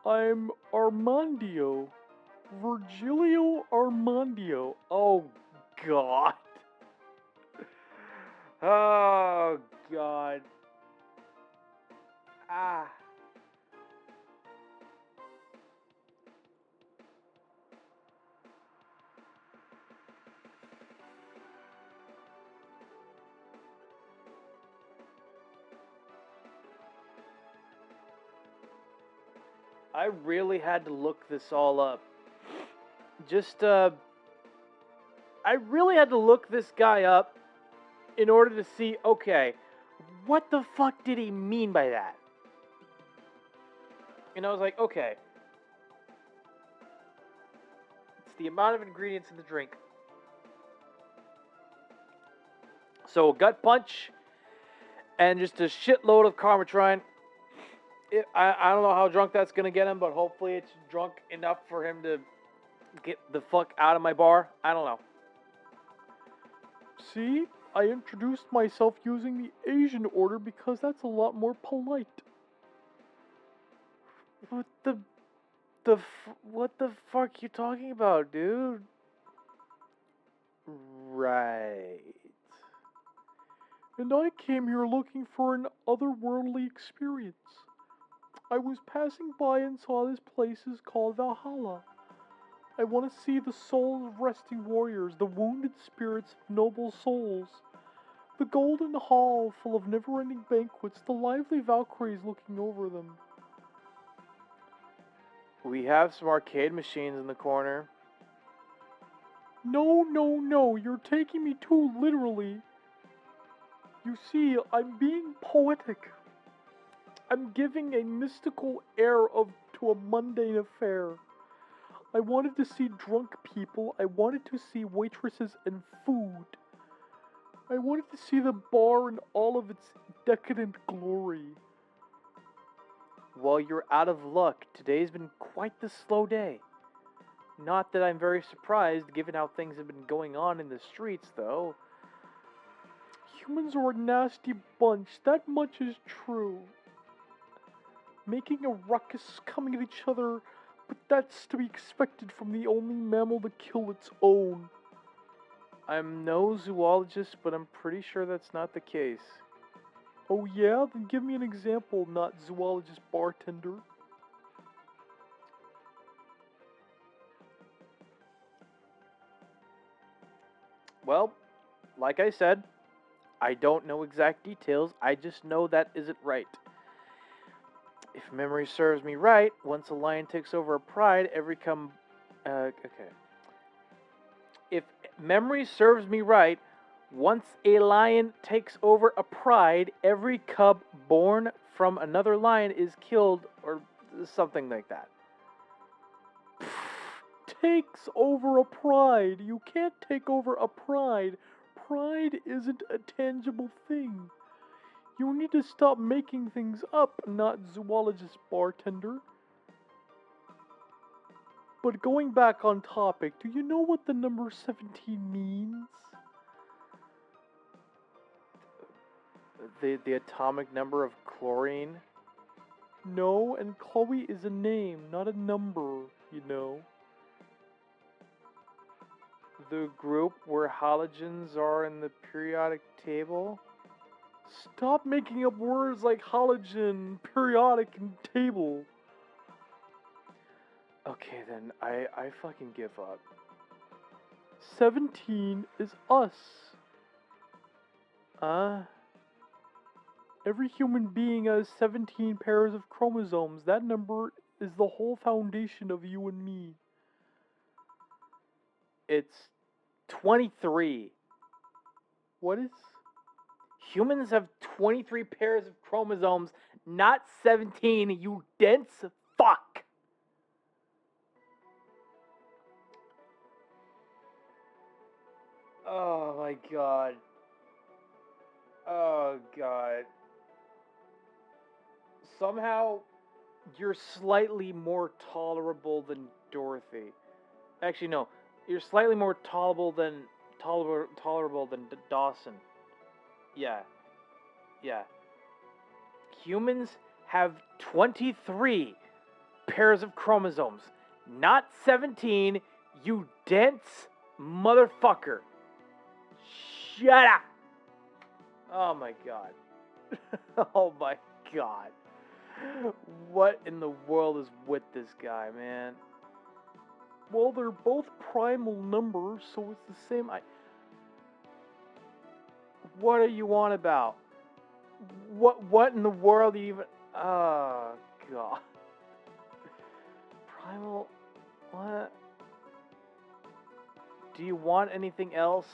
I'm Armandio. Virgilio Armandio. Oh, God. Oh, God. Ah. I really had to look this all up. I really had to look this guy up in order to see, okay, what the fuck did he mean by that? And I was like, okay, it's the amount of ingredients in the drink. So, gut punch and just a shitload of karmatrine. I don't know how drunk that's going to get him, but hopefully it's drunk enough for him to get the fuck out of my bar. I don't know. See? I introduced myself using the Asian order because that's a lot more polite. What the fuck you talking about, dude? Right. And I came here looking for an otherworldly experience. I was passing by and saw this place is called Valhalla. I want to see the souls of resting warriors, the wounded spirits of noble souls. The golden hall full of never-ending banquets, the lively Valkyries looking over them. We have some arcade machines in the corner. No, you're taking me too literally. You see, I'm being poetic. I'm giving a mystical air to a mundane affair. I wanted to see drunk people. I wanted to see waitresses and food. I wanted to see the bar in all of its decadent glory. Well, you're out of luck. Today's been quite the slow day. Not that I'm very surprised, given how things have been going on in the streets, though. Humans are a nasty bunch, that much is true. Making a ruckus, coming at each other, but that's to be expected from the only mammal to kill its own. I'm no zoologist, but I'm pretty sure that's not the case. Oh yeah? Then give me an example, not zoologist bartender. Well, like I said, I don't know exact details, I just know that isn't right. If memory serves me right, once a lion takes over a pride, If memory serves me right, once a lion takes over a pride, every cub born from another lion is killed, or something like that. Takes over a pride. You can't take over a pride. Pride isn't a tangible thing. You need to stop making things up, not zoologist bartender. But going back on topic, do you know what the number 17 means? The atomic number of chlorine? No, and Chloe is a name, not a number, you know. The group where halogens are in the periodic table? Stop making up words like halogen, periodic, and table. Okay then, I fucking give up. 17 is us. Every human being has 17 pairs of chromosomes. That number is the whole foundation of you and me. It's 23. What is? Humans have 23 pairs of chromosomes, not 17, you dense fuck! Oh my god. Oh god. Somehow, you're slightly more tolerable than Dorothy. Actually, no. You're slightly more tolerable than Dawson. Yeah. Yeah. Humans have 23 pairs of chromosomes, not 17, you dense motherfucker. Shut up! Oh my god. Oh my god. What in the world is with this guy, man? Well, they're both primal numbers, so it's the same. What are you on about? What in the world even? Oh god. Primal. What? Do you want anything else?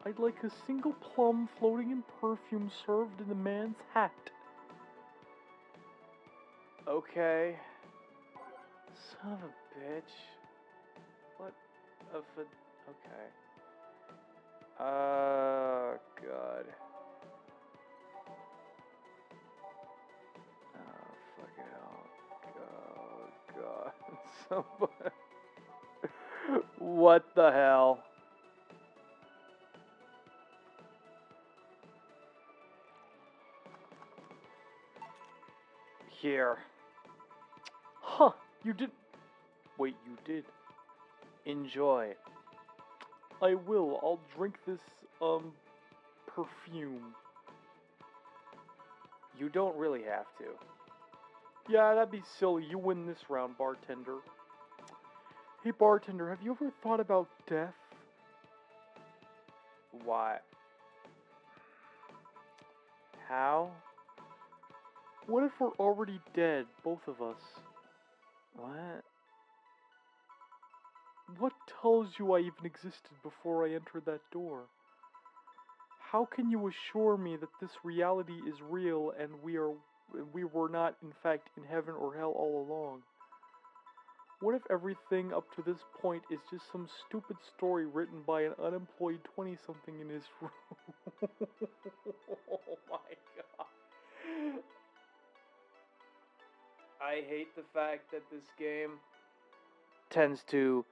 I'd like a single plum floating in perfume served in a man's hat. Okay. Son of a bitch. What of a... Okay. God. Oh, fucking hell. Oh, God. Somebody... What the hell? Here. Huh, you did... Wait, you did. Enjoy. I will. I'll drink this, perfume. You don't really have to. Yeah, that'd be silly. You win this round, bartender. Hey, bartender, have you ever thought about death? Why? How? What if we're already dead, both of us? What? What tells you I even existed before I entered that door? How can you assure me that this reality is real and we were not in fact in heaven or hell all along? What if everything up to this point is just some stupid story written by an unemployed 20-something in his room? Oh my god. I hate the fact that this game tends to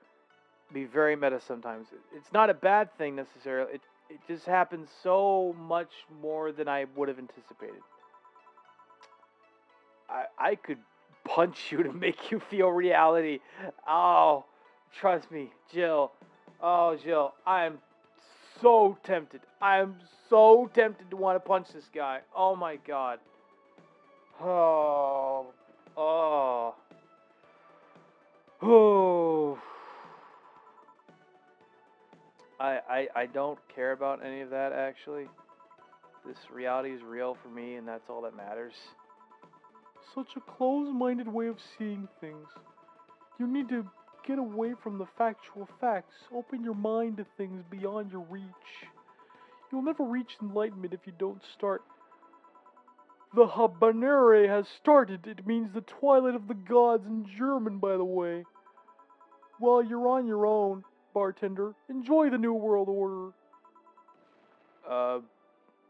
be very meta sometimes. It's not a bad thing necessarily. It just happens so much more than I would have anticipated. I could punch you to make you feel reality. Oh, trust me, Jill. Oh, Jill, I'm so tempted. I'm so tempted to want to punch this guy. Oh my god. Oh. Oh. Oh. I don't care about any of that actually. This reality is real for me and that's all that matters. Such a closed-minded way of seeing things. You need to get away from the factual facts. Open your mind to things beyond your reach. You'll never reach enlightenment if you don't start. The habanere has started. It means the twilight of the gods in German, by the way. Well, you're on your own, bartender. Enjoy the New World Order.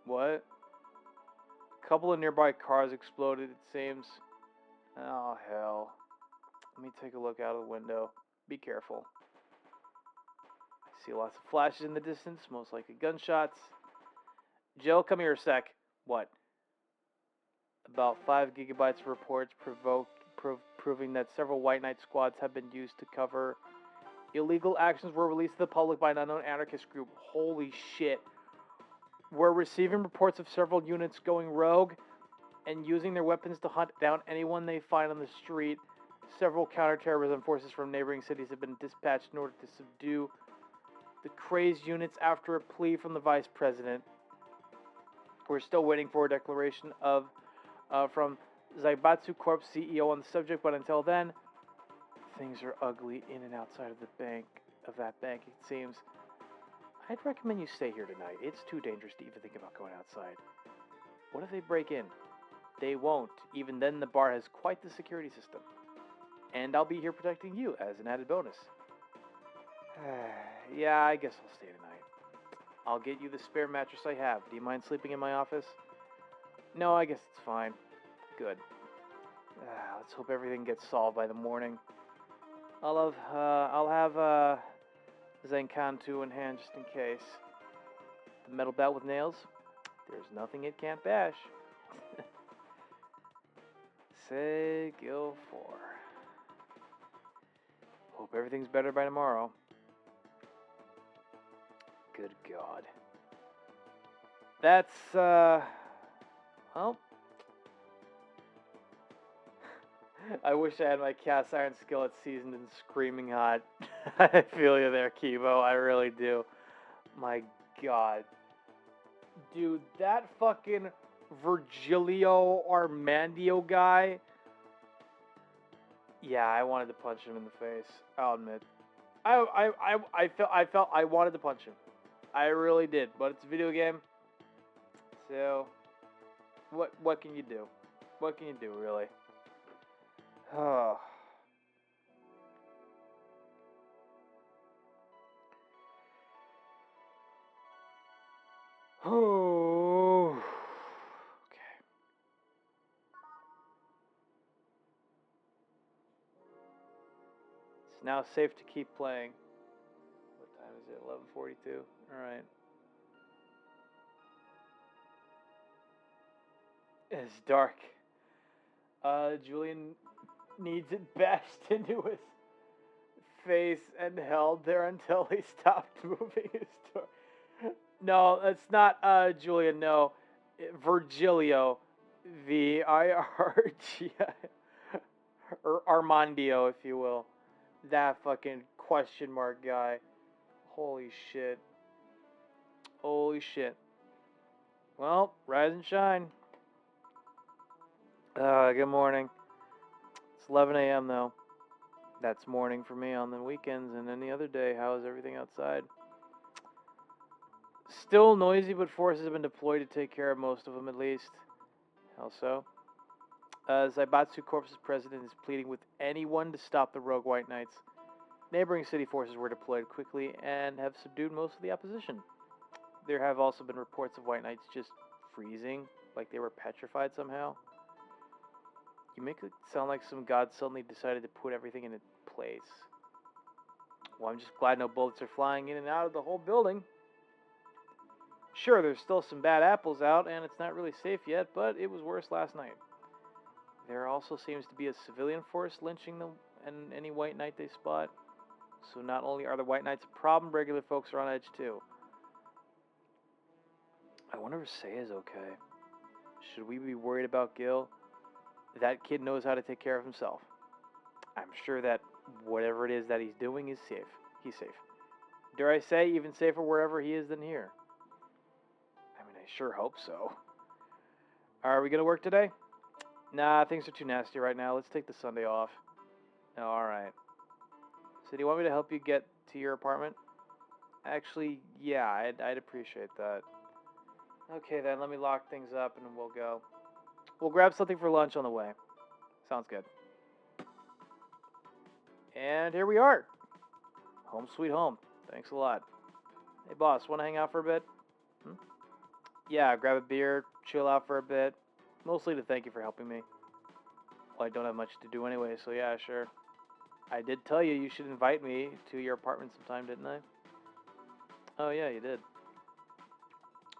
What? A couple of nearby cars exploded, it seems. Oh, hell. Let me take a look out of the window. Be careful. I see lots of flashes in the distance, most likely gunshots. Jill, come here a sec. What? About 5 gigabytes of reports proving that several White Knight squads have been used to cover illegal actions were released to the public by an unknown anarchist group. Holy shit. We're receiving reports of several units going rogue and using their weapons to hunt down anyone they find on the street. Several counterterrorism forces from neighboring cities have been dispatched in order to subdue the crazed units after a plea from the vice president. We're still waiting for a declaration from Zaibatsu Corp CEO on the subject, but until then, things are ugly in and outside of that bank, it seems. I'd recommend you stay here tonight. It's too dangerous to even think about going outside. What if they break in? They won't. Even then, the bar has quite the security system. And I'll be here protecting you as an added bonus. Yeah, I guess I'll stay tonight. I'll get you the spare mattress I have. Do you mind sleeping in my office? No, I guess it's fine. Good. Let's hope everything gets solved by the morning. I'll have Zenkantu in hand just in case. The metal belt with nails? There's nothing it can't bash. Say Gil 4. Hope everything's better by tomorrow. Good God. That's, well. I wish I had my cast iron skillet seasoned and screaming hot. I feel you there, Kibo. I really do. My God. Dude, that fucking Virgilio Armandio guy. Yeah, I wanted to punch him in the face. I'll admit. I felt I wanted to punch him. I really did, but it's a video game. So what can you do? What can you do, really? Oh. Oh. Okay. It's now safe to keep playing. What time is it? 11:42. All right. It's dark. Julian needs it bashed into his face and held there until he stopped moving his door. No, that's not Julian. No, Virgilio, VIRG, or Armandio, if you will. That fucking question mark guy. Holy shit. Holy shit. Well, rise and shine. Good morning. It's 11 a.m. though. That's morning for me on the weekends and any other day. How is everything outside? Still noisy, but forces have been deployed to take care of most of them at least. How so? Zaibatsu Corps's president is pleading with anyone to stop the rogue White Knights. Neighboring city forces were deployed quickly and have subdued most of the opposition. There have also been reports of White Knights just freezing, like they were petrified somehow. You make it sound like some god suddenly decided to put everything in its place. Well, I'm just glad no bullets are flying in and out of the whole building. Sure, there's still some bad apples out, and it's not really safe yet, but it was worse last night. There also seems to be a civilian force lynching them and any White Knight they spot. So not only are the White Knights a problem, regular folks are on edge too. I wonder if Say is okay. Should we be worried about Gil? That kid knows how to take care of himself. I'm sure that whatever it is that he's doing is safe. He's safe. Dare I say, even safer wherever he is than here. I mean, I sure hope so. Are we going to work today? Nah, things are too nasty right now. Let's take the Sunday off. Oh, alright. So do you want me to help you get to your apartment? Actually, yeah, I'd appreciate that. Okay then, let me lock things up and we'll go. We'll grab something for lunch on the way. Sounds good. And here we are. Home sweet home. Thanks a lot. Hey boss, want to hang out for a bit? Yeah, grab a beer, chill out for a bit. Mostly to thank you for helping me. Well, I don't have much to do anyway, so yeah, sure. I did tell you you should invite me to your apartment sometime, didn't I? Oh yeah, you did.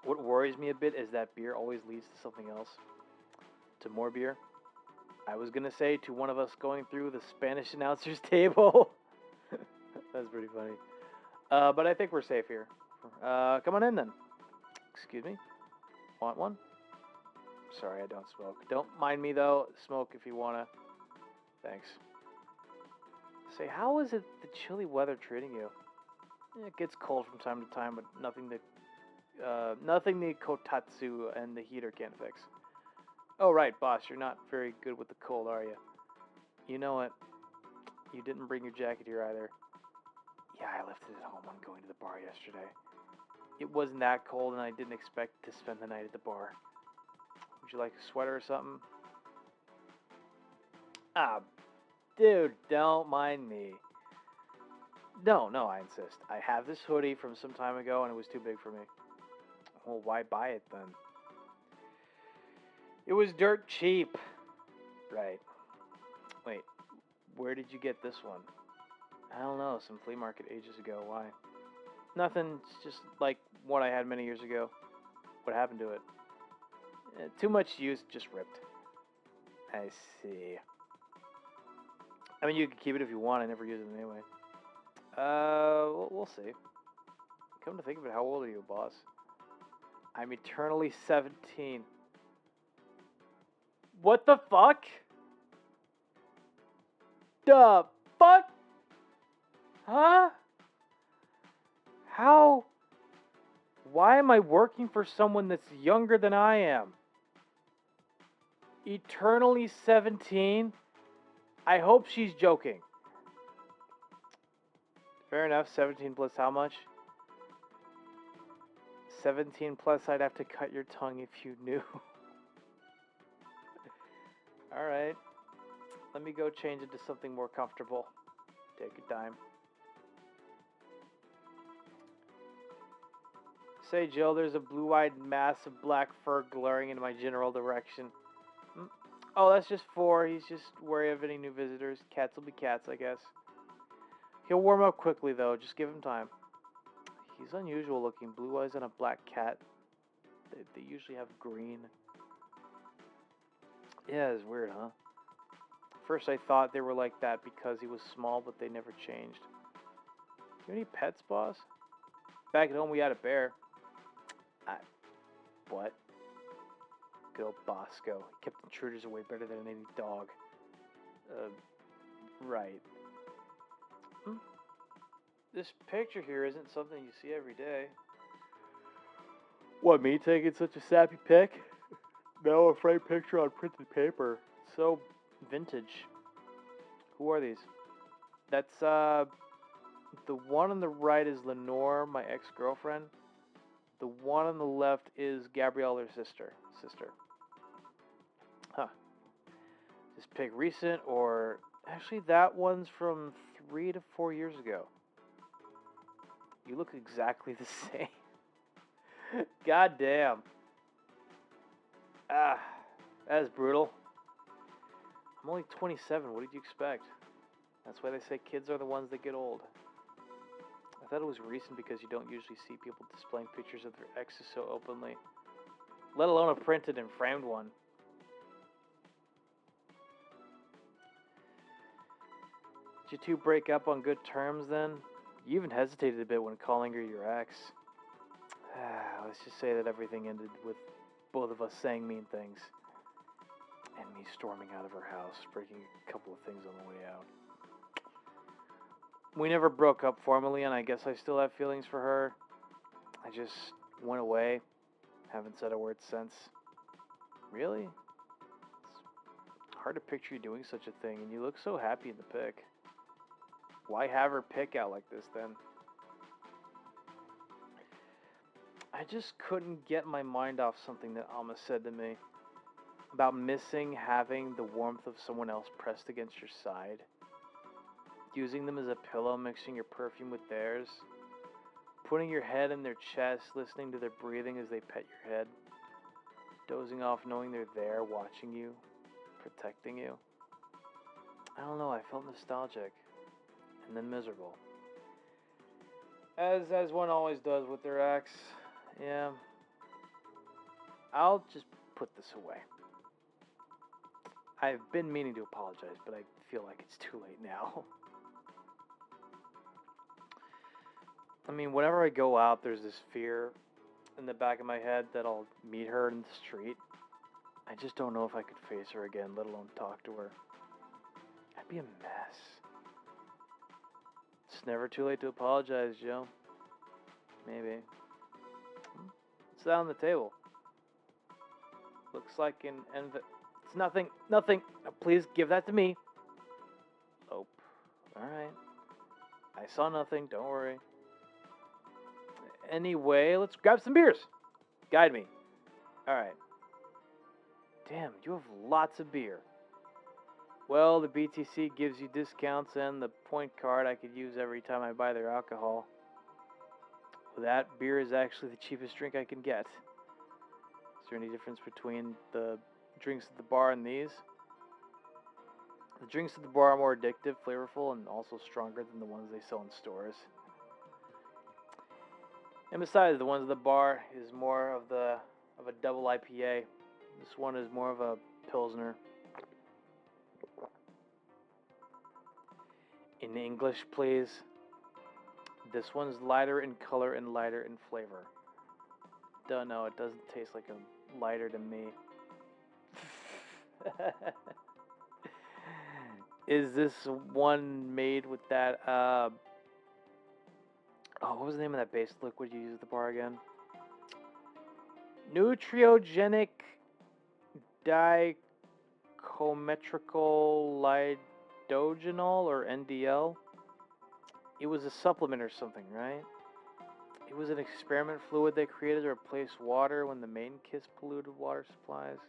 What worries me a bit is that beer always leads to something else. To more beer. I was gonna say to one of us going through the Spanish announcer's table. That's pretty funny. But I think we're safe here. Come on in then. Excuse me? Want one? Sorry, I don't smoke. Don't mind me though. Smoke if you wanna. Thanks. Say, how is it the chilly weather treating you? It gets cold from time to time, but nothing the kotatsu and the heater can't fix. Oh right, boss, you're not very good with the cold, are you? You know what? You didn't bring your jacket here either. Yeah, I left it at home when going to the bar yesterday. It wasn't that cold, and I didn't expect to spend the night at the bar. Would you like a sweater or something? Ah, dude, don't mind me. No, I insist. I have this hoodie from some time ago, and it was too big for me. Well, why buy it then? It was dirt cheap. Right. Wait, where did you get this one? I don't know, some flea market ages ago. Why? Nothing, it's just like what I had many years ago. What happened to it? Too much use, just ripped. I see. I mean, you can keep it if you want. I never use it anyway. We'll see. Come to think of it, how old are you, boss? I'm eternally 17. What the fuck? The fuck? Huh? How? Why am I working for someone that's younger than I am? Eternally 17? I hope she's joking. Fair enough, 17 plus how much? 17 plus I'd have to cut your tongue if you knew. Alright. Let me go change into something more comfortable. Take your time. Say, Jill, there's a blue-eyed mass of black fur glaring in my general direction. Oh, that's just 4. He's just wary of any new visitors. Cats will be cats, I guess. He'll warm up quickly, though. Just give him time. He's unusual looking. Blue eyes on a black cat. They usually have green. Yeah, it's weird, huh? First I thought they were like that because he was small, but they never changed. You have any pets, boss? Back at home we had a bear. What? Good old Bosco. He kept intruders away better than any dog. Right. This picture here isn't something you see every day. What, me taking such a sappy pic? No, a framed picture on printed paper. So vintage. Who are these? That's, the one on the right is Lenore, my ex-girlfriend. The one on the left is Gabrielle, her sister. Huh. Just pick recent, or actually that one's from 3 to 4 years ago. You look exactly the same. God damn. Ah, that is brutal. I'm only 27. What did you expect? That's why they say kids are the ones that get old. I thought it was recent because you don't usually see people displaying pictures of their exes so openly, let alone a printed and framed one. Did you two break up on good terms then? You even hesitated a bit when calling her your ex. Let's just say that everything ended with both of us saying mean things. And me storming out of her house, breaking a couple of things on the way out. We never broke up formally, and I guess I still have feelings for her. I just went away. Haven't said a word since. Really? It's hard to picture you doing such a thing, and you look so happy in the pic. Why have her pic out like this then? I just couldn't get my mind off something that Alma said to me. About missing having the warmth of someone else pressed against your side. Using them as a pillow, mixing your perfume with theirs. Putting your head in their chest, listening to their breathing as they pet your head. Dozing off knowing they're there, watching you, protecting you. I don't know, I felt nostalgic. And then miserable. As one always does with their ex. Yeah. I'll just put this away. I've been meaning to apologize, but I feel like it's too late now. I mean, whenever I go out, there's this fear in the back of my head that I'll meet her in the street. I just don't know if I could face her again, let alone talk to her. I'd be a mess. It's never too late to apologize, Joe. Maybe. It's down on the table. Looks like an envelope. It's nothing. Nothing. Now, please give that to me. Oh. Alright. I saw nothing. Don't worry. Anyway, let's grab some beers. Guide me. Alright. Damn, you have lots of beer. Well, the BTC gives you discounts and the point card I could use every time I buy their alcohol. That beer is actually the cheapest drink I can get. Is there any difference between the drinks at the bar and these? The drinks at the bar are more addictive, flavorful, and also stronger than the ones they sell in stores. And besides, the ones at the bar is more of a double IPA. This one is more of a Pilsner. In English, please. This one's lighter in color and lighter in flavor. Don't know, it doesn't taste like a lighter to me. Is this one made with that, oh, what was the name of that base liquid you use at the bar again? Nutriogenic dichrometrical lidogenol, or NDL? It was a supplement or something, right? It was an experiment fluid they created to replace water when the main KISS polluted water supplies.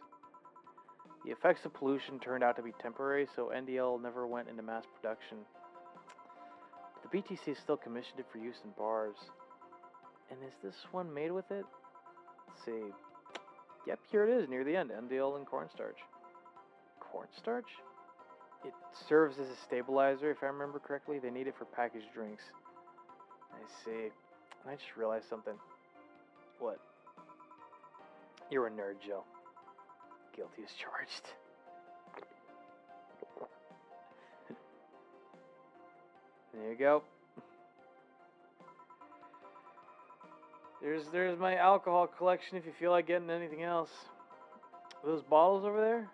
The effects of pollution turned out to be temporary, so NDL never went into mass production. But the BTC still commissioned it for use in bars. And is this one made with it? Let's see. Yep, here it is, near the end. NDL and cornstarch. Cornstarch? It serves as a stabilizer, if I remember correctly. They need it for packaged drinks. I see. And I just realized something. What? You're a nerd, Joe. Guilty as charged. There you go. There's my alcohol collection if you feel like getting anything else. Those bottles over there?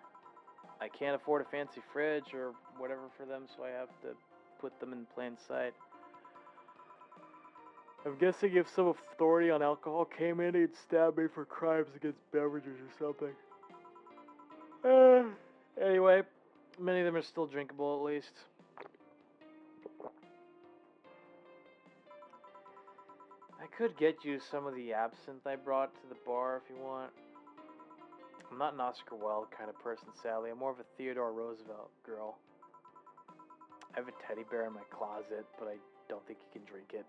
I can't afford a fancy fridge or whatever for them, so I have to put them in plain sight. I'm guessing if some authority on alcohol came in, he'd stab me for crimes against beverages or something. Anyway, many of them are still drinkable at least. I could get you some of the absinthe I brought to the bar if you want. I'm not an Oscar Wilde kind of person, sadly. I'm more of a Theodore Roosevelt girl. I have a teddy bear in my closet, but I don't think you can drink it.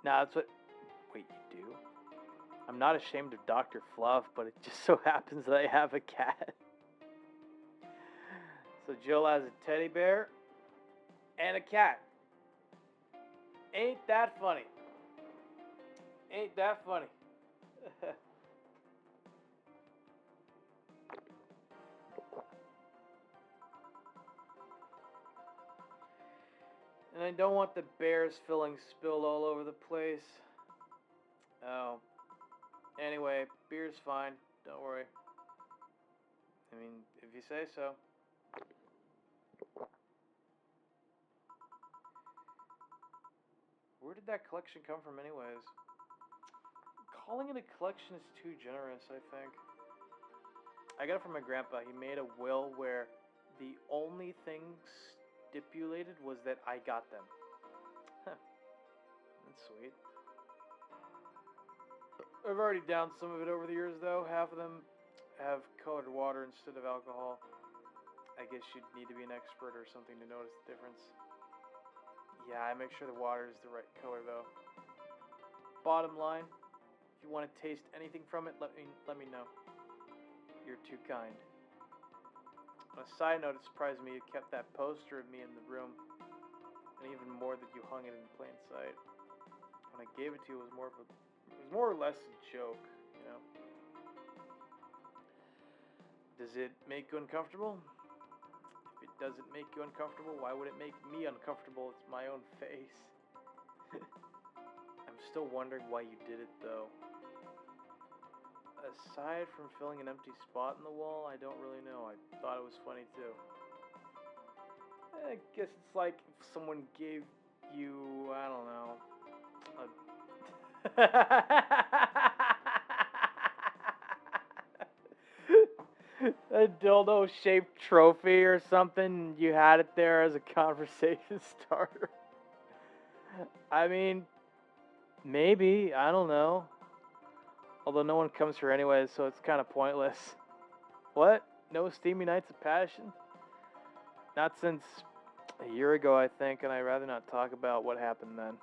Nah, that's what... Wait, you do? I'm not ashamed of Dr. Fluff, but it just so happens that I have a cat. So Jill has a teddy bear and a cat. Ain't that funny? Ain't that funny? And I don't want the bear's filling spilled all over the place. Oh. Anyway, beer's fine. Don't worry. I mean, if you say so. Where did that collection come from anyways? Calling it a collection is too generous, I think. I got it from my grandpa. He made a will where the only thing stipulated was that I got them. Huh. That's sweet. I've already downed some of it over the years, though. Half of them have colored water instead of alcohol. I guess you'd need to be an expert or something to notice the difference. Yeah, I make sure the water is the right color, though. Bottom line, if you want to taste anything from it, let me know. You're too kind. On a side note, it surprised me you kept that poster of me in the room, and even more that you hung it in plain sight. When I gave it to you, it was more or less a joke, you know. Does it make you uncomfortable? If it doesn't make you uncomfortable, why would it make me uncomfortable? It's my own face. I'm still wondering why you did it, though. Aside from filling an empty spot in the wall, I don't really know. I thought it was funny, too. I guess it's like if someone gave you, I don't know, a dildo-shaped trophy or something. You had it there as a conversation starter. I mean, maybe. I don't know. Although no one comes here anyways, so it's kind of pointless. What? No steamy nights of passion? Not since a year ago, I think, and I'd rather not talk about what happened then.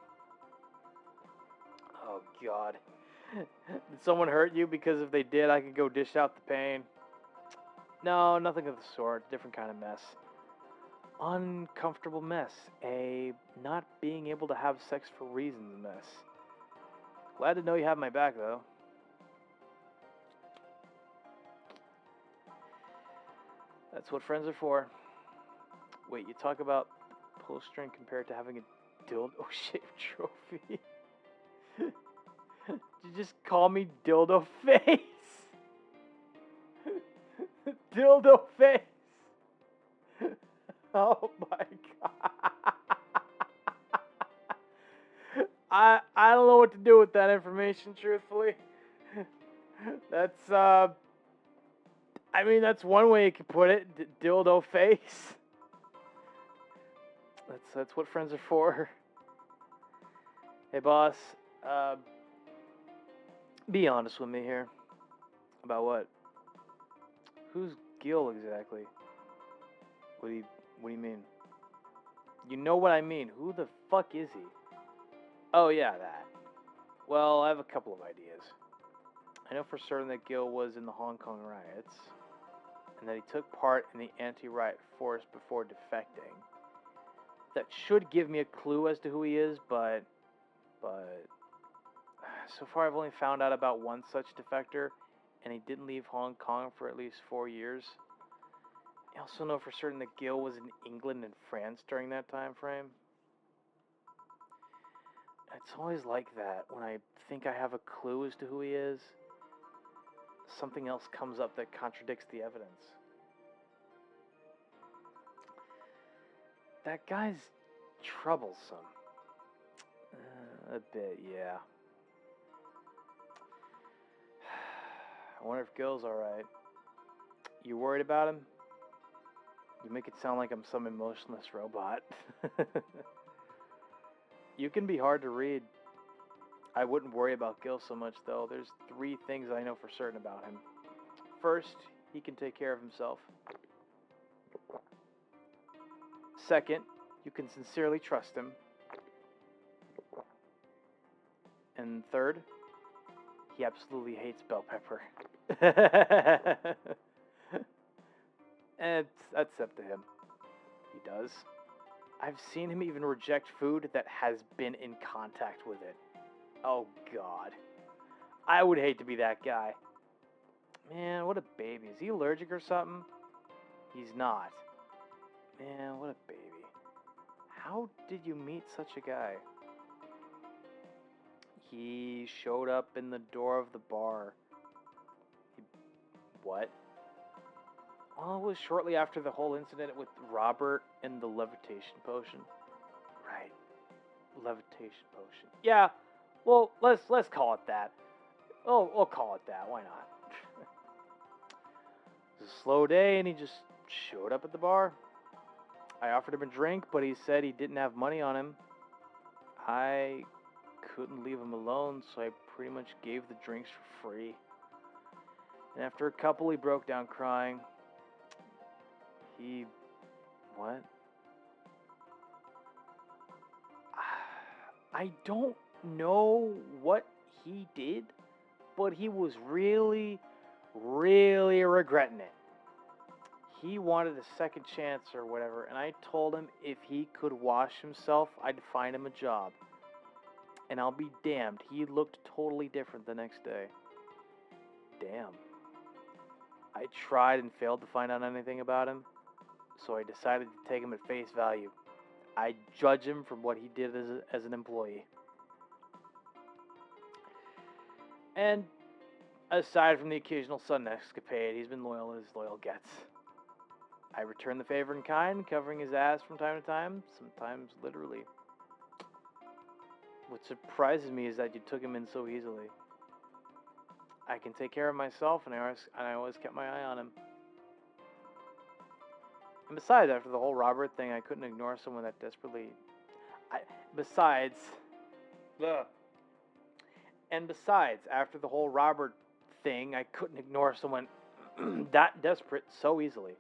Oh, God. Did someone hurt you? Because if they did, I could go dish out the pain. No, nothing of the sort. Different kind of mess. Uncomfortable mess. A not being able to have sex for reasons mess. Glad to know you have my back, though. That's what friends are for. Wait, you talk about pull string compared to having a dildo-shaped trophy? Did you just call me dildo face? Dildo face! Oh my God. I don't know what to do with that information, truthfully. That's, I mean, that's one way you could put it. Dildo face. That's what friends are for. Hey, boss. Be honest with me here. About what? Who's Gil exactly? What do you mean? You know what I mean. Who the fuck is he? Oh yeah, that. Well, I have a couple of ideas. I know for certain that Gil was in the Hong Kong riots, and that he took part in the anti-riot force before defecting. That should give me a clue as to who he is, but so far I've only found out about one such defector, and he didn't leave Hong Kong for at least 4 years. I also know for certain that Gil was in England and France during that time frame. It's always like that. When I think I have a clue as to who he is, something else comes up that contradicts the evidence. That guy's troublesome. A bit, yeah. I wonder if Gil's alright. You worried about him? You make it sound like I'm some emotionless robot. You can be hard to read. I wouldn't worry about Gil so much, though. There's 3 things I know for certain about him. First, he can take care of himself. Second, you can sincerely trust him. And third, he absolutely hates bell pepper. And that's up to him. He does. I've seen him even reject food that has been in contact with it. Oh, God. I would hate to be that guy. Man, what a baby. Is he allergic or something? He's not. Man, what a baby. How did you meet such a guy? He showed up in the door of the bar. What? Well, it was shortly after the whole incident with Robert and the levitation potion. Right. Levitation potion. Yeah. Well, let's call it that. Oh, we'll call it that. Why not? It was a slow day, and he just showed up at the bar. I offered him a drink, but he said he didn't have money on him. I couldn't leave him alone, so I pretty much gave the drinks for free. And after a couple, he broke down crying. What? I don't know what he did, but he was really, really regretting it. He wanted a second chance or whatever, and I told him if he could wash himself, I'd find him a job. And I'll be damned, he looked totally different the next day. Damn. I tried and failed to find out anything about him, so I decided to take him at face value. I judge him from what he did as an employee. And aside from the occasional sudden escapade, he's been loyal as loyal gets. I return the favor in kind, covering his ass from time to time, sometimes literally. What surprises me is that you took him in so easily. I can take care of myself, and I always kept my eye on him. And besides, after the whole Robert thing, I couldn't ignore someone that desperately... Besides, after the whole Robert thing, I couldn't ignore someone that desperate so easily.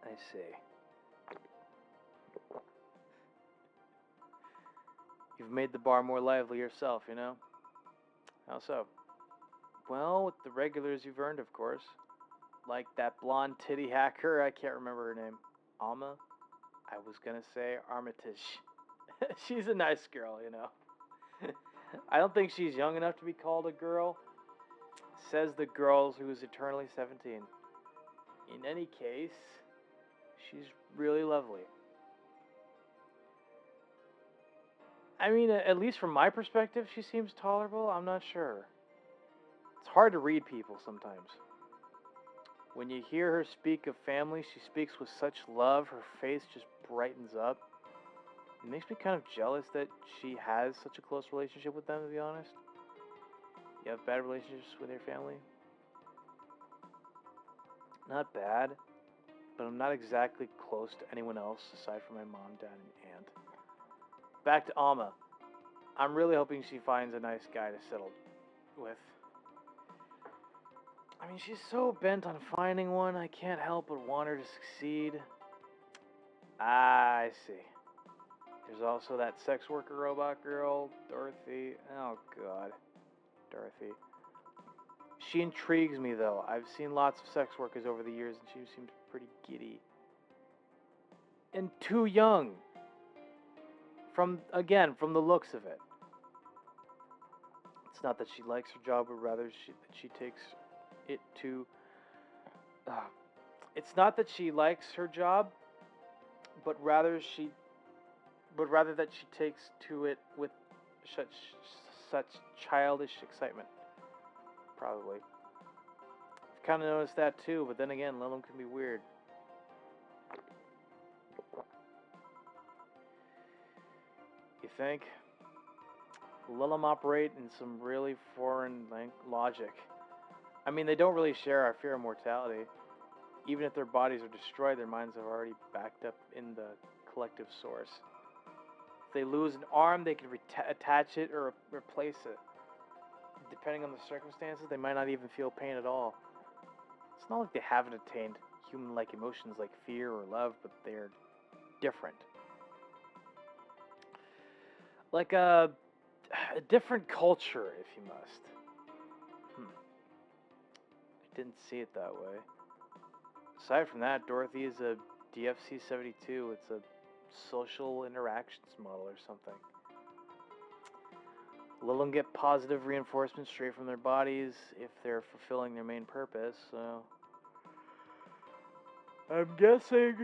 I see. You've made the bar more lively yourself, you know? How so? Well, with the regulars you've earned, of course. Like that blonde titty hacker, I can't remember her name. Alma? I was gonna say Armitage. She's a nice girl, you know. I don't think she's young enough to be called a girl. Says the girl who's eternally 17. In any case, she's really lovely. I mean, at least from my perspective, she seems tolerable. I'm not sure. It's hard to read people sometimes. When you hear her speak of family, she speaks with such love, her face just brightens up. It makes me kind of jealous that she has such a close relationship with them, to be honest. You have bad relationships with your family? Not bad, but I'm not exactly close to anyone else aside from my mom, dad, and aunt. Back to Alma. I'm really hoping she finds a nice guy to settle with. I mean, she's so bent on finding one, I can't help but want her to succeed. I see. There's also that sex worker robot girl, Dorothy. Oh, God. Dorothy. She intrigues me, though. I've seen lots of sex workers over the years, and she seems pretty giddy. And too young. From the looks of it. It's not that she likes her job, but rather that she takes it to... it's not that she likes her job, but rather that she takes to it with such childish excitement. Probably. I've kind of noticed that too, but then again, Lilum can be weird. You think? Lilum operate in some really foreign logic. I mean, they don't really share our fear of mortality. Even if their bodies are destroyed, their minds have already backed up in the collective source. they lose an arm, they can attach it or replace it. Depending on the circumstances, they might not even feel pain at all. It's not like they haven't attained human-like emotions like fear or love, but they're different. Like a different culture, if you must. I didn't see it that way. Aside from that, Dorothy is a DFC-72. It's a social interactions model or something. Let them get positive reinforcement straight from their bodies if they're fulfilling their main purpose, so... I'm guessing...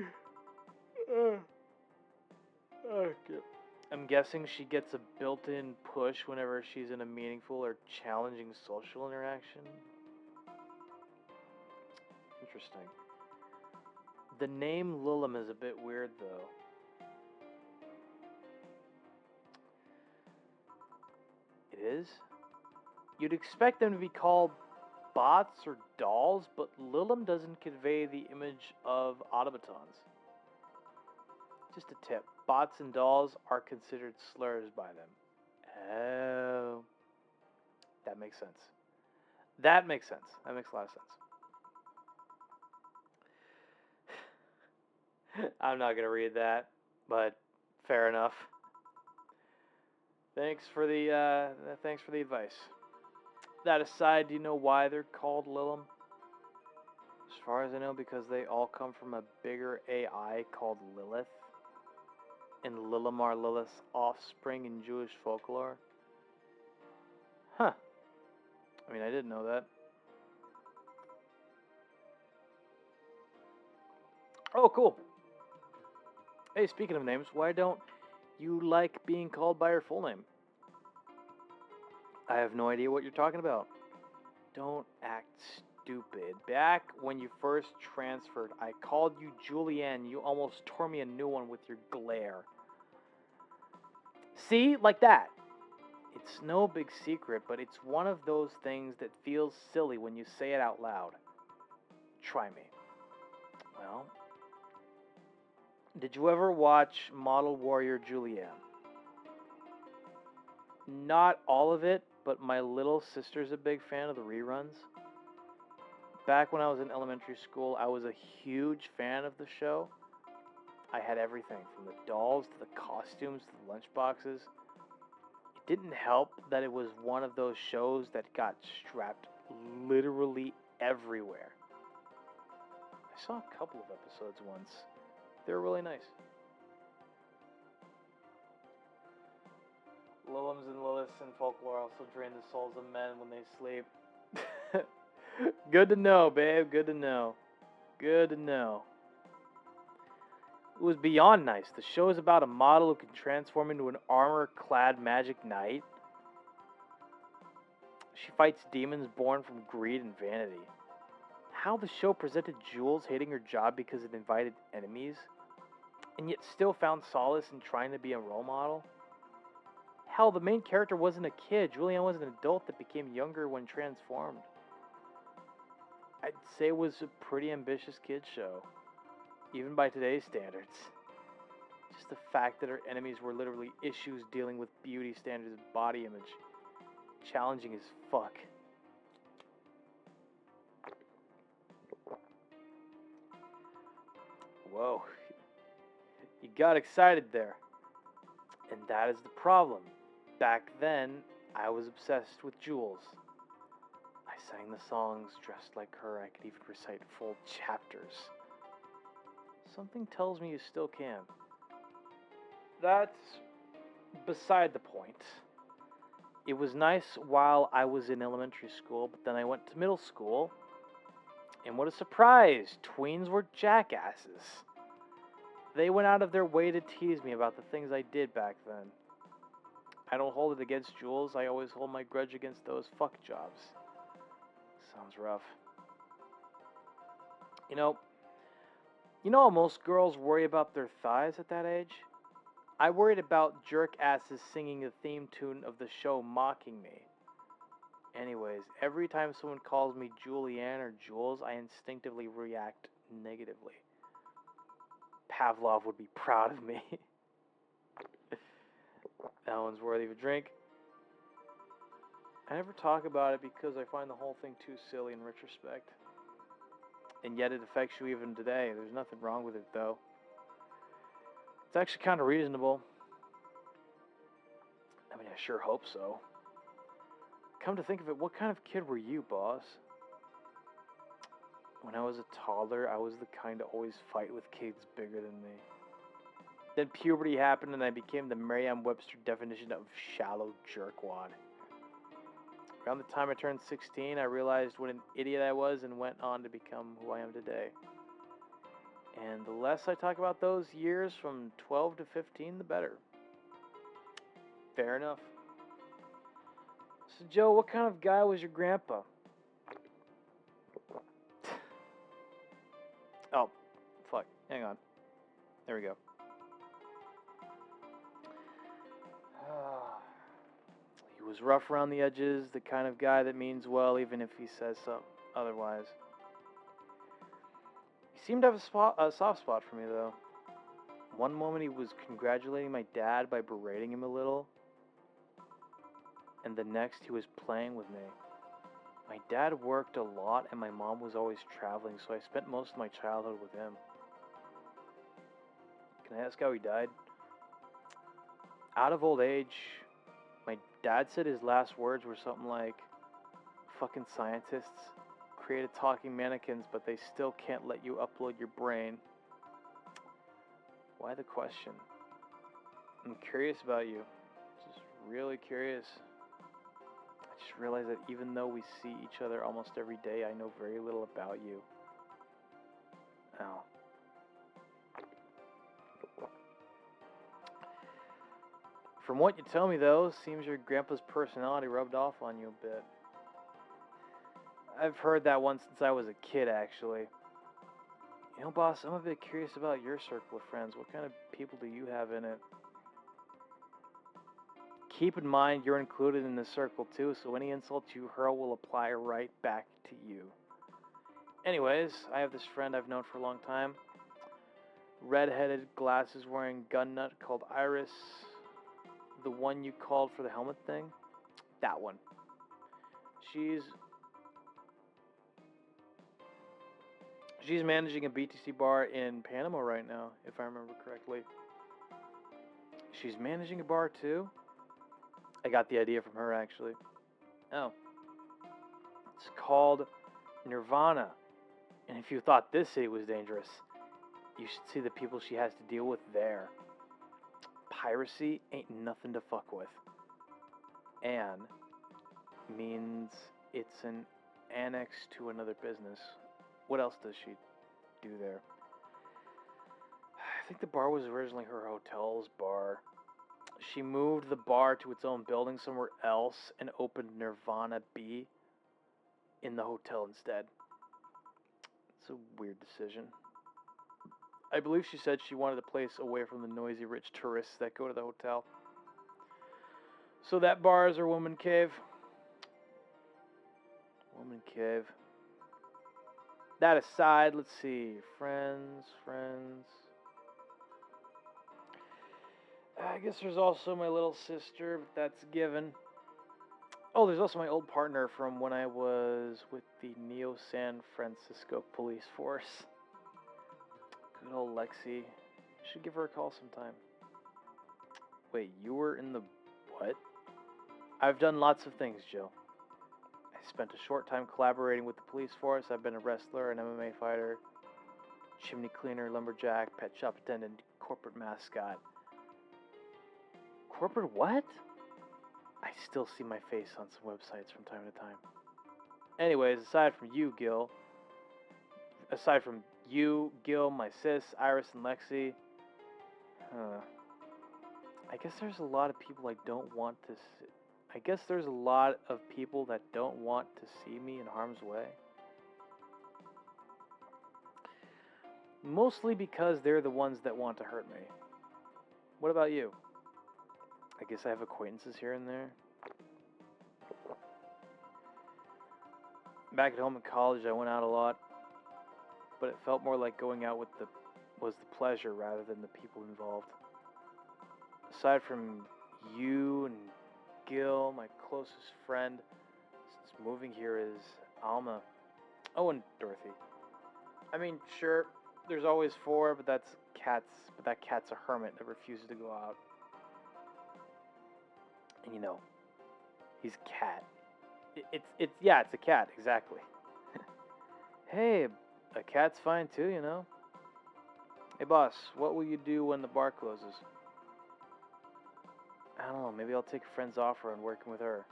I'm guessing she gets a built-in push whenever she's in a meaningful or challenging social interaction. Interesting. The name Lilim is a bit weird, though. It is? You'd expect them to be called bots or dolls, but Lilim doesn't convey the image of automatons. Just a tip. Bots and dolls are considered slurs by them. Oh. That makes sense. That makes sense. That makes a lot of sense. I'm not going to read that, but fair enough. Thanks for the advice. That aside, do you know why they're called Lilim? As far as I know, because they all come from a bigger AI called Lilith. And Lilim are Lilith's offspring in Jewish folklore. Huh. I mean, I didn't know that. Oh, cool. Hey, speaking of names, why don't you like being called by your full name? I have no idea what you're talking about. Don't act stupid. Back when you first transferred, I called you Julianne. You almost tore me a new one with your glare. See? Like that. It's no big secret, but it's one of those things that feels silly when you say it out loud. Try me. Well, did you ever watch Model Warrior Julianne? Not all of it, but my little sister's a big fan of the reruns. Back when I was in elementary school, I was a huge fan of the show. I had everything, from the dolls to the costumes to the lunchboxes. It didn't help that it was one of those shows that got strapped literally everywhere. I saw a couple of episodes once. They were really nice. Lilims and Liliths in folklore also drain the souls of men when they sleep. Good to know, babe. Good to know. Good to know. It was beyond nice. The show is about a model who can transform into an armor-clad magic knight. She fights demons born from greed and vanity. How the show presented Jules hating her job because it invited enemies, and yet still found solace in trying to be a role model. Hell, the main character wasn't a kid. Julianne was an adult that became younger when transformed. I'd say it was a pretty ambitious kid show, even by today's standards. Just the fact that her enemies were literally issues dealing with beauty standards of body image. Challenging as fuck. Whoa. You got excited there. And that is the problem. Back then, I was obsessed with Jules. I sang the songs dressed like her. I could even recite full chapters. Something tells me you still can. That's beside the point. It was nice while I was in elementary school, but then I went to middle school, and what a surprise! Tweens were jackasses. They went out of their way to tease me about the things I did back then. I don't hold it against Jules, I always hold my grudge against those fuck jobs. Sounds rough. You know how most girls worry about their thighs at that age? I worried about jerk asses singing the theme tune of the show mocking me. Anyways, every time someone calls me Julianne or Jules, I instinctively react negatively. Pavlov would be proud of me. That one's worthy of a drink. I never talk about it because I find the whole thing too silly in retrospect. And yet it affects you even today. There's nothing wrong with it, though. It's actually kind of reasonable. I mean, I sure hope so. Come to think of it, what kind of kid were you, boss? When I was a toddler, I was the kind to always fight with kids bigger than me. Then puberty happened and I became the Merriam-Webster definition of shallow jerkwad. Around the time I turned 16, I realized what an idiot I was and went on to become who I am today. And the less I talk about those years from 12 to 15, the better. Fair enough. So, Joe, what kind of guy was your grandpa? Oh, fuck. Hang on. There we go. He was rough around the edges, the kind of guy that means well even if he says so otherwise. He seemed to have a soft spot for me, though. One moment he was congratulating my dad by berating him a little, and the next he was playing with me. My dad worked a lot and my mom was always traveling, so I spent most of my childhood with him. Can I ask how he died? Out of old age. My dad said his last words were something like, "Fucking scientists created talking mannequins, but they still can't let you upload your brain." Why the question? I'm curious about you. Just really curious. I just realized that even though we see each other almost every day, I know very little about you. Ow. From what you tell me, though, seems your grandpa's personality rubbed off on you a bit. I've heard that one since I was a kid, actually. You know, boss, I'm a bit curious about your circle of friends. What kind of people do you have in it? Keep in mind you're included in this circle, too, so any insults you hurl will apply right back to you. Anyways, I have this friend I've known for a long time. Red-headed, glasses-wearing gun nut called Iris. The one you called for the helmet thing? That one. She's managing a BTC bar in Panama right now, if I remember correctly. She's managing a bar too? I got the idea from her, actually. Oh. It's called Nirvana. And if you thought this city was dangerous, you should see the people she has to deal with there. Piracy ain't nothing to fuck with. And means it's an annex to another business. What else does she do there? I think the bar was originally her hotel's bar. She moved the bar to its own building somewhere else and opened Nirvana B in the hotel instead. It's a weird decision. I believe she said she wanted the place away from the noisy rich tourists that go to the hotel. So that bar is her woman cave. Woman cave. That aside, let's see. Friends. I guess there's also my little sister, but that's a given. Oh, there's also my old partner from when I was with the Neo San Francisco police force. Good old Lexi. Should give her a call sometime. Wait, you were in the what? I've done lots of things, Jill. I spent a short time collaborating with the police force. I've been a wrestler, an MMA fighter, chimney cleaner, lumberjack, pet shop attendant, corporate mascot. Corporate what? I still see my face on some websites from time to time. Anyways, aside from you, Gil, my sis, Iris, and Lexi, I guess there's a lot of people I don't want to see. I guess there's a lot of people that don't want to see me in harm's way. Mostly because they're the ones that want to hurt me. What about you? I guess I have acquaintances here and there. Back at home in college, I went out a lot, but it felt more like going out was the pleasure rather than the people involved. Aside from you and Gil, my closest friend since moving here, is Alma. Oh, and Dorothy. I mean, sure, there's always four, but that cat's a hermit that refuses to go out. And you know, he's a cat. It's a cat, exactly. Hey, a cat's fine too, you know. Hey boss, what will you do when the bar closes? I don't know, maybe I'll take a friend's offer and working with her.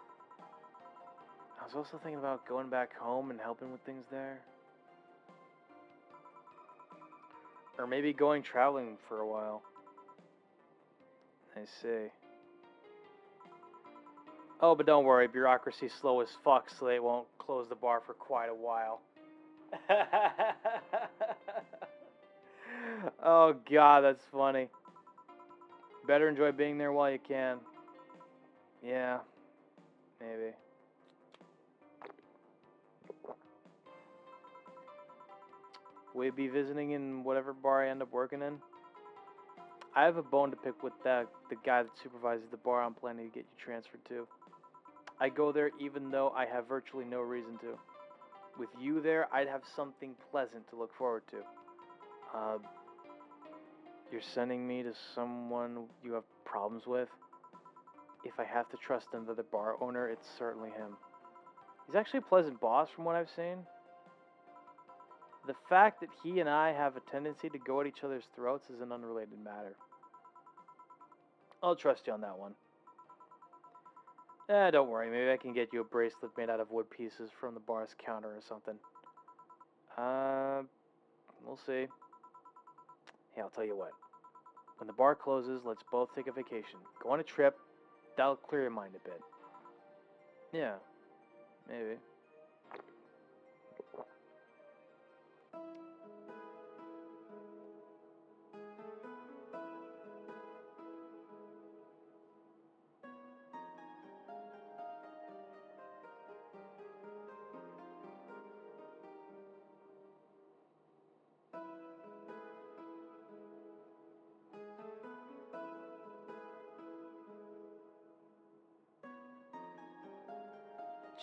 I was also thinking about going back home and helping with things there. Or maybe going traveling for a while. I see. Oh, but don't worry, bureaucracy's slow as fuck, so they won't close the bar for quite a while. Oh god, that's funny. Better enjoy being there while you can. Yeah, maybe. Will you be visiting in whatever bar I end up working in? I have a bone to pick with the guy that supervises the bar I'm planning to get you transferred to. I go there even though I have virtually no reason to. With you there, I'd have something pleasant to look forward to. You're sending me to someone you have problems with? If I have to trust another bar owner, it's certainly him. He's actually a pleasant boss from what I've seen. The fact that he and I have a tendency to go at each other's throats is an unrelated matter. I'll trust you on that one. Don't worry, maybe I can get you a bracelet made out of wood pieces from the bar's counter or something. We'll see. Hey, I'll tell you what. When the bar closes, let's both take a vacation. Go on a trip. That'll clear your mind a bit. Yeah, maybe.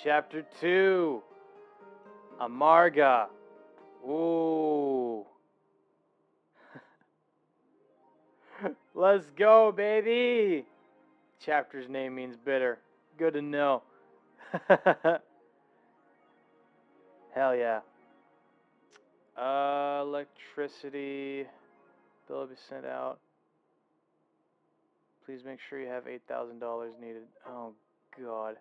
Chapter 2. Amarga. Ooh. Let's go, baby. Chapter's name means bitter. Good to know. Hell yeah. Electricity. Bill will be sent out. Please make sure you have $8,000 needed. Oh, God.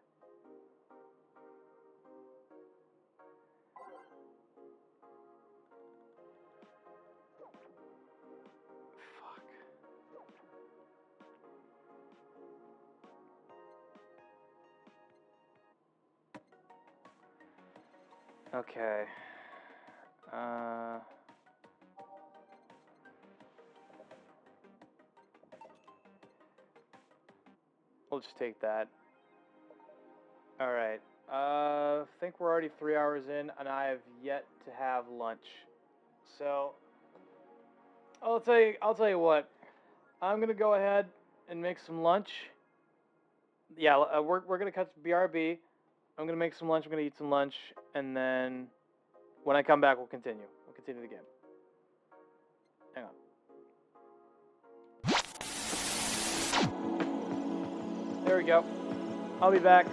Okay. We'll just take that. Alright. I think we're already 3 hours in, and I have yet to have lunch. So, I'll tell you what. I'm gonna go ahead and make some lunch. Yeah, we're gonna cut to BRB. I'm gonna make some lunch. I'm gonna eat some lunch, and then when I come back, we'll continue. We'll continue the game. Hang on. There we go. I'll be back.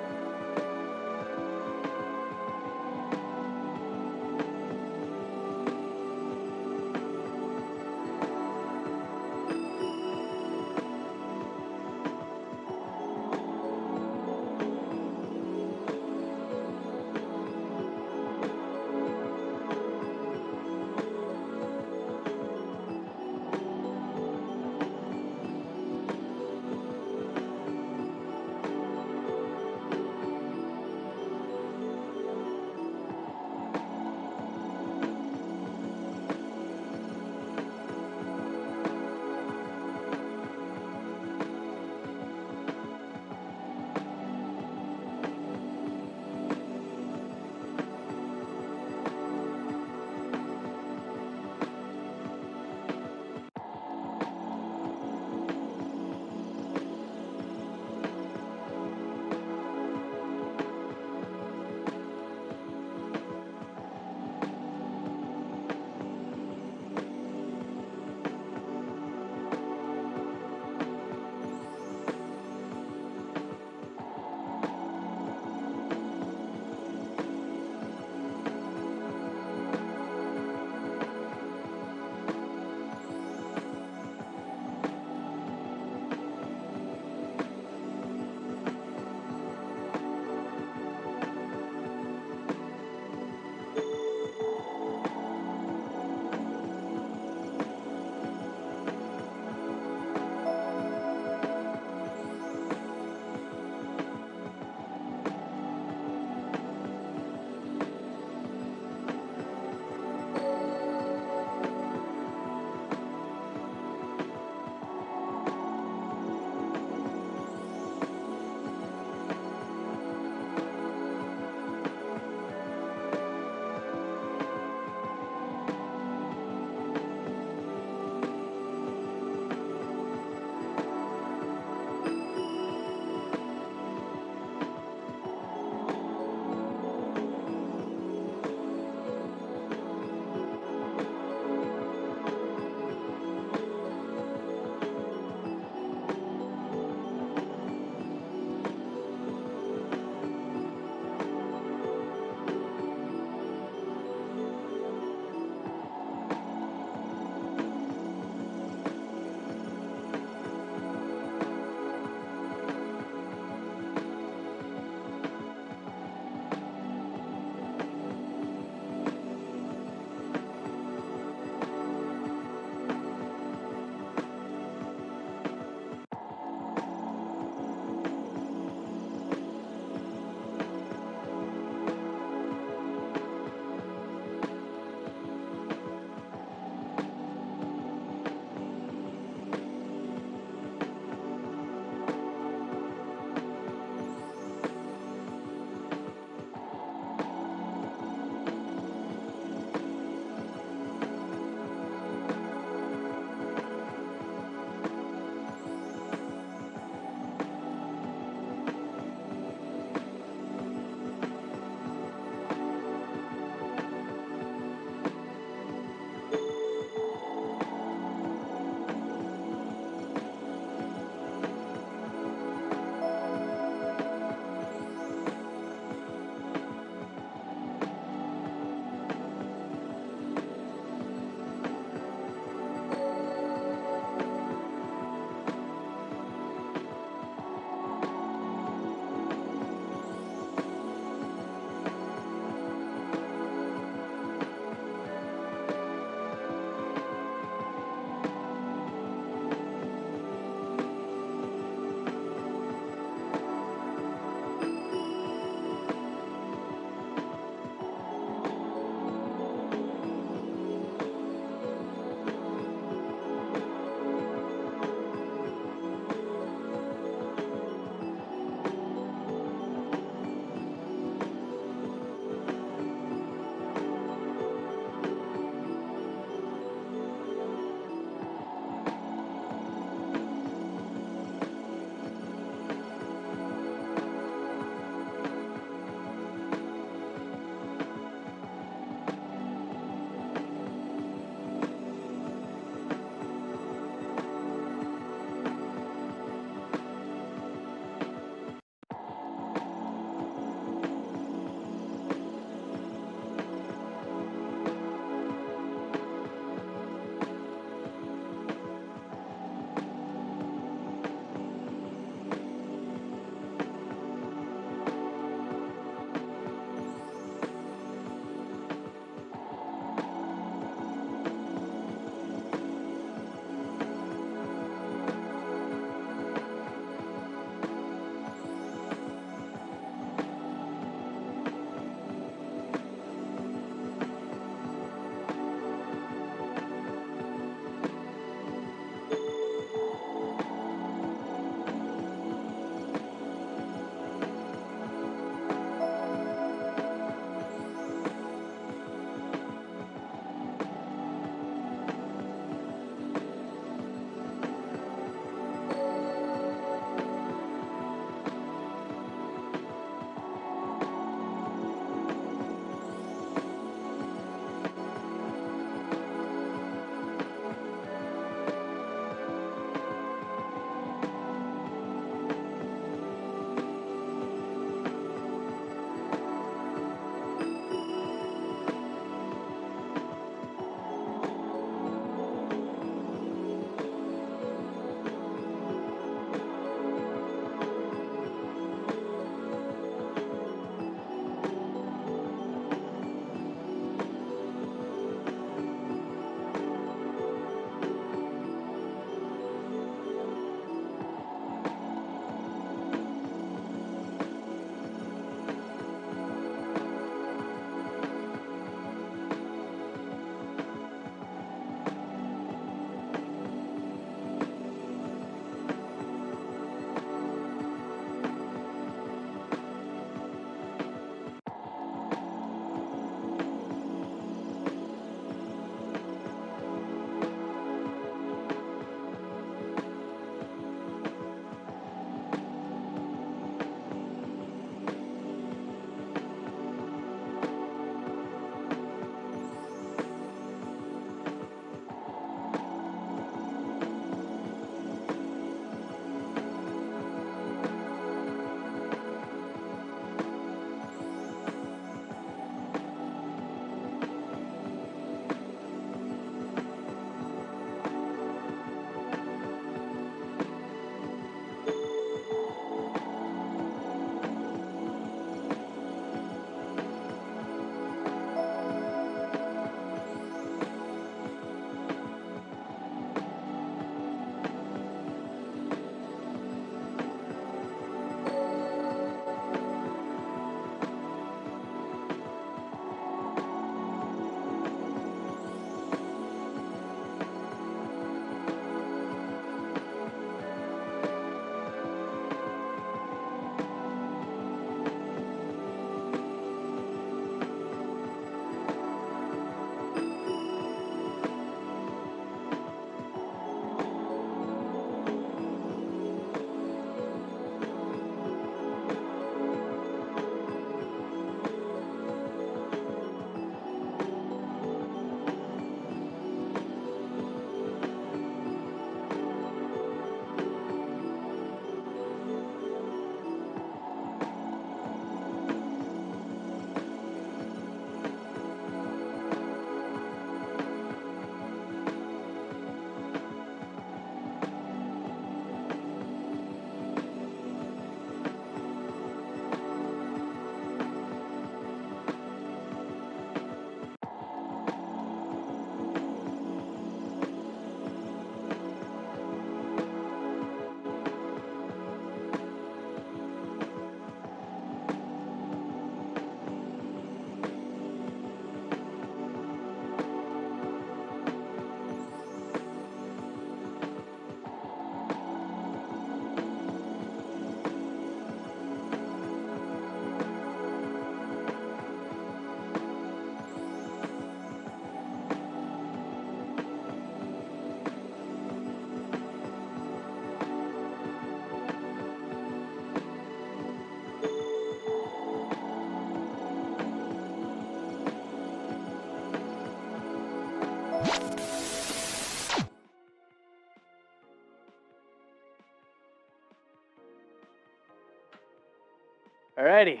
Alrighty.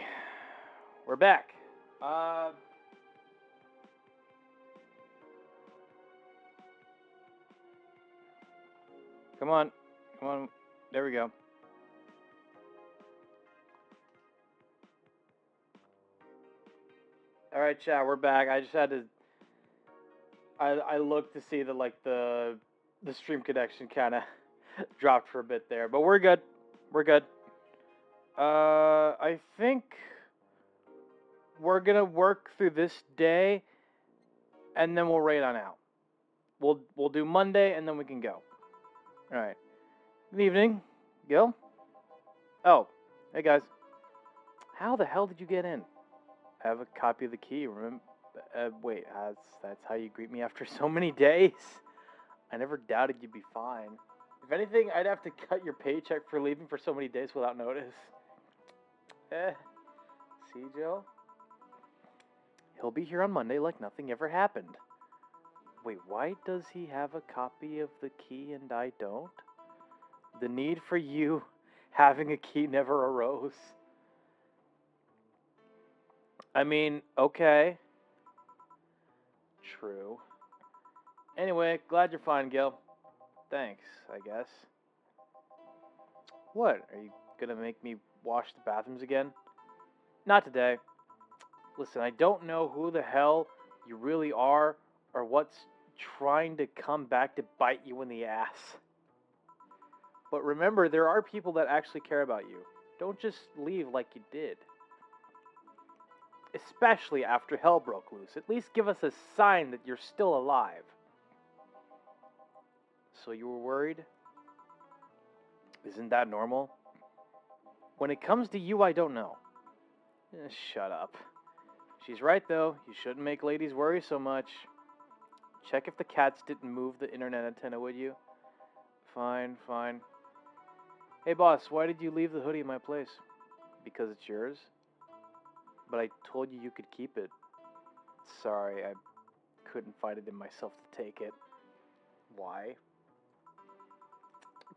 We're back. Come on. Come on. There we go. Alright, chat, we're back. I just had to... I looked to see that, like, the stream connection kind of dropped for a bit there. But we're good. We're good. I think we're going to work through this day, and then we'll raid on out. We'll do Monday, and then we can go. Alright. Good evening, Gil. Oh, hey guys. How the hell did you get in? I have a copy of the key. Remember? Wait, that's how you greet me after so many days? I never doubted you'd be fine. If anything, I'd have to cut your paycheck for leaving for so many days without notice. See, Joe? He'll be here on Monday like nothing ever happened. Wait, why does he have a copy of the key and I don't? The need for you having a key never arose. I mean, okay. True. Anyway, glad you're fine, Gil. Thanks, I guess. What? Are you gonna make me wash the bathrooms again? Not today. Listen, I don't know who the hell you really are or what's trying to come back to bite you in the ass. But remember, there are people that actually care about you. Don't just leave like you did. Especially after hell broke loose. At least give us a sign that you're still alive. So you were worried? Isn't that normal? When it comes to you, I don't know. Shut up. She's right, though. You shouldn't make ladies worry so much. Check if the cats didn't move the internet antenna, would you? Fine, fine. Hey, boss, why did you leave the hoodie in my place? Because it's yours? But I told you you could keep it. Sorry, I couldn't find it in myself to take it. Why?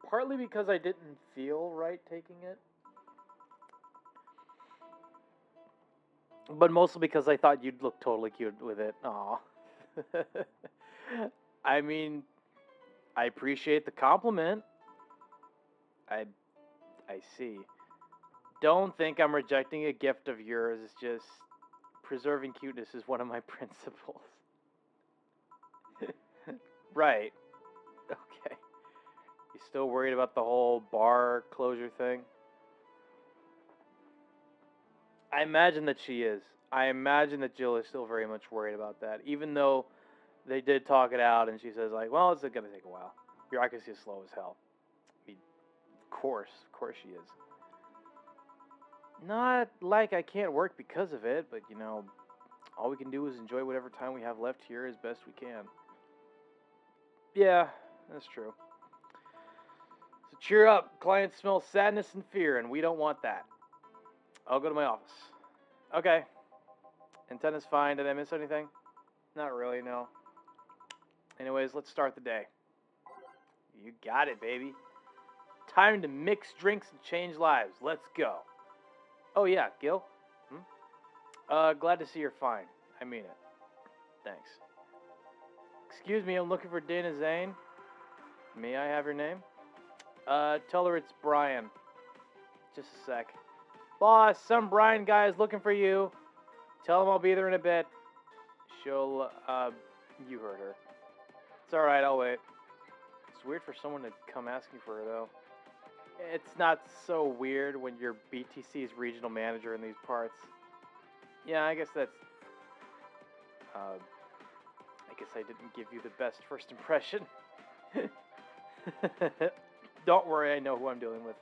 Partly because I didn't feel right taking it. But mostly because I thought you'd look totally cute with it. Aw. I mean, I appreciate the compliment. I see. Don't think I'm rejecting a gift of yours. It's just preserving cuteness is one of my principles. Right. Okay. You still worried about the whole bar closure thing? I imagine that she is. I imagine that Jill is still very much worried about that, even though they did talk it out, and she says, like, well, it's going to take a while. Your accuracy is slow as hell. I mean, of course she is. Not like I can't work because of it, but, you know, all we can do is enjoy whatever time we have left here as best we can. Yeah, that's true. So cheer up. Clients smell sadness and fear, and we don't want that. I'll go to my office. Okay. Antenna's fine. Did I miss anything? Not really, no. Anyways, let's start the day. You got it, baby. Time to mix drinks and change lives. Let's go. Oh, yeah, Gil? Glad to see you're fine. I mean it. Thanks. Excuse me, I'm looking for Dana Zane. May I have your name? Tell her it's Brian. Just a sec. Boss, some Brian guy is looking for you. Tell him I'll be there in a bit. She'll, you heard her. It's alright, I'll wait. It's weird for someone to come asking for her, though. It's not so weird when you're BTC's regional manager in these parts. Yeah, I guess that's... I guess I didn't give you the best first impression. Don't worry, I know who I'm dealing with.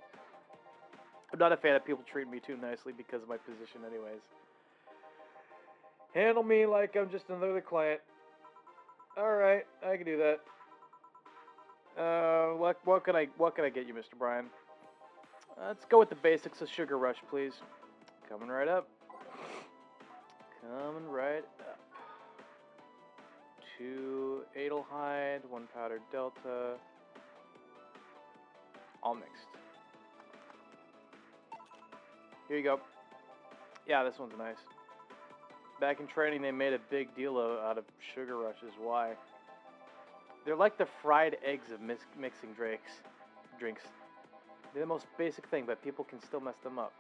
I'm not a fan of people treating me too nicely because of my position anyways. Handle me like I'm just another client. Alright, I can do that. What can I get you, Mr. Brian? Let's go with the basics of Sugar Rush, please. Coming right up. Coming right up. 2 Adelhyde, 1 powdered Delta. All mixed. Here you go. Yeah, this one's nice. Back in training, they made a big deal out of sugar rushes. Why? They're like the fried eggs of mixing drinks. They're the most basic thing, but people can still mess them up.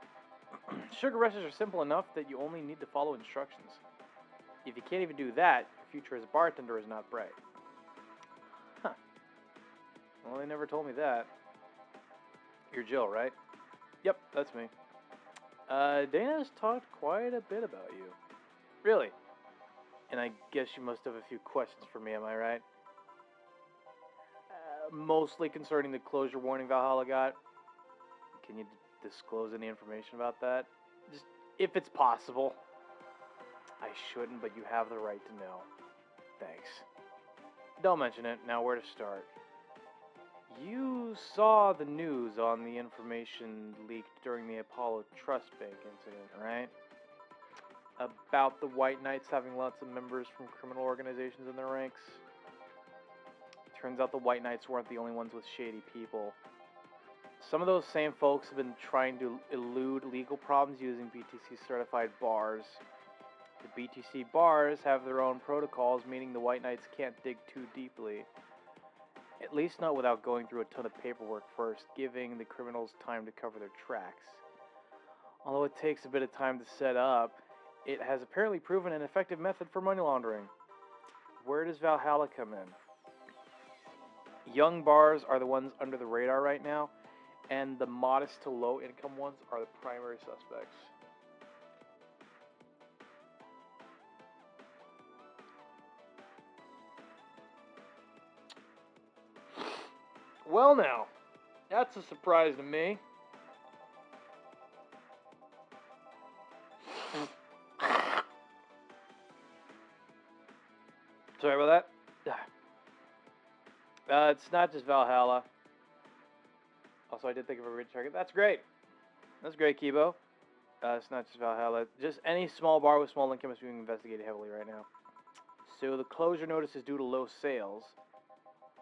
Sugar rushes are simple enough that you only need to follow instructions. If you can't even do that, your future as a bartender is not bright. Huh. Well, they never told me that. You're Jill, right? Yep, that's me. Dana's talked quite a bit about you. Really? And I guess you must have a few questions for me, am I right? Mostly concerning the closure warning Valhalla got. Can you disclose any information about that? Just if it's possible. I shouldn't, but you have the right to know. Thanks. Don't mention it. Now where to start? You saw the news on the information leaked during the Apollo Trust Bank incident, right? About the White Knights having lots of members from criminal organizations in their ranks. Turns out the White Knights weren't the only ones with shady people. Some of those same folks have been trying to elude legal problems using BTC certified bars. The BTC bars have their own protocols, meaning the White Knights can't dig too deeply. At least not without going through a ton of paperwork first, giving the criminals time to cover their tracks. Although it takes a bit of time to set up, it has apparently proven an effective method for money laundering. Where does Valhalla come in? Young bars are the ones under the radar right now, and the modest to low income ones are the primary suspects. Well now, that's a surprise to me. Sorry about that. It's not just Valhalla. Also, I did think of a red target. That's great. That's great, Kibo. It's not just Valhalla. Just any small bar with small income is being investigated heavily right now. So the closure notice is due to low sales.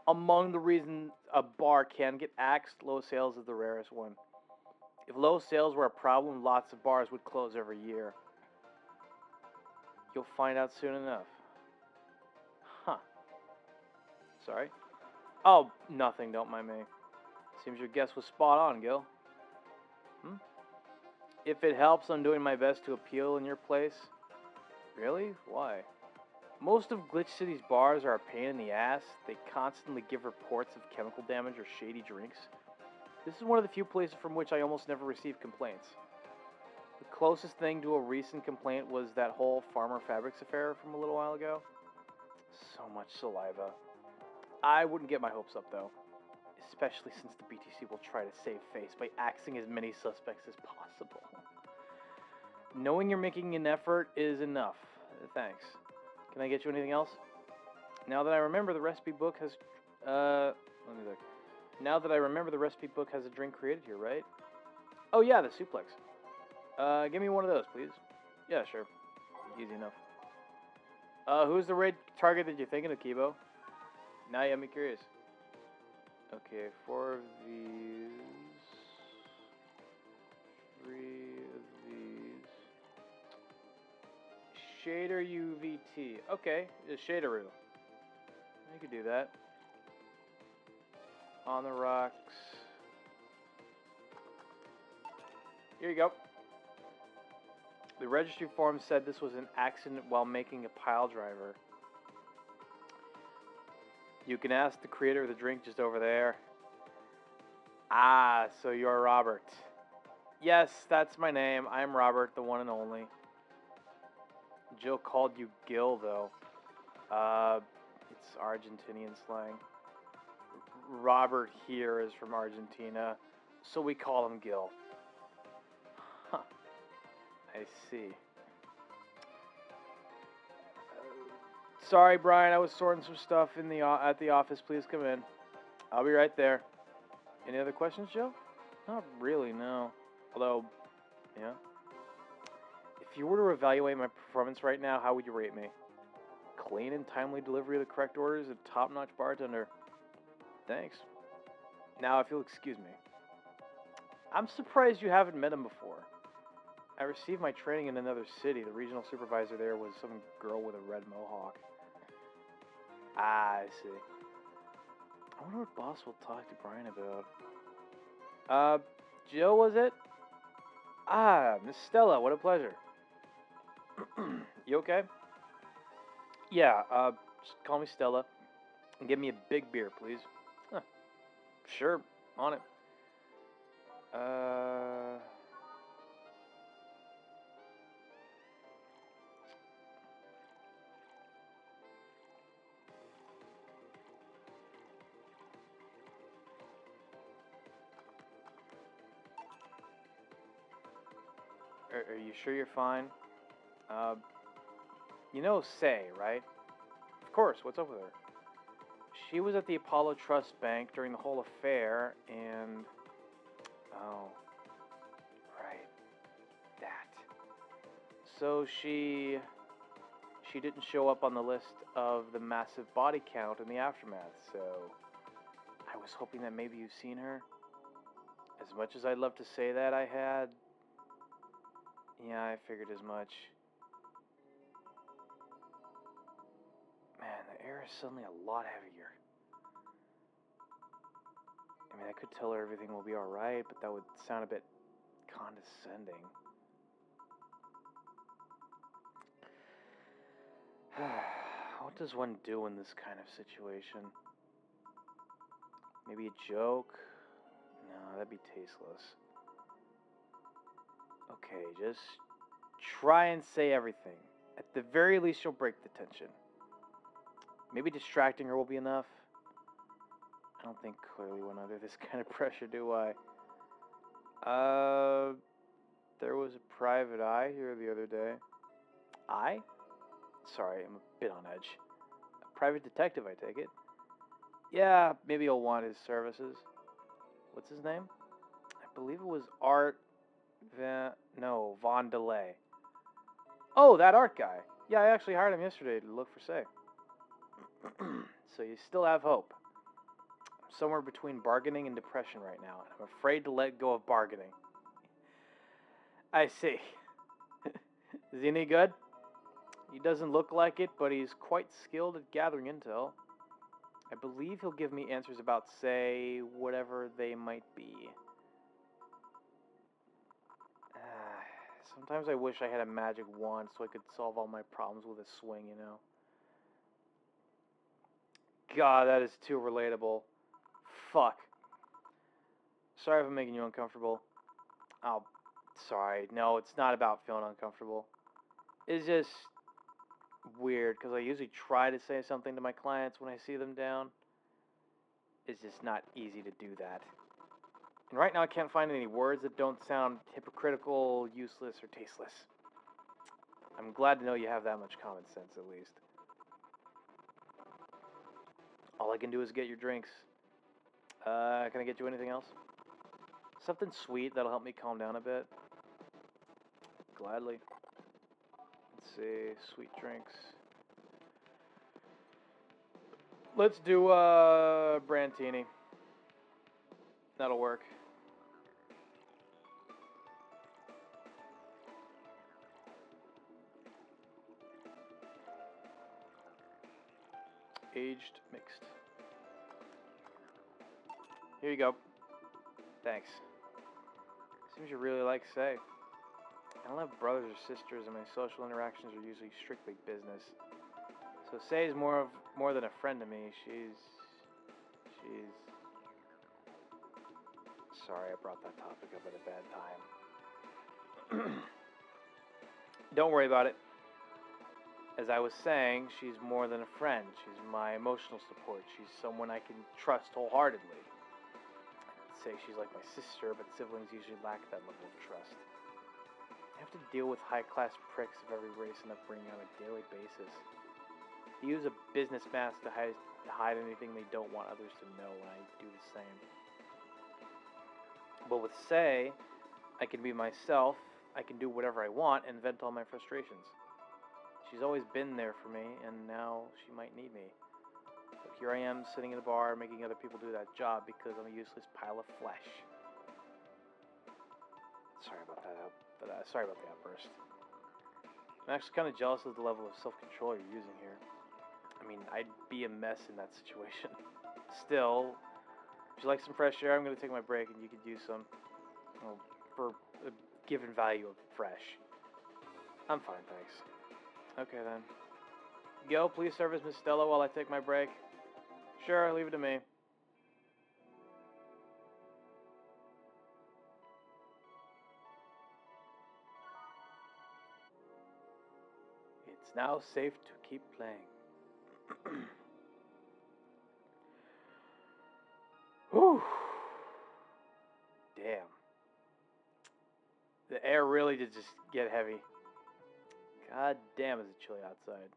Among the reasons a bar can get axed, low sales is the rarest one. If low sales were a problem, lots of bars would close every year. You'll find out soon enough. Huh. Sorry? Oh, nothing, don't mind me. Seems your guess was spot on, Gil. If it helps, I'm doing my best to appeal in your place. Really? Why? Most of Glitch City's bars are a pain in the ass. They constantly give reports of chemical damage or shady drinks. This is one of the few places from which I almost never receive complaints. The closest thing to a recent complaint was that whole Farmer Fabrics affair from a little while ago. So much saliva. I wouldn't get my hopes up though. Especially since the BTC will try to save face by axing as many suspects as possible. Knowing you're making an effort is enough. Thanks. Can I get you anything else? Now that I remember the recipe book has... let me look. Now that I remember the recipe book has a drink created here, right? Oh yeah, the suplex. Give me one of those, please. Yeah, sure. Easy enough. Who's the raid target that you're thinking of, Kibo? Now you have me curious. Okay, 4 of these. 3 of these. Shader UVT. Okay, the Shaderoo. You could do that. On the rocks. Here you go. The registry form said this was an accident while making a pile driver. You can ask the creator of the drink just over there. Ah, so you're Robert. Yes, that's my name. I'm Robert, the one and only. Jill called you Gil, though. It's Argentinian slang. Robert here is from Argentina, so we call him Gil. Huh. I see. Sorry, Brian. I was sorting some stuff in the at the office. Please come in. I'll be right there. Any other questions, Joe? Not really, no. Although, yeah. If you were to evaluate my performance right now, how would you rate me? Clean and timely delivery of the correct orders, a top-notch bartender. Thanks. Now, if you'll excuse me. I'm surprised you haven't met him before. I received my training in another city. The regional supervisor there was some girl with a red mohawk. Ah, I see. I wonder what boss will talk to Brian about. Jill, was it? Ah, Miss Stella, what a pleasure. You okay? Yeah, just call me Stella. And give me a big beer, please. Huh. Sure, on it. Are you sure you're fine? You know Say, right? Of course, what's up with her? She was at the Apollo Trust Bank during the whole affair, and... Oh. Right. That. So she didn't show up on the list of the massive body count in the aftermath, so... I was hoping that maybe you've seen her. As much as I'd love to say that I had... Yeah, I figured as much. Man, the air is suddenly a lot heavier. I mean, I could tell her everything will be alright, but that would sound a bit condescending. What does one do in this kind of situation? Maybe a joke? No, that'd be tasteless. Okay, just try and say everything. At the very least, you'll break the tension. Maybe distracting her will be enough. I don't think clearly when under this kind of pressure, do I? There was a private eye here the other day. I? Sorry, I'm a bit on edge. A private detective, I take it. Yeah, maybe you'll want his services. What's his name? I believe it was Art Von DeLay. Oh, that Art guy. Yeah, I actually hired him yesterday to look for Say. So you still have hope. I'm somewhere between bargaining and depression right now, and I'm afraid to let go of bargaining. I see. Is he any good? He doesn't look like it, but he's quite skilled at gathering intel. I believe he'll give me answers about, say, whatever they might be. Sometimes I wish I had a magic wand so I could solve all my problems with a swing, you know? God, that is too relatable. Fuck. Sorry if I'm making you uncomfortable. Oh, sorry. No, it's not about feeling uncomfortable. It's just weird, because I usually try to say something to my clients when I see them down. It's just not easy to do that. And right now I can't find any words that don't sound hypocritical, useless, or tasteless. I'm glad to know you have that much common sense, at least. All I can do is get your drinks. Can I get you anything else? Something sweet that'll help me calm down a bit. Gladly. Let's see, sweet drinks. Let's do Brantini. That'll work. Aged mixed. Here you go. Thanks. Seems you really like Say. I don't have brothers or sisters, and my social interactions are usually strictly business. So Say is more than a friend to me. She's. Sorry, I brought that topic up at a bad time. Don't worry about it. As I was saying, she's more than a friend. She's my emotional support. She's someone I can trust wholeheartedly. I'd say she's like my sister, but siblings usually lack that level of trust. I have to deal with high-class pricks of every race and upbringing on a daily basis. They use a business mask to hide anything they don't want others to know, and I do the same. But with Say, I can be myself, I can do whatever I want, and vent all my frustrations. She's always been there for me, and now she might need me. But here I am, sitting in a bar, making other people do that job because I'm a useless pile of flesh. Sorry about that. sorry about the outburst. I'm actually kind of jealous of the level of self-control you're using here. I mean, I'd be a mess in that situation. Still, would you like some fresh air? I'm going to take my break and you could use some. Well, for a given value of fresh. I'm fine, thanks. Okay then. Yo, please serve as Miss Stella while I take my break. Sure, leave it to me. It's now safe to keep playing. Whew. Damn. The air really did just get heavy. God damn, is it chilly outside.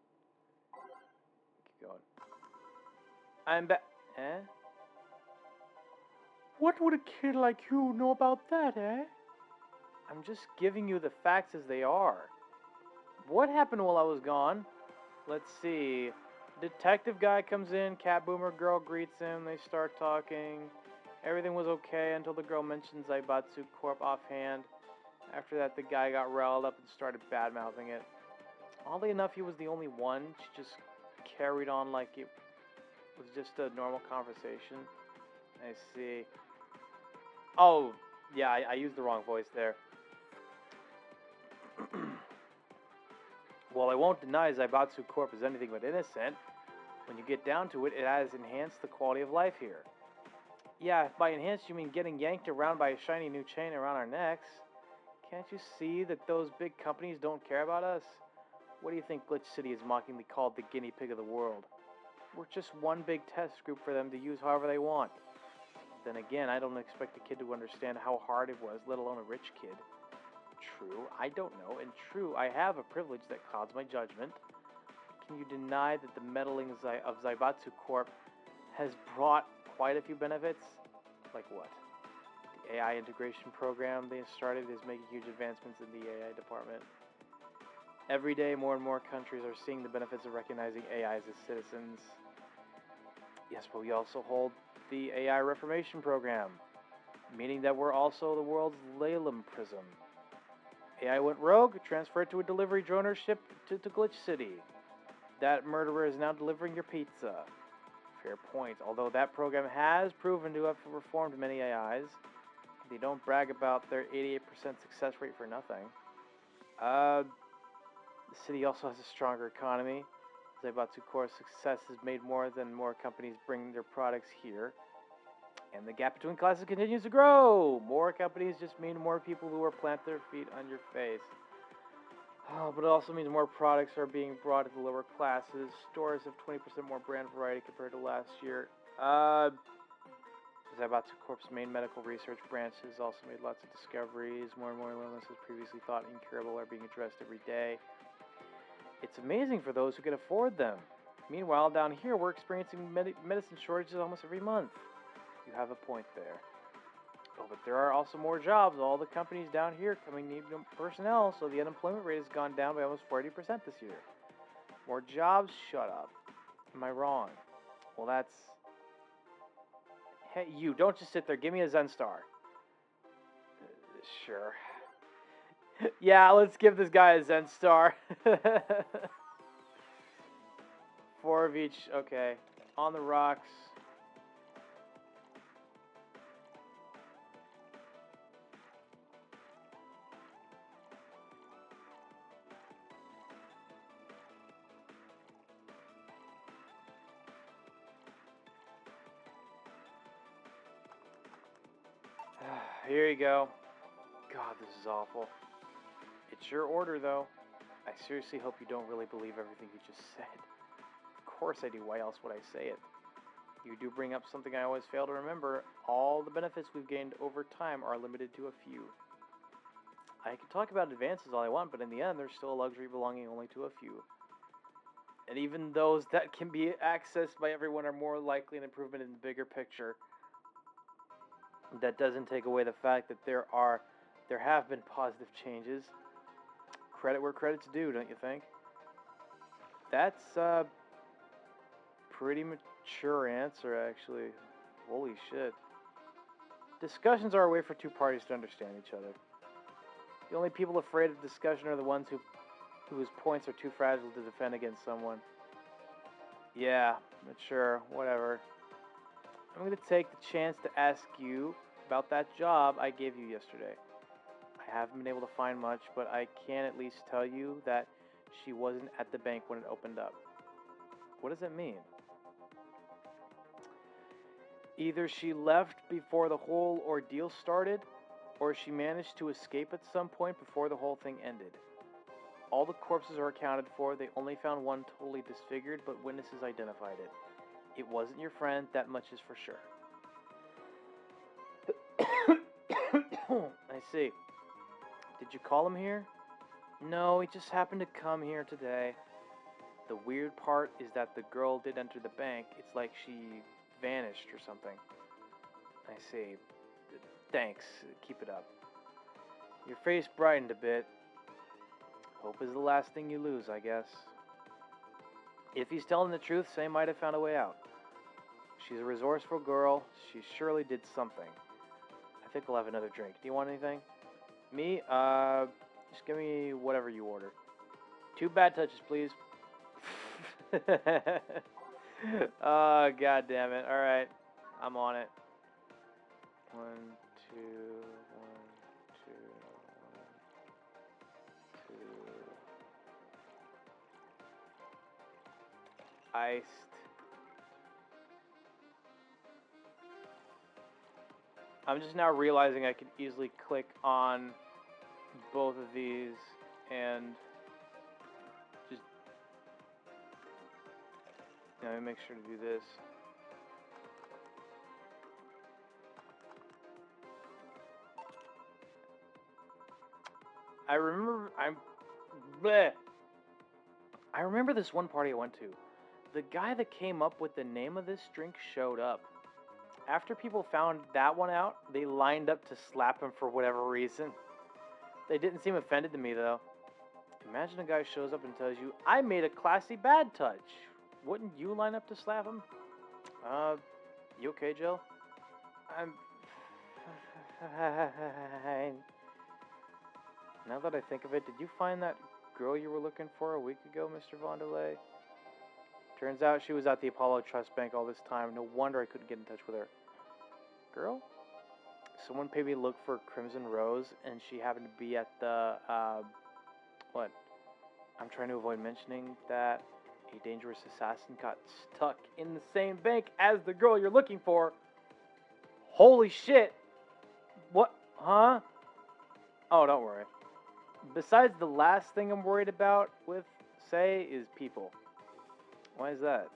Keep going. I'm back. Eh? What would a kid like you know about that, eh? I'm just giving you the facts as they are. What happened while I was gone? Let's see. Detective guy comes in, cat boomer girl greets him, they start talking. Everything was okay until the girl mentions Zaibatsu Corp offhand. After that, the guy got riled up and started bad-mouthing it. Oddly enough, he was the only one. She just carried on like it was just a normal conversation. I see. Oh, yeah, I used the wrong voice there. Well, I won't deny Zaibatsu Corp is anything but innocent. When you get down to it, it has enhanced the quality of life here. Yeah, by enhanced you mean getting yanked around by a shiny new chain around our necks. Can't you see that those big companies don't care about us? What do you think Glitch City is mockingly called the guinea pig of the world? We're just one big test group for them to use however they want. Then again, I don't expect a kid to understand how hard it was, let alone a rich kid. True, I don't know, and true, I have a privilege that clouds my judgment. Can you deny that the meddling of Zaibatsu Corp has brought quite a few benefits? Like what? The AI integration program they started is making huge advancements in the AI department. Every day, more and more countries are seeing the benefits of recognizing AIs as citizens. Yes, but we also hold the AI Reformation program, meaning that we're also the world's Lalem Prism. AI went rogue, transferred to a delivery droner ship to Glitch City. That murderer is now delivering your pizza. Fair point. Although that program has proven to have reformed many AIs, they don't brag about their 88% success rate for nothing. The city also has a stronger economy. Zaibatsu Corp's success has made more companies bring their products here. And the gap between classes continues to grow. More companies just mean more people who will plant their feet on your face. Oh, but it also means more products are being brought to the lower classes. Stores have 20% more brand variety compared to last year. Zaibatsu Corp's main medical research branch has also made lots of discoveries. More and more illnesses previously thought incurable are being addressed every day. It's amazing for those who can afford them. Meanwhile, down here, we're experiencing medicine shortages almost every month. You have a point there. Oh, but there are also more jobs. All the companies down here need personnel, so the unemployment rate has gone down by almost 40% this year. More jobs? Shut up. Am I wrong? Well, that's... Hey, you, don't just sit there. Give me a Zen Star. Sure. Yeah, let's give this guy a Zen Star. 4 of each. Okay. On the rocks. Here you go. God, this is awful. It's your order, though. I seriously hope you don't really believe everything you just said. Of course I do. Why else would I say it? You do bring up something I always fail to remember. All the benefits we've gained over time are limited to a few. I can talk about advances all I want, but in the end, there's still a luxury belonging only to a few. And even those that can be accessed by everyone are more likely an improvement in the bigger picture. That doesn't take away the fact that there have been positive changes. Credit where credit's due, don't you think? That's a pretty mature answer, actually. Holy shit. Discussions are a way for two parties to understand each other. The only people afraid of discussion are the ones whose points are too fragile to defend against someone. Yeah, but sure, whatever. I'm going to take the chance to ask you about that job I gave you yesterday. I haven't been able to find much, but I can at least tell you that she wasn't at the bank when it opened up. What does that mean? Either she left before the whole ordeal started, or she managed to escape at some point before the whole thing ended. All the corpses are accounted for. They only found one totally disfigured, but witnesses identified it. It wasn't your friend, that much is for sure. I see. Did you call him here? No, he just happened to come here today. The weird part is that the girl did enter the bank. It's like she vanished or something. I see. Thanks. Keep it up. Your face brightened a bit. Hope is the last thing you lose, I guess. If he's telling the truth, Say might have found a way out. She's a resourceful girl. She surely did something. I think we'll have another drink. Do you want anything? Me? Just give me whatever you order. 2 bad touches, please. Oh, god damn it. Alright. I'm on it. 1, 2, 1, 2, 1, 2. Iced. I'm just now realizing I could easily click on both of these and just, let me make sure to do this. I remember this one party I went to. The guy that came up with the name of this drink showed up. After people found that one out, they lined up to slap him for whatever reason. They didn't seem offended to me, though. Imagine a guy shows up and tells you, I made a classy bad touch. Wouldn't you line up to slap him? You okay, Jill? I'm fine. Now that I think of it, did you find that girl you were looking for a week ago, Mr. Vondelay? Turns out she was at the Apollo Trust Bank all this time. No wonder I couldn't get in touch with her. Girl? Someone paid me to look for Crimson Rose, and she happened to be at the, what? I'm trying to avoid mentioning that a dangerous assassin got stuck in the same bank as the girl you're looking for. Holy shit! What? Huh? Oh, don't worry. Besides, the last thing I'm worried about with Say is people. Why is that?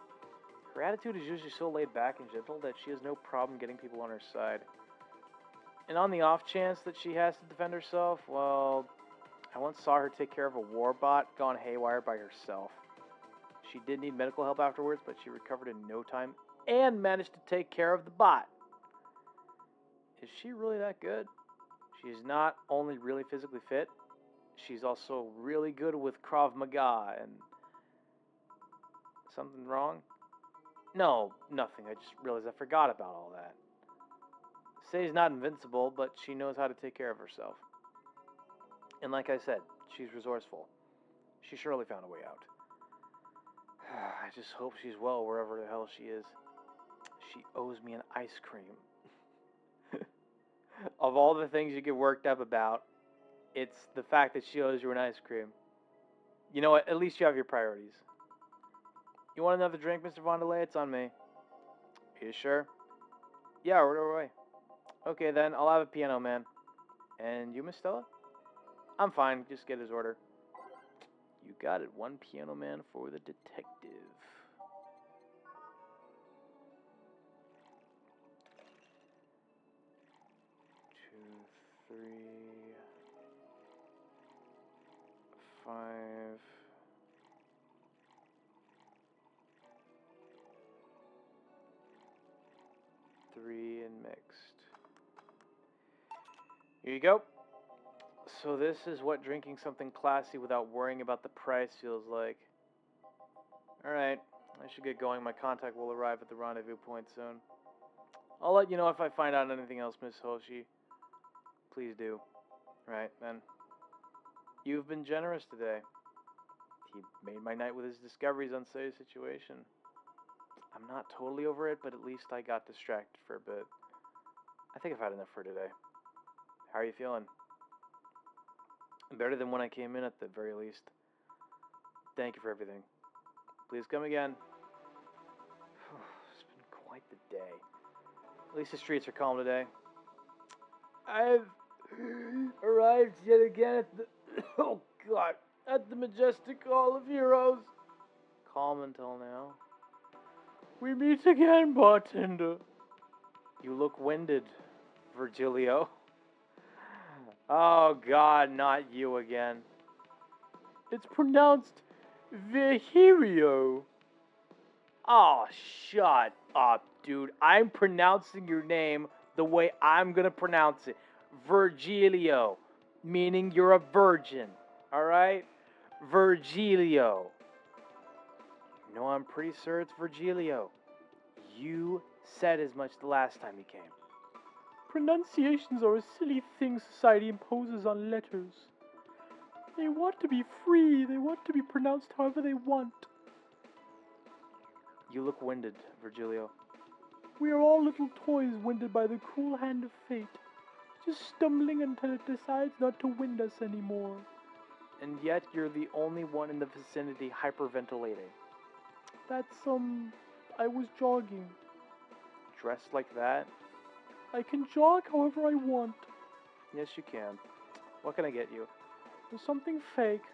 Her attitude is usually so laid back and gentle that she has no problem getting people on her side. And on the off chance that she has to defend herself, well, I once saw her take care of a war bot gone haywire by herself. She did need medical help afterwards, but she recovered in no time and managed to take care of the bot. Is she really that good? She's not only really physically fit, she's also really good with Krav Maga and... Something wrong? No, nothing. I just realized I forgot about all that. Say's not invincible, but she knows how to take care of herself. And like I said, she's resourceful. She surely found a way out. I just hope she's well wherever the hell she is. She owes me an ice cream. Of all the things you get worked up about, it's the fact that she owes you an ice cream. You know what? At least you have your priorities. You want another drink, Mr. Vondelay? It's on me. Are you sure? Yeah, order away. Okay, then. I'll have a piano man. And you, Miss Stella? I'm fine. Just get his order. You got it. 1 piano man for the detective. 2, 3, 5... 3 and mixed. Here you go. So this is what drinking something classy without worrying about the price feels like. Alright, I should get going. My contact will arrive at the rendezvous point soon. I'll let you know if I find out anything else, Miss Hoshi. Please do. Right, then. You've been generous today. He made my night with his discoveries on Say's situation. I'm not totally over it, but at least I got distracted for a bit. I think I've had enough for today. How are you feeling? Better than when I came in at the very least. Thank you for everything. Please come again. It's been quite the day. At least the streets are calm today. I've arrived yet again at the... Oh, God. At the majestic Hall of Heroes. Calm until now. We meet again, bartender. You look winded, Virgilio. Oh, God, not you again. It's pronounced Virgilio. Oh, shut up, dude. I'm pronouncing your name the way I'm gonna pronounce it. Virgilio. Meaning you're a virgin. Alright? Virgilio. No, I'm pretty sure it's Virgilio. You said as much the last time you came. Pronunciations are a silly thing society imposes on letters. They want to be free. They want to be pronounced however they want. You look winded, Virgilio. We are all little toys winded by the cruel hand of fate, just stumbling until it decides not to wind us anymore. And yet you're the only one in the vicinity hyperventilating. That's, I was jogging. Dressed like that? I can jog however I want. Yes, you can. What can I get you? There's something fake.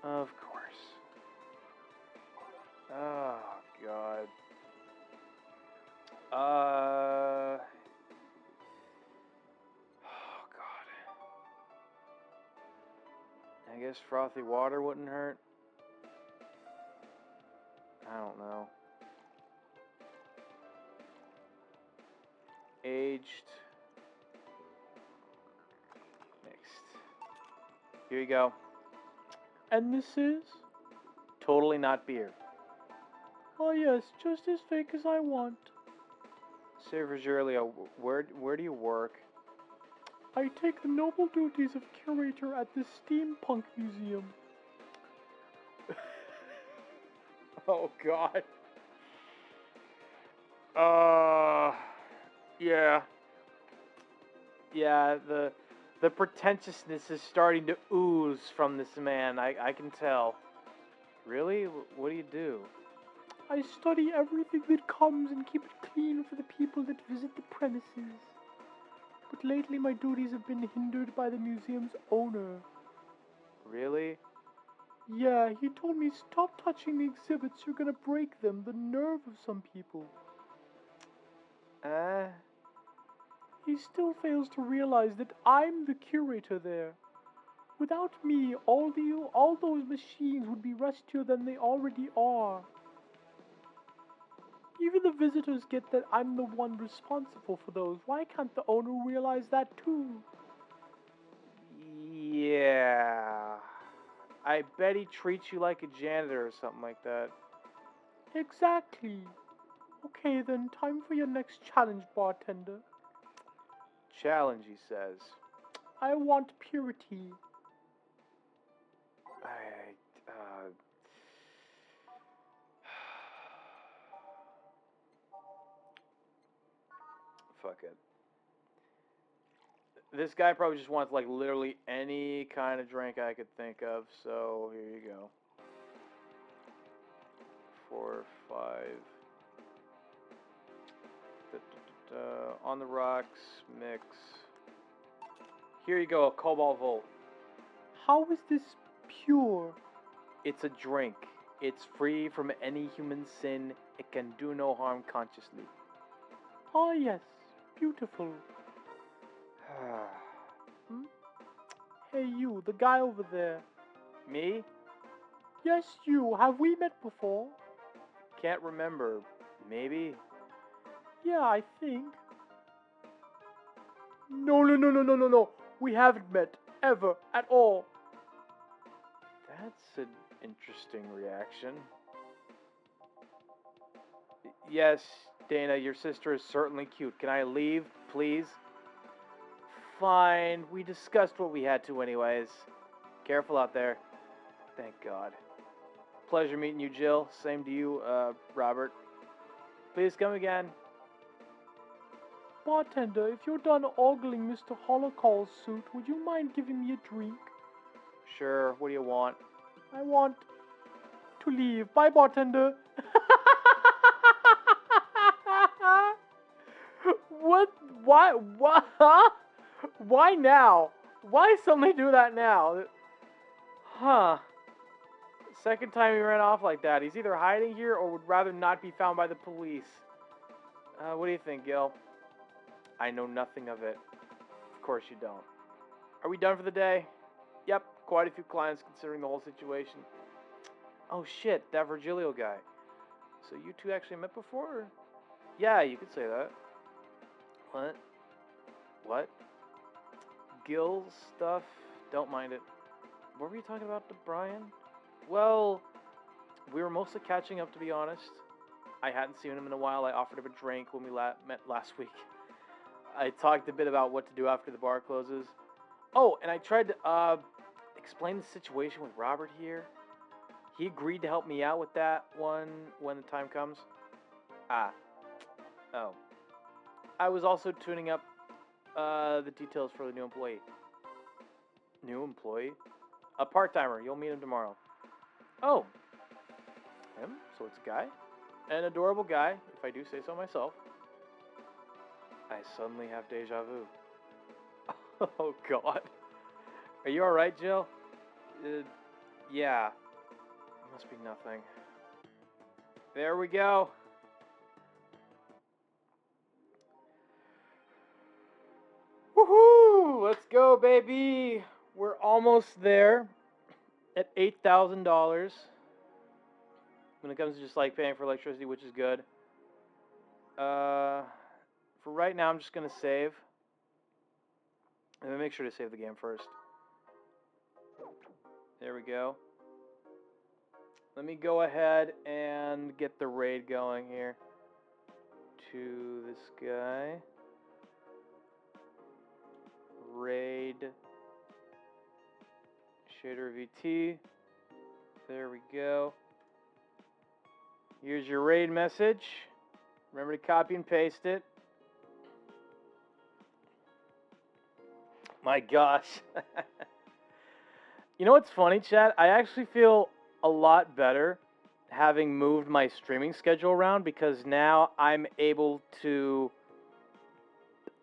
Of course. Oh, God. Oh, God. I guess frothy water wouldn't hurt. I don't know. Aged. Mixed. Here you go. And this is? Totally not beer. Oh yes, just as fake as I want. Say, Virgilio, where do you work? I take the noble duties of curator at the Steampunk Museum. Oh, God. Yeah. Yeah, the pretentiousness is starting to ooze from this man, I can tell. Really? What do you do? I study everything that comes and keep it clean for the people that visit the premises. But lately my duties have been hindered by the museum's owner. Really? Yeah, he told me stop touching the exhibits, you're gonna break them, the nerve of some people. He still fails to realize that I'm the curator there. Without me, all those machines would be rustier than they already are. Even the visitors get that I'm the one responsible for those. Why can't the owner realize that too? Yeah. I bet he treats you like a janitor or something like that. Exactly. Okay then, time for your next challenge, bartender. Challenge, he says. I want purity. Fuck it. This guy probably just wants, like, literally any kind of drink I could think of, so here you go. 4, 5. On the rocks, mix. Here you go, a Cobalt Volt. How is this pure? It's a drink. It's free from any human sin. It can do no harm consciously. Ah, yes. Beautiful. Hey, you, the guy over there. Me? Yes, you. Have we met before? Can't remember. Maybe? Yeah, I think. No. We haven't met. Ever. At all. That's an interesting reaction. Yes, Dana, your sister is certainly cute. Can I leave, please? Fine. We discussed what we had to anyways. careful out there. Thank God. Pleasure meeting you, Jill. Same to you, Robert. Please come again. Bartender, if you're done ogling Mr. Holocaust's suit, would you mind giving me a drink? Sure, what do you want? I want to leave. Bye, bartender. What? Why? What? Huh? Why now? Why suddenly do that now? Huh. Second time he ran off like that. He's either hiding here or would rather not be found by the police. What do you think, Gil? I know nothing of it. Of course you don't. Are we done for the day? Yep, quite a few clients considering the whole situation. Oh shit, that Virgilio guy. So you two actually met before? Or? Yeah, you could say that. What? What? Gil's stuff? Don't mind it. What were you talking about to Brian? Well, we were mostly catching up, to be honest. I hadn't seen him in a while. I offered him a drink when we met last week. I talked a bit about what to do after the bar closes. Oh, and I tried to explain the situation with Robert here. He agreed to help me out with that one when the time comes. Oh. I was also tuning up the details for the new employee. New employee? A part-timer. You'll meet him tomorrow. Oh. Him? So it's a guy? An adorable guy, if I do say so myself. I suddenly have deja vu. Oh, God. Are you alright, Jill? Yeah. Must be nothing. There we go. Woohoo! Let's go, baby! We're almost there at $8,000. When it comes to just like paying for electricity, which is good. For right now, I'm just gonna save. And make sure to save the game first. There we go. Let me go ahead and get the raid going here. To this guy. Raid. Shader VT. There we go. Here's your raid message. Remember to copy and paste it. My gosh. You know what's funny, chat? I actually feel a lot better having moved my streaming schedule around because now I'm able to...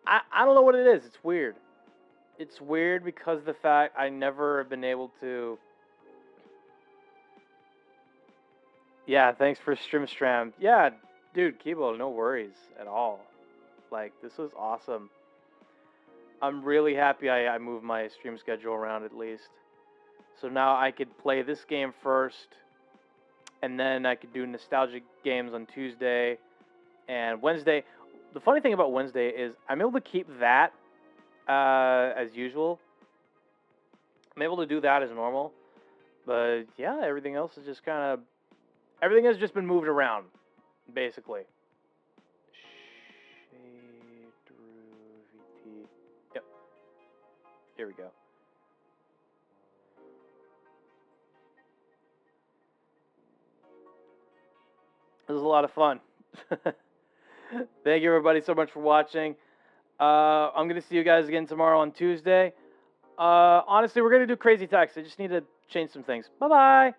I don't know what it is. It's weird. It's weird because of the fact I never have been able to... Yeah, thanks for Stram. Yeah, dude, Kibo, no worries at all. Like, this was awesome. I'm really happy I moved my stream schedule around at least. So now I could play this game first, and then I could do nostalgic games on Tuesday and Wednesday. The funny thing about Wednesday is I'm able to keep that as usual. I'm able to do that as normal. But yeah, everything else is just kind of... Everything has just been moved around, basically. Yep. Here we go. This was a lot of fun. Thank you everybody so much for watching. I'm going to see you guys again tomorrow on Tuesday. Honestly, we're going to do Crazy Text. I just need to change some things. Bye-bye.